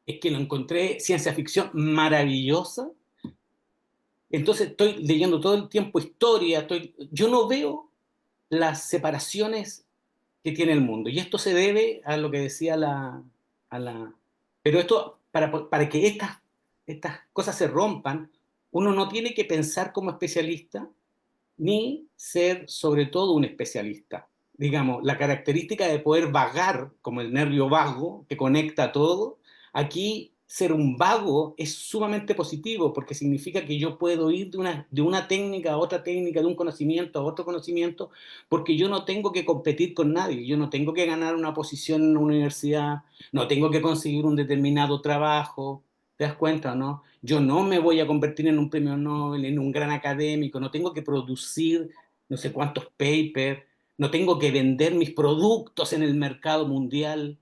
Es que lo encontré ciencia ficción maravillosa. Entonces estoy leyendo todo el tiempo historia. Yo no veo las separaciones que tiene el mundo. Y esto se debe a lo que decía Pero esto, para que estas cosas se rompan, uno no tiene que pensar como especialista, ni ser sobre todo un especialista. Digamos, la característica de poder vagar, como el nervio vago, que conecta todo, aquí ser un vago es sumamente positivo, porque significa que yo puedo ir de una técnica a otra técnica, de un conocimiento a otro conocimiento, porque yo no tengo que competir con nadie, yo no tengo que ganar una posición en una universidad, no tengo que conseguir un determinado trabajo. ¿Te das cuenta, no? Yo no me voy a convertir en un premio Nobel, en un gran académico, no tengo que producir no sé cuántos papers, no tengo que vender mis productos en el mercado mundial.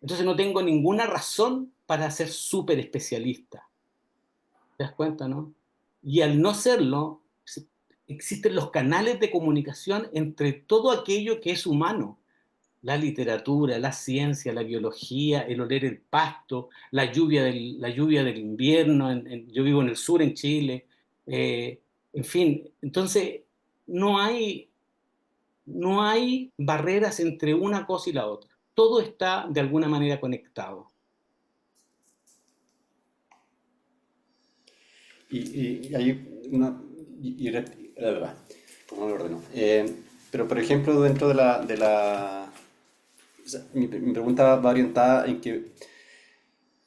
Entonces no tengo ninguna razón para ser súper especialista. ¿Te das cuenta, no? Y al no serlo, existen los canales de comunicación entre todo aquello que es humano. La literatura, la ciencia, la biología, el oler el pasto, la lluvia del invierno. Yo vivo en el sur, en Chile. En fin, entonces no hay, no hay barreras entre una cosa y la otra. Todo está de alguna manera conectado. Y hay una... la verdad, ¿cómo lo ordeno? Pero por ejemplo, dentro o sea, mi pregunta va orientada en que...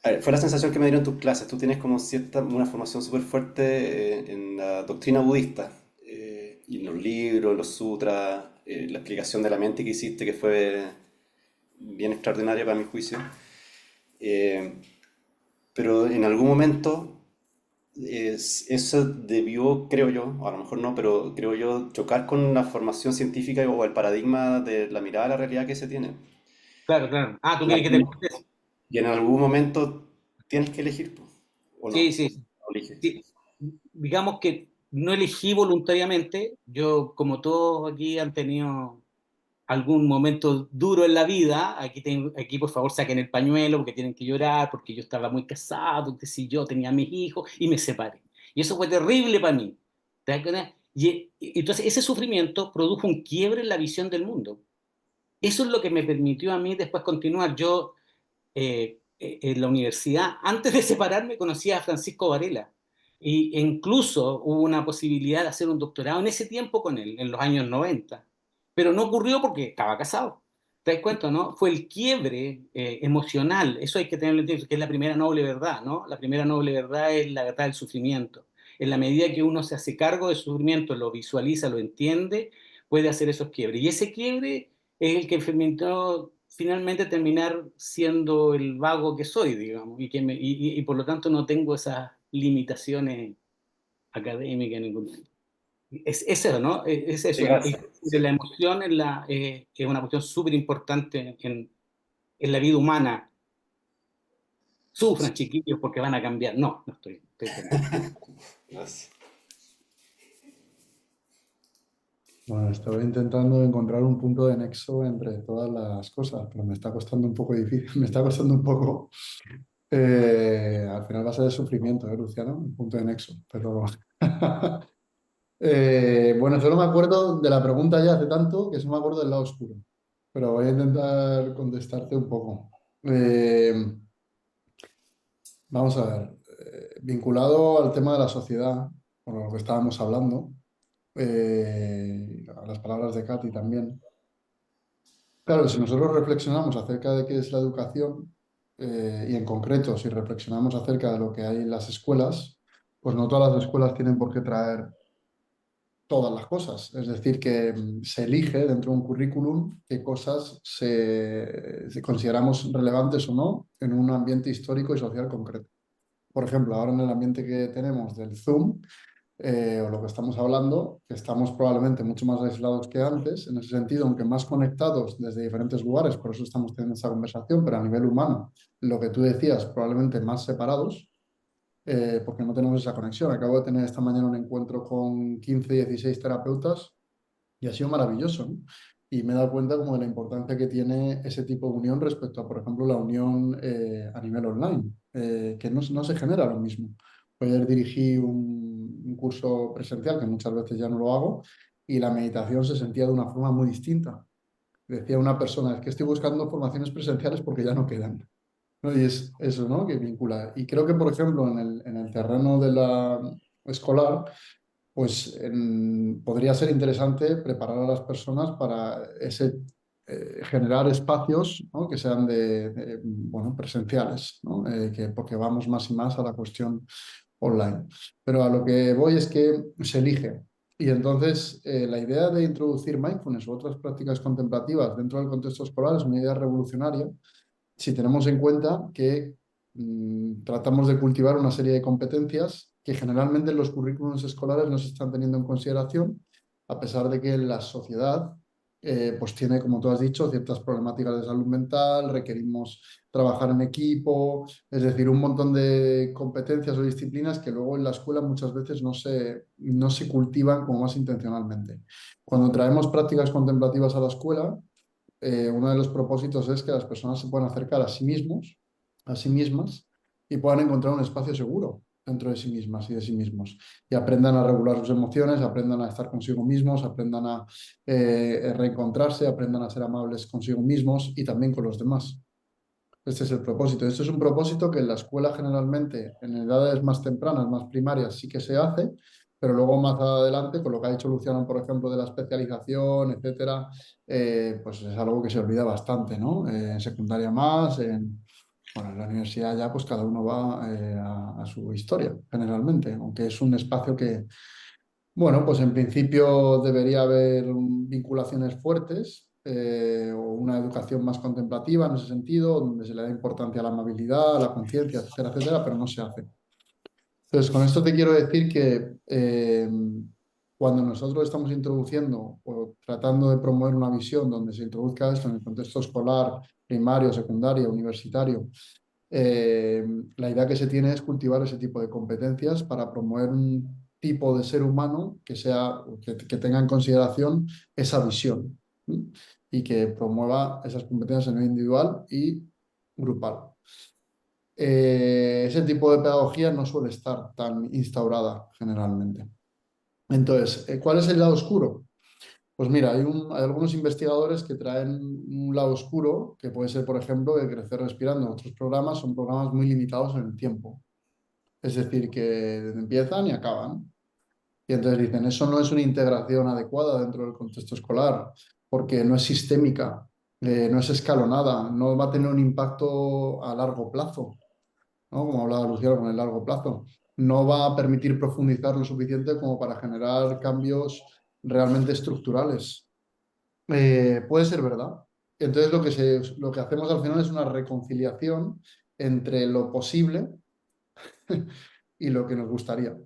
A ver, fue la sensación que me dieron tus clases. Tú tienes como una formación súper fuerte en la doctrina budista, y en los libros, en los sutras, la explicación de la mente que hiciste, que fue bien extraordinaria para mi juicio. Pero en algún momento eso debió, creo yo, o a lo mejor no, pero creo yo, chocar con la formación científica o el paradigma de la mirada a la realidad que se tiene. Claro, claro. Ah, ¿tú Y, quieres que te cuente eso? y en algún momento tienes que elegir, po, ¿o no? Sí, sí. ¿O eliges? Sí. Digamos que no elegí voluntariamente. Yo, como todos aquí han tenido algún momento duro en la vida, aquí por favor saquen el pañuelo porque tienen que llorar, porque yo estaba muy casado, que si yo tenía a mis hijos y me separé. Y eso fue terrible para mí. ¿Te das cuenta? Y entonces ese sufrimiento produjo un quiebre en la visión del mundo. Eso es lo que me permitió a mí después continuar. Yo en la universidad, antes de separarme, conocí a Francisco Varela. E incluso hubo una posibilidad de hacer un doctorado en ese tiempo con él, en los años 90. Pero no ocurrió porque estaba casado. ¿Te das cuenta, no? Fue el quiebre emocional. Eso hay que tenerlo en cuenta, que es la primera noble verdad, ¿no? La primera noble verdad es la verdad del sufrimiento. En la medida que uno se hace cargo del sufrimiento, lo visualiza, lo entiende, puede hacer esos quiebres. Y ese quiebre es el que finalmente terminar siendo el vago que soy, digamos, y por lo tanto no tengo esas limitaciones académicas en ningún momento. Es eso, ¿no? Es Sí, eso. gracias. La emoción es una cuestión súper importante en la vida humana. Sufran, chiquillos, porque van a cambiar. No, no estoy pendiente. Gracias. Bueno, estoy intentando encontrar un punto de nexo entre todas las cosas, pero me está costando un poco difícil, me está costando un poco. Al final va a ser el sufrimiento, Luciano? Un punto de nexo, pero... bueno, solo me acuerdo de la pregunta ya hace tanto que solo me acuerdo del lado oscuro, pero voy a intentar contestarte un poco. Vamos a ver, vinculado al tema de la sociedad, por lo que estábamos hablando, a las palabras de Katy también. Claro, si nosotros reflexionamos acerca de qué es la educación, y en concreto si reflexionamos acerca de lo que hay en las escuelas, pues no todas las escuelas tienen por qué traer todas las cosas. Es decir, que se elige dentro de un currículum qué cosas si consideramos relevantes o no en un ambiente histórico y social concreto. Por ejemplo, ahora en el ambiente que tenemos del Zoom, o lo que estamos hablando, que estamos probablemente mucho más aislados que antes, en ese sentido, aunque más conectados desde diferentes lugares, por eso estamos teniendo esta conversación, pero a nivel humano, lo que tú decías, probablemente más separados, porque no tenemos esa conexión. Acabo de tener esta mañana un encuentro con 15, 16 terapeutas y ha sido maravilloso, ¿no? Y me he dado cuenta como de la importancia que tiene ese tipo de unión respecto a, por ejemplo, la unión a nivel online, que no se genera lo mismo. Ayer dirigí un curso presencial, que muchas veces ya no lo hago, y la meditación se sentía de una forma muy distinta. Decía una persona, es que estoy buscando formaciones presenciales porque ya no quedan, ¿no? Y es eso, ¿no? Que vincula. Y creo que, por ejemplo, en el terreno de la escolar, pues podría ser interesante preparar a las personas para generar espacios, ¿no? Que sean bueno, presenciales, ¿no? Porque vamos más y más a la cuestión online. Pero a lo que voy es que se elige. Y entonces la idea de introducir mindfulness u otras prácticas contemplativas dentro del contexto escolar es una idea revolucionaria si tenemos en cuenta que tratamos de cultivar una serie de competencias que generalmente en los currículos escolares no se están teniendo en consideración, a pesar de que la sociedad pues tiene, como tú has dicho, ciertas problemáticas de salud mental, requerimos trabajar en equipo, es decir, un montón de competencias o disciplinas que luego en la escuela muchas veces no se cultivan como más intencionalmente. Cuando traemos prácticas contemplativas a la escuela, uno de los propósitos es que las personas se puedan acercar a sí mismos, a sí mismas, y puedan encontrar un espacio seguro dentro de sí mismas y de sí mismos. Y aprendan a regular sus emociones, aprendan a estar consigo mismos, aprendan a reencontrarse, aprendan a ser amables consigo mismos y también con los demás. Este es el propósito. Este es un propósito que en la escuela generalmente, en edades más tempranas, más primarias, sí que se hace, pero luego más adelante, con lo que ha dicho Luciano, por ejemplo, de la especialización, etcétera, pues es algo que se olvida bastante, ¿no? En secundaria más, bueno, en la universidad ya pues cada uno va a su historia, generalmente, aunque es un espacio que, bueno, pues en principio debería haber vinculaciones fuertes, o una educación más contemplativa en ese sentido, donde se le da importancia a la amabilidad, a la conciencia, etcétera, etcétera, pero no se hace. Entonces, con esto te quiero decir que cuando nosotros estamos introduciendo o tratando de promover una visión donde se introduzca esto en el contexto escolar, primario, secundario, universitario, la idea que se tiene es cultivar ese tipo de competencias para promover un tipo de ser humano que tenga en consideración esa visión, ¿sí? Y que promueva esas competencias a nivel individual y grupal. Ese tipo de pedagogía no suele estar tan instaurada generalmente. Entonces, ¿cuál es el lado oscuro? Pues mira, hay algunos investigadores que traen un lado oscuro, que puede ser, por ejemplo, que Crecer Respirando. Otros programas son programas muy limitados en el tiempo. Es decir, que empiezan y acaban. Y entonces dicen, eso no es una integración adecuada dentro del contexto escolar, porque no es sistémica, no es escalonada, no va a tener un impacto a largo plazo, ¿no? Como hablaba Luciano con el largo plazo. No va a permitir profundizar lo suficiente como para generar cambios realmente estructurales. Puede ser verdad, Entonces lo que hacemos al final es una reconciliación entre lo posible y lo que nos gustaría.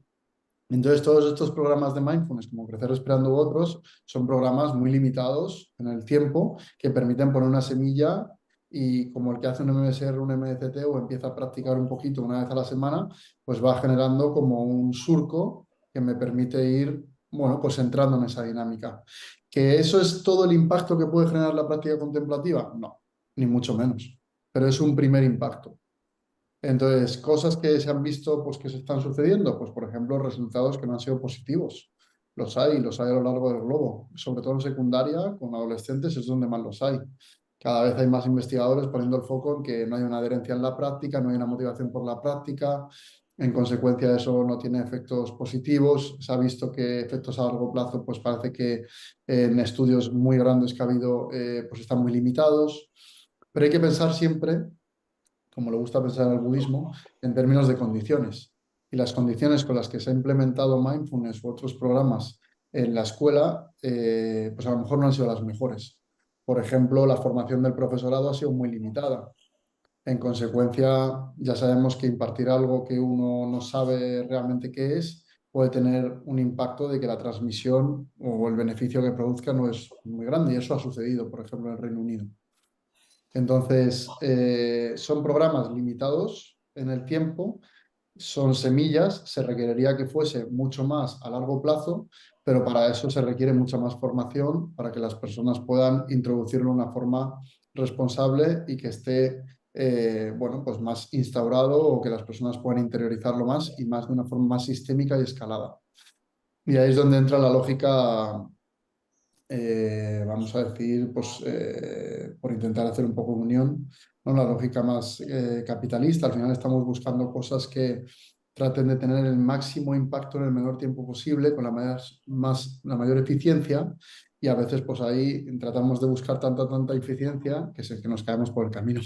Entonces, todos estos programas de mindfulness, como Crecer Respirando u otros, son programas muy limitados en el tiempo que permiten poner una semilla y como el que hace un MBSR, un MDCT o empieza a practicar un poquito una vez a la semana, pues va generando como un surco que me permite ir, bueno, pues entrando en esa dinámica. ¿Que eso es todo el impacto que puede generar la práctica contemplativa? No, ni mucho menos, pero es un primer impacto. Entonces, cosas que se han visto, pues que se están sucediendo, pues por ejemplo, resultados que no han sido positivos. Los hay a lo largo del globo, sobre todo en secundaria, con adolescentes es donde más los hay. Cada vez hay más investigadores poniendo el foco en que no hay una adherencia en la práctica, no hay una motivación por la práctica, en consecuencia de eso no tiene efectos positivos. Se ha visto que efectos a largo plazo, pues parece que en estudios muy grandes que ha habido, pues están muy limitados. Pero hay que pensar siempre, como le gusta pensar en el budismo, en términos de condiciones. Y las condiciones con las que se ha implementado mindfulness u otros programas en la escuela, pues a lo mejor no han sido las mejores. Por ejemplo, la formación del profesorado ha sido muy limitada. En consecuencia, ya sabemos que impartir algo que uno no sabe realmente qué es puede tener un impacto de que la transmisión o el beneficio que produzca no es muy grande. Y eso ha sucedido, por ejemplo, en el Reino Unido. Entonces, son programas limitados en el tiempo, son semillas, se requeriría que fuese mucho más a largo plazo, pero para eso se requiere mucha más formación para que las personas puedan introducirlo de una forma responsable y que esté, bueno, pues más instaurado o que las personas puedan interiorizarlo más y más de una forma más sistémica y escalada. Y ahí es donde entra la lógica, vamos a decir, pues por intentar hacer un poco de unión, ¿no? La lógica más capitalista. Al final estamos buscando cosas que traten de tener el máximo impacto en el menor tiempo posible, con la mayor eficiencia, y a veces pues ahí tratamos de buscar tanta eficiencia que nos caemos por el camino.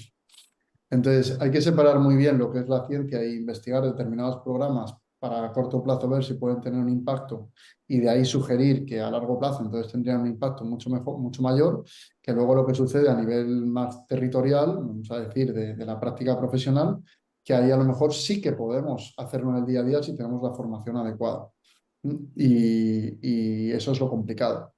Entonces, hay que separar muy bien lo que es la ciencia e investigar determinados programas para a corto plazo ver si pueden tener un impacto y de ahí sugerir que a largo plazo entonces tendrían un impacto mucho mejor, mucho mayor, que luego lo que sucede a nivel más territorial, vamos a decir, de la práctica profesional, que ahí a lo mejor sí que podemos hacerlo en el día a día si tenemos la formación adecuada. Y eso es lo complicado,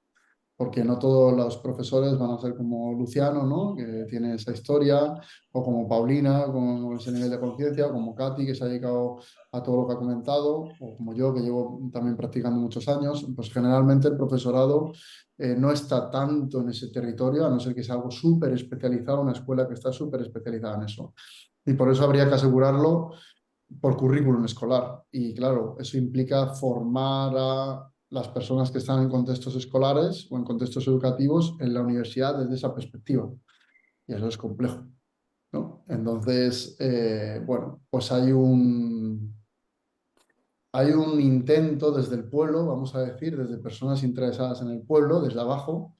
porque no todos los profesores van a ser como Luciano, ¿no? Que tiene esa historia, o como Paulina, con ese nivel de conciencia, o como Katy, que se ha dedicado a todo lo que ha comentado, o como yo, que llevo también practicando muchos años. Pues generalmente el profesorado no está tanto en ese territorio, a no ser que sea algo súper especializado, una escuela que está súper especializada en eso. Y por eso habría que asegurarlo por currículum escolar. Y claro, eso implica formar a las personas que están en contextos escolares o en contextos educativos en la universidad desde esa perspectiva. Y eso es complejo, ¿no? Entonces, bueno, pues hay un intento desde el pueblo, vamos a decir, desde personas interesadas en el pueblo, desde abajo,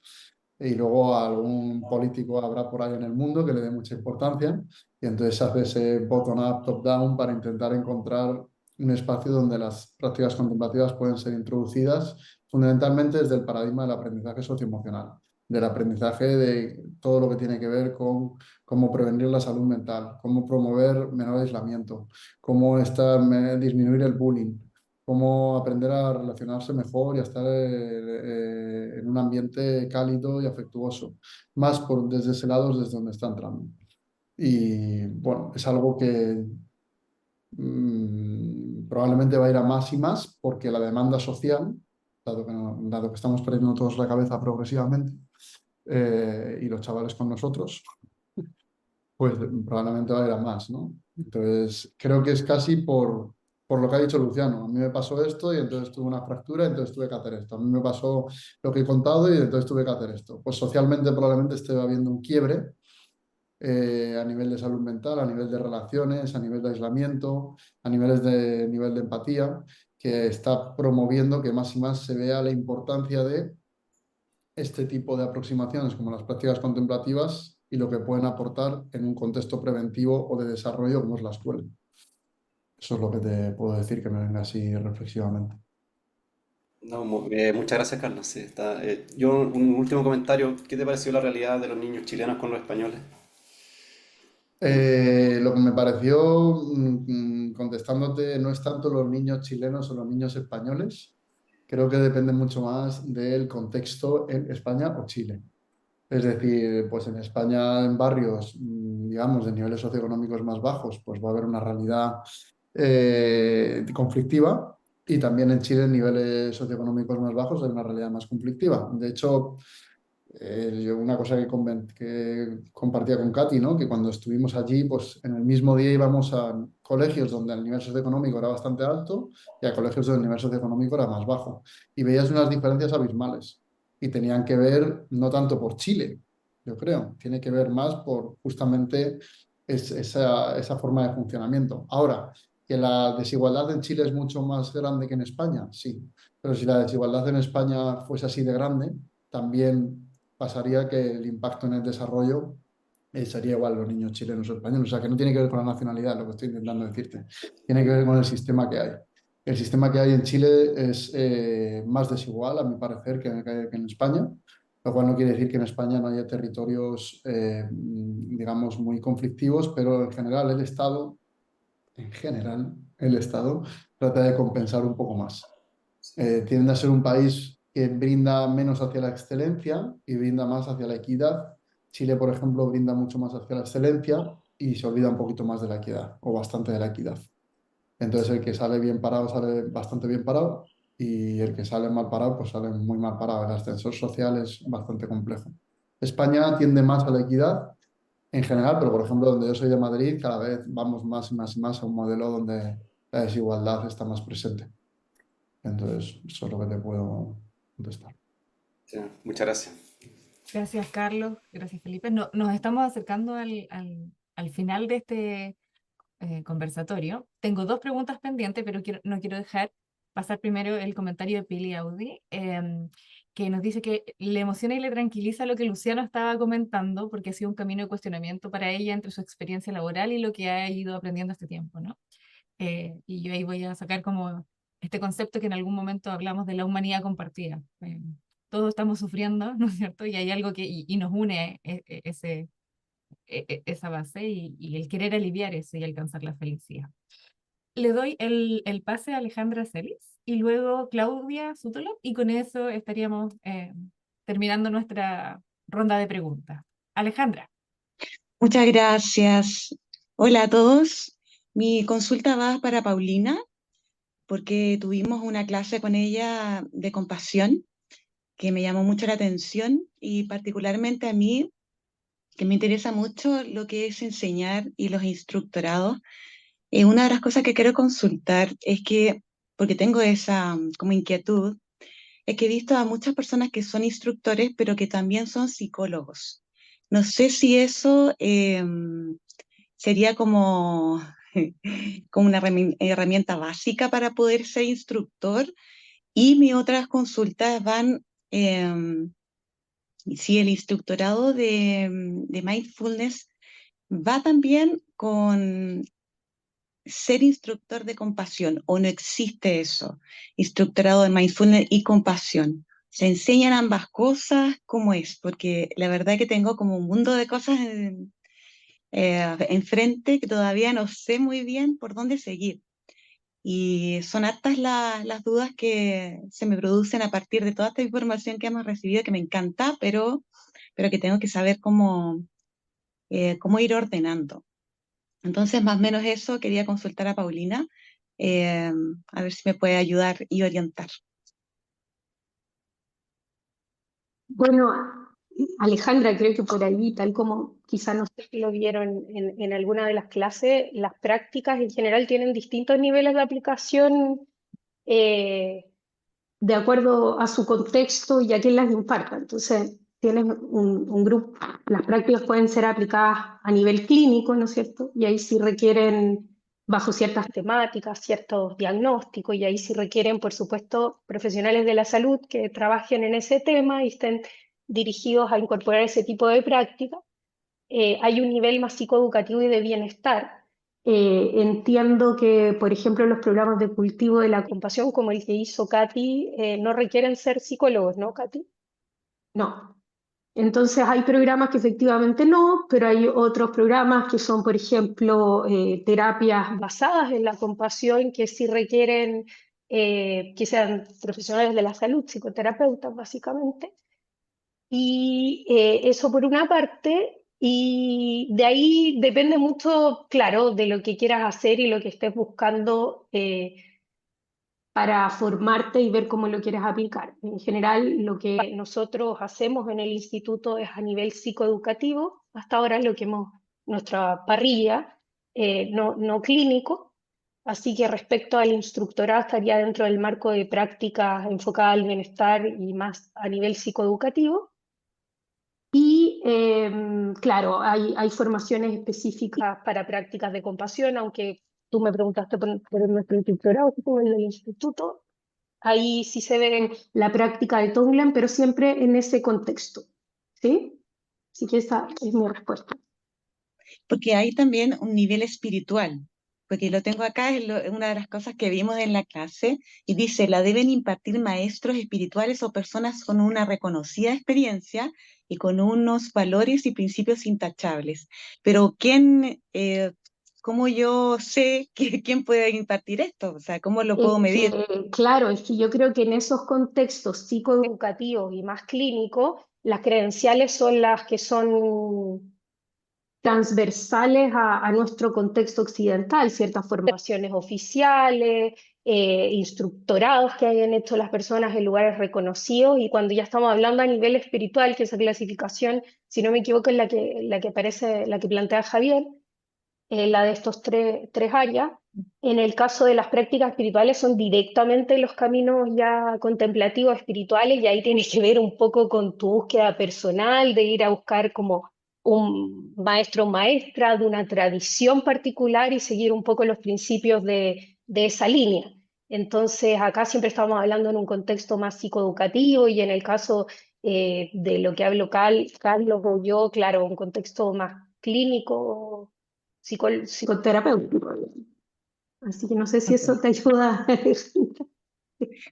y luego algún político habrá por ahí en el mundo que le dé mucha importancia, y entonces se hace ese bottom-up, top-down para intentar encontrar un espacio donde las prácticas contemplativas pueden ser introducidas fundamentalmente desde el paradigma del aprendizaje socioemocional, del aprendizaje de todo lo que tiene que ver con cómo prevenir la salud mental, cómo promover menor aislamiento, cómo disminuir el bullying, cómo aprender a relacionarse mejor y a estar en un ambiente cálido y afectuoso, más desde ese lado es desde donde está entrando. Y bueno, es algo que probablemente va a ir a más y más porque la demanda social, dado que estamos perdiendo todos la cabeza progresivamente, y los chavales con nosotros, pues probablemente va a ir a más, ¿no? Entonces, creo que es casi por lo que ha dicho Luciano. A mí me pasó esto y entonces tuve una fractura y entonces tuve que hacer esto. A mí me pasó lo que he contado y entonces tuve que hacer esto. Pues socialmente probablemente esté habiendo un quiebre a nivel de salud mental, a nivel de relaciones, a nivel de aislamiento, a nivel de empatía, que está promoviendo que más y más se vea la importancia de este tipo de aproximaciones como las prácticas contemplativas y lo que pueden aportar en un contexto preventivo o de desarrollo como es la escuela. Eso es lo que te puedo decir que me venga así reflexivamente. No, muchas gracias, Carlos. Sí, yo, un último comentario. ¿Qué te pareció la realidad de los niños chilenos con los españoles? Lo que me pareció, contestándote, no es tanto los niños chilenos o los niños españoles, creo que depende mucho más del contexto en España o Chile. Es decir, pues en España, en barrios, digamos, de niveles socioeconómicos más bajos, pues va a haber una realidad conflictiva, y también en Chile, en niveles socioeconómicos más bajos, hay una realidad más conflictiva. De hecho, yo una cosa que compartía con Katy, ¿no? Que cuando estuvimos allí, pues en el mismo día íbamos a colegios donde el nivel socioeconómico era bastante alto y a colegios donde el nivel socioeconómico era más bajo. Y veías unas diferencias abismales. Y tenían que ver no tanto por Chile, yo creo, tiene que ver más por justamente esa forma de funcionamiento. Ahora, que la desigualdad en Chile es mucho más grande que en España, sí. Pero si la desigualdad en España fuese así de grande, también pasaría que el impacto en el desarrollo sería igual los niños chilenos o españoles. O sea, que no tiene que ver con la nacionalidad, lo que estoy intentando decirte. Tiene que ver con el sistema que hay. El sistema que hay en Chile es más desigual, a mi parecer, que en España, lo cual no quiere decir que en España no haya territorios, digamos, muy conflictivos, pero en general, el Estado trata de compensar un poco más. Tiende a ser un país que brinda menos hacia la excelencia y brinda más hacia la equidad. Chile, por ejemplo, brinda mucho más hacia la excelencia y se olvida un poquito más de la equidad, o bastante de la equidad. Entonces, el que sale bien parado sale bastante bien parado, y el que sale mal parado, pues sale muy mal parado. El ascensor social es bastante complejo. España tiende más a la equidad en general, pero por ejemplo, donde yo soy de Madrid, cada vez vamos más y más y más a un modelo donde la desigualdad está más presente. Entonces, eso es lo que te puedo contestar. Sí, muchas gracias. Gracias, Carlos. Gracias, Felipe. Nos estamos acercando al final de este conversatorio. Tengo dos preguntas pendientes, pero no quiero dejar pasar primero el comentario de Pili Audi, que nos dice que le emociona y le tranquiliza lo que Luciano estaba comentando, porque ha sido un camino de cuestionamiento para ella entre su experiencia laboral y lo que ha ido aprendiendo este tiempo, ¿no? Y yo ahí voy a sacar como este concepto que en algún momento hablamos de la humanidad compartida. Todos estamos sufriendo, ¿no es cierto? Y hay algo que y nos une esa base y el querer aliviar eso y alcanzar la felicidad. Le doy el pase a Alejandra Celis y luego Claudia Sútolo, y con eso estaríamos terminando nuestra ronda de preguntas. Alejandra. Muchas gracias. Hola a todos. Mi consulta va para Paulina porque tuvimos una clase con ella de compasión que me llamó mucho la atención, y particularmente a mí, que me interesa mucho lo que es enseñar y los instructorados. Una de las cosas que quiero consultar es que, porque tengo esa como inquietud, es que he visto a muchas personas que son instructores, pero que también son psicólogos. No sé si eso sería como, como una herramienta básica para poder ser instructor. Y mis otras consultas van, si el instructorado de mindfulness va también con ser instructor de compasión, o no existe eso, instructorado de mindfulness y compasión. ¿Se enseñan ambas cosas? ¿Cómo es? Porque la verdad que tengo como un mundo de cosas enfrente que todavía no sé muy bien por dónde seguir. Y son hartas las dudas que se me producen a partir de toda esta información que hemos recibido, que me encanta, pero que tengo que saber cómo ir ordenando. Entonces, más o menos eso, quería consultar a Paulina, eh, a ver si me puede ayudar y orientar. Bueno, Alejandra, creo que por ahí, tal como quizás no sé si lo vieron en alguna de las clases, las prácticas en general tienen distintos niveles de aplicación eh, de acuerdo a su contexto y a quién las imparta. Entonces, tienes un grupo, las prácticas pueden ser aplicadas a nivel clínico, ¿no es cierto? Y ahí sí requieren, bajo ciertas temáticas, ciertos diagnósticos, y ahí sí requieren, por supuesto, profesionales de la salud que trabajen en ese tema y estén dirigidos a incorporar ese tipo de práctica. Hay un nivel más psicoeducativo y de bienestar, Entiendo que, por ejemplo, los programas de cultivo de la compasión, como el que hizo Katy, no requieren ser psicólogos, ¿no, Katy? No. Entonces hay programas que efectivamente no, pero hay otros programas que son, por ejemplo, terapias basadas en la compasión que sí requieren que sean profesionales de la salud, psicoterapeutas básicamente. Y eso por una parte, y de ahí depende mucho, claro, de lo que quieras hacer y lo que estés buscando para formarte y ver cómo lo quieres aplicar. En general, lo que nosotros hacemos en el instituto es a nivel psicoeducativo, hasta ahora es lo que hemos, nuestra parrilla, no clínico, así que respecto al instructorado estaría dentro del marco de prácticas enfocadas al bienestar y más a nivel psicoeducativo. Y claro, hay formaciones específicas para prácticas de compasión, aunque tú me preguntaste por nuestro instructorado, por el del instituto. Ahí sí se ve la práctica de Tonglen, pero siempre en ese contexto, ¿sí? Así que esa es mi respuesta. Porque hay también un nivel espiritual, porque lo tengo acá, es una de las cosas que vimos en la clase, y dice, la deben impartir maestros espirituales o personas con una reconocida experiencia y con unos valores y principios intachables. Pero ¿cómo yo sé quién puede impartir esto? O sea, ¿cómo lo puedo medir? Claro, es que yo creo que en esos contextos psicoeducativos y más clínicos, las credenciales son las que son transversales a nuestro contexto occidental, ciertas formaciones oficiales, instructorados que hayan hecho las personas en lugares reconocidos, y cuando ya estamos hablando a nivel espiritual, que esa clasificación, si no me equivoco, es la que plantea Javier, la de estos tres áreas. En el caso de las prácticas espirituales son directamente los caminos ya contemplativos espirituales, y ahí tienes que ver un poco con tu búsqueda personal, de ir a buscar como un maestro o maestra de una tradición particular y seguir un poco los principios de esa línea. Entonces, acá siempre estamos hablando en un contexto más psicoeducativo, y en el caso de lo que hablo Carlos o yo, claro, un contexto más clínico, psicoterapéutico. Así que no sé si Ok. eso te ayuda.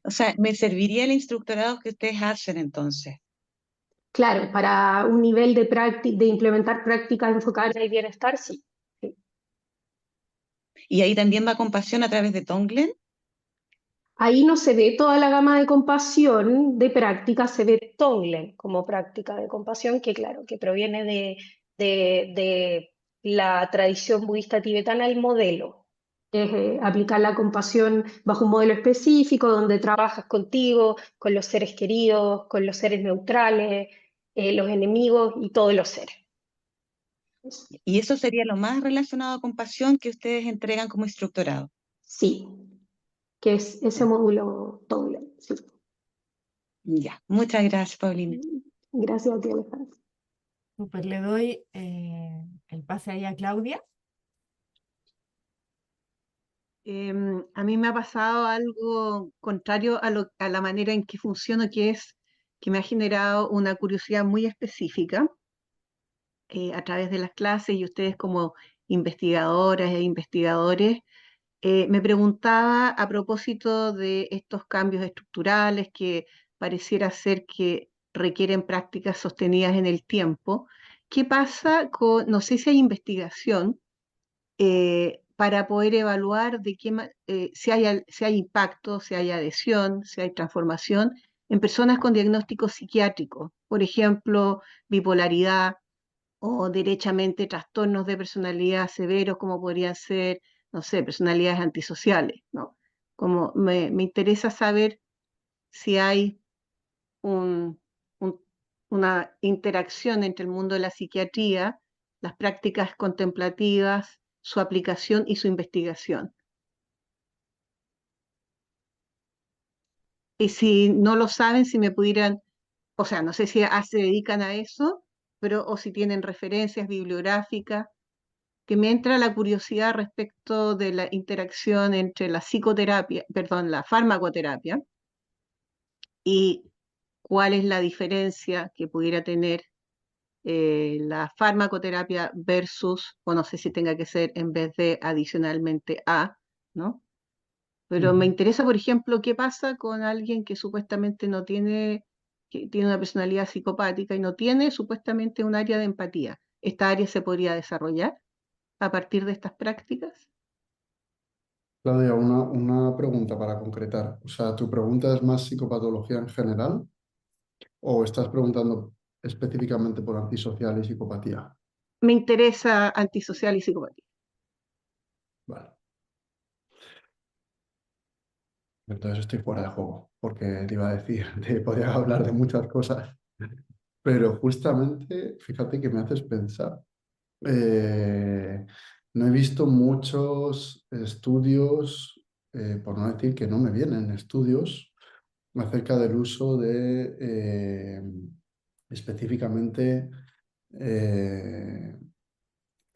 O sea, me serviría el instructorado que ustedes hacen entonces. Claro, para un nivel de implementar prácticas enfocadas en el bienestar, sí. Sí. Y ahí también va compasión a través de Tonglen. Ahí no se ve toda la gama de compasión de práctica, se ve Tonglen como práctica de compasión, que claro, que proviene de la tradición budista tibetana, el modelo. Es aplicar la compasión bajo un modelo específico donde trabajas contigo, con los seres queridos, con los seres neutrales, los enemigos y todos los seres. Y eso sería lo más relacionado a compasión que ustedes entregan como instructorado. Sí, que es ese módulo Tonglen. Sí. Ya, muchas gracias, Paulina. Gracias a ti, Alejandra. Pues le doy el pase ahí a Claudia. A mí me ha pasado algo contrario a la manera en que funciono, que es que me ha generado una curiosidad muy específica a través de las clases, y ustedes como investigadoras e investigadores, me preguntaba a propósito de estos cambios estructurales que pareciera ser que requieren prácticas sostenidas en el tiempo. ¿Qué pasa con, no sé si hay investigación para poder evaluar si hay impacto, si hay adhesión, si hay transformación en personas con diagnósticos psiquiátricos, por ejemplo, bipolaridad o derechamente trastornos de personalidad severos como podrían ser, no sé, personalidades antisociales, ¿no? Como me interesa saber si hay un- un- una interacción entre el mundo de la psiquiatría, las prácticas contemplativas, su aplicación y su investigación. Y si no lo saben, si me pudieran, o sea, no sé si se dedican a eso, pero o si tienen referencias bibliográficas, que me entra la curiosidad respecto de la interacción entre la psicoterapia, perdón, la farmacoterapia, y cuál es la diferencia que pudiera tener la farmacoterapia versus, o no sé si tenga que ser en vez de adicionalmente a, ¿no? Pero me interesa, por ejemplo, qué pasa con alguien que supuestamente no tiene, que tiene una personalidad psicopática y no tiene supuestamente un área de empatía. ¿Esta área se podría desarrollar a partir de estas prácticas? Claudia, una pregunta para concretar. O sea, ¿tu pregunta es más psicopatología en general o estás preguntando específicamente por antisocial y psicopatía? Me interesa antisocial y psicopatía. Vale. Entonces estoy fuera de juego, porque te iba a decir, te podía hablar de muchas cosas, pero justamente, fíjate que me haces pensar. Eh, no he visto muchos estudios, por no decir que no me vienen estudios, acerca del uso de específicamente eh,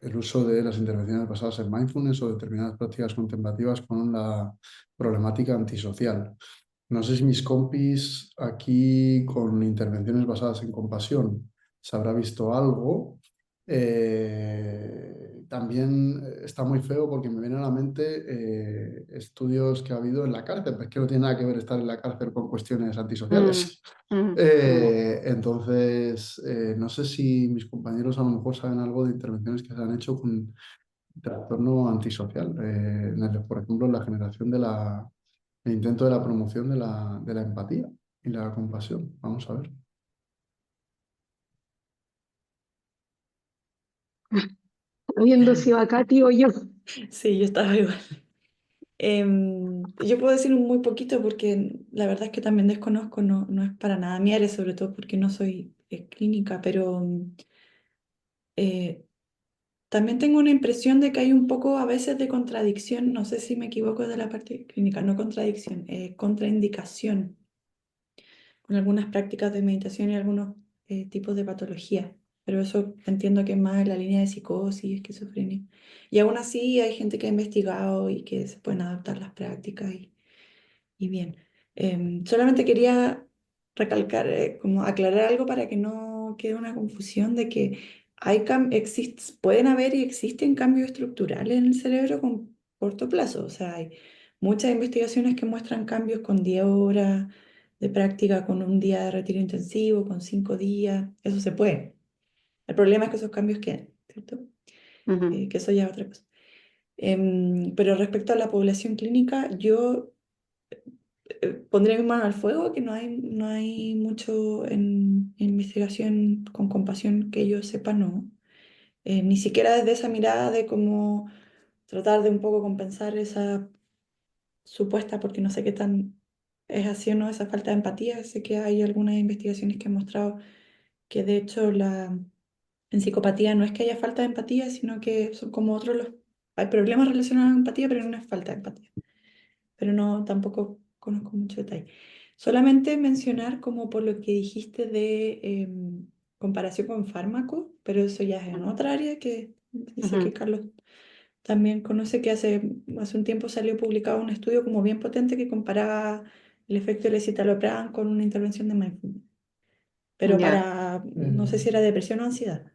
el uso de las intervenciones basadas en mindfulness o determinadas prácticas contemplativas con la problemática antisocial. No sé si mis compis aquí con intervenciones basadas en compasión se habrá visto algo. También está muy feo porque me vienen a la mente estudios que ha habido en la cárcel, pues que no tiene nada que ver estar en la cárcel con cuestiones antisociales. Entonces, no sé si mis compañeros a lo mejor saben algo de intervenciones que se han hecho con trastorno antisocial, por ejemplo, en la generación de el intento de la promoción de la empatía y la compasión. Vamos a ver. Habiendo sido acá, tío, yo. Sí, yo estaba igual. Yo puedo decir muy poquito porque la verdad es que también desconozco, no es para nada mi área, sobre todo porque no soy clínica, pero eh, también tengo una impresión de que hay un poco a veces de contradicción, no sé si me equivoco de la parte clínica, no contradicción, contraindicación con algunas prácticas de meditación y algunos tipos de patología, pero eso entiendo que es más en la línea de psicosis, esquizofrenia. Y aún así hay gente que ha investigado y que se pueden adaptar las prácticas y bien. Solamente quería recalcar, como aclarar algo para que no quede una confusión de que pueden haber y existen cambios estructurales en el cerebro con corto plazo. O sea, hay muchas investigaciones que muestran cambios con 10 horas de práctica, con un día de retiro intensivo, con 5 días. Eso se puede. El problema es que esos cambios queden, ¿cierto? Ujú. Que eso ya es otra cosa. Pero respecto a la población clínica, yo pondría mi mano al fuego que no hay mucho en investigación con compasión que yo sepa, no. Ni siquiera desde esa mirada de cómo tratar de un poco compensar esa supuesta, porque no sé qué tan es así o no, esa falta de empatía. Sé que hay algunas investigaciones que han mostrado que de hecho en psicopatía no es que haya falta de empatía, sino que son como hay problemas relacionados a la empatía, pero no es falta de empatía. Pero no, tampoco conozco mucho detalle. Solamente mencionar como por lo que dijiste de comparación con fármacos, pero eso ya es en otra área que sé que Ujú. Carlos también conoce, que hace un tiempo salió publicado un estudio como bien potente que comparaba el efecto del escitalopram con una intervención de mindfulness, pero Ya. no sé si era depresión o ansiedad.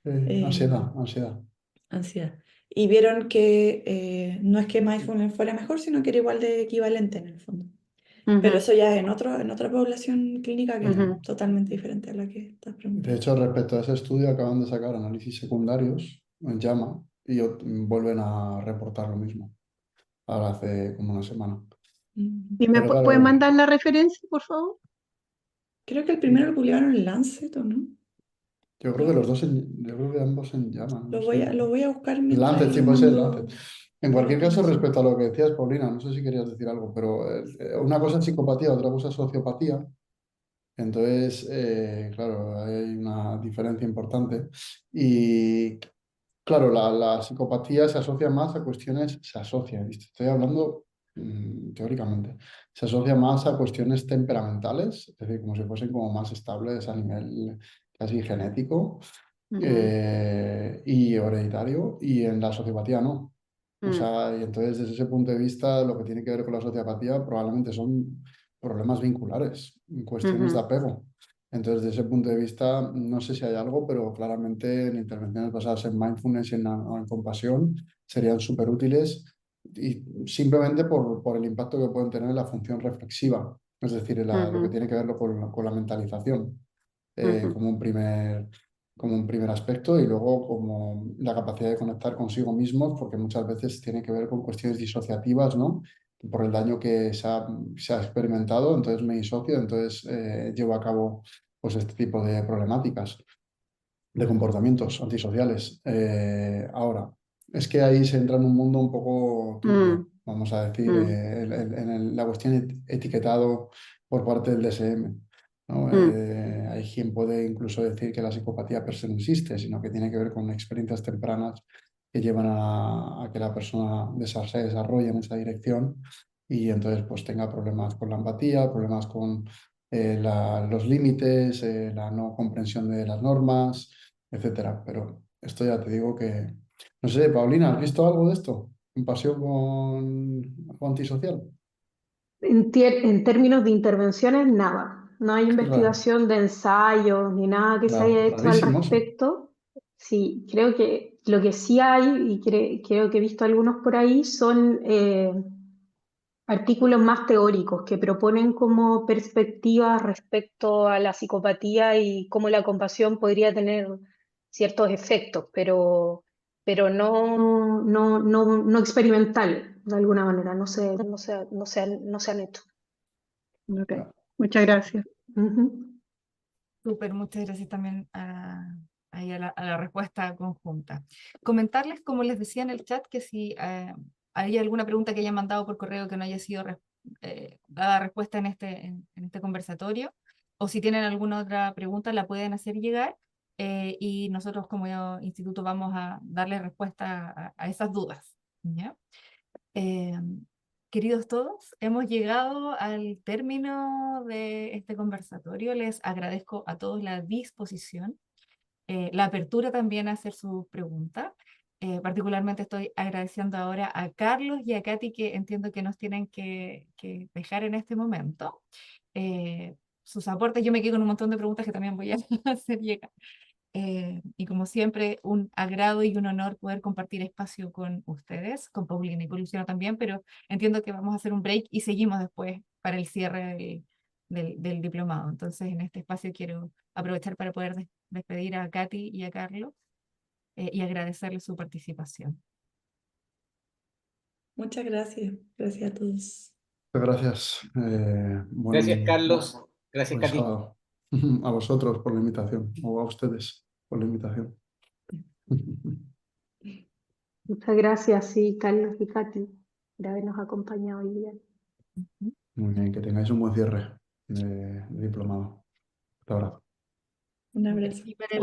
Ansiedad, em, ansiedad. Ansiedad. Y vieron que no es que mindfulness fuera mejor, sino que era igual de equivalente en el fondo. Pero Ujú, eso ya es en otra población clínica que es ujú. totalmente diferente a la que estás De preguntando. hecho, respecto a ese estudio, acaban de sacar análisis secundarios en JAMA y vuelven a reportar lo mismo. Ahora hace como una semana. Mm. ¿Y me Pero puede claro, mandar la referencia, por favor? Creo que el primero lo publicaron en Lancet, ¿o no? yo creo que los dos, yo creo que ambos en JAMA, no sé. Lo voy a buscar El mientras Lancet, y sí, lo puede ser el mando Lancet. En por cualquier caso, información. respecto a lo que decías, Paulina, no sé si querías decir algo, pero una cosa es psicopatía, otra cosa es sociopatía. Entonces, claro, hay una diferencia importante. Y claro, la psicopatía se asocia más a cuestiones, se asocia, ¿viste? Estoy hablando teóricamente, se asocia más a cuestiones temperamentales, es decir, como si fuesen como más estables a nivel casi genético Ujú, y hereditario, y en la sociopatía no. O mm, sea, y entonces desde ese punto de vista, lo que tiene que ver con la sociopatía probablemente son problemas vinculares, cuestiones de ujú, apego. Entonces, desde ese punto de vista, no sé si hay algo, pero claramente en intervenciones basadas en mindfulness y en compasión serían súper útiles y simplemente por el impacto que pueden tener en la función reflexiva, es decir, lo que tiene que ver con la mentalización como un primer aspecto y luego como la capacidad de conectar consigo mismos, porque muchas veces tiene que ver con cuestiones disociativas, ¿no? Por el daño que se ha experimentado, entonces me disocio, entonces llevo a cabo pues este tipo de problemáticas, de comportamientos antisociales. Ahora, es que ahí se entra en un mundo un poco turbio, vamos a decir, la cuestión etiquetado por parte del DSM, ¿no? Hay quien puede incluso decir que la psicopatía per se no existe, sino que tiene que ver con experiencias tempranas que llevan a que la persona se desarrolle en esa dirección y entonces pues tenga problemas con la empatía, problemas con los límites, la no comprensión de las normas, etcétera. Pero esto ya te digo que, no sé, Paulina, ¿has visto algo de esto? ¿En pasión con algo antisocial? En términos de intervenciones, nada. No hay Qué raro, investigación de ensayos ni nada que se haya hecho al rarísimo eso. respecto. Sí, creo que lo que sí hay, y creo que he visto algunos por ahí, son artículos más teóricos que proponen como perspectivas respecto a la psicopatía y cómo la compasión podría tener ciertos efectos, pero no experimental de alguna manera, no se han hecho. Ok, muchas gracias. Ujú. Súper, muchas gracias también ahí a la respuesta conjunta. Comentarles, como les decía en el chat, que si hay alguna pregunta que hayan mandado por correo que no haya sido dada respuesta en este conversatorio, o si tienen alguna otra pregunta, la pueden hacer llegar y nosotros como instituto vamos a darle respuesta a esas dudas, ¿ya? Eh, Queridos todos, hemos llegado al término de este conversatorio. Les agradezco a todos la disposición, la apertura también a hacer sus preguntas. Particularmente estoy agradeciendo ahora a Carlos y a Katy, que entiendo que nos tienen que dejar en este momento. Sus aportes, yo me quedo con un montón de preguntas que también voy a hacer llegar. Y como siempre, un agrado y un honor poder compartir espacio con ustedes, con Paulina y con Luciano también, pero entiendo que vamos a hacer un break y seguimos después para el cierre del diplomado. Entonces, en este espacio quiero aprovechar para poder despedir a Katy y a Carlos y agradecerles su participación. Muchas gracias. Gracias a todos. Muchas gracias. Gracias, Carlos. Gracias, Buen Katy. sábado. A vosotros por la invitación, o a ustedes por la invitación. Muchas gracias, sí, Carlos y Katy, por habernos acompañado hoy día. Muy bien, que tengáis un buen cierre de diplomado. Hasta ahora. Un abrazo. Y para el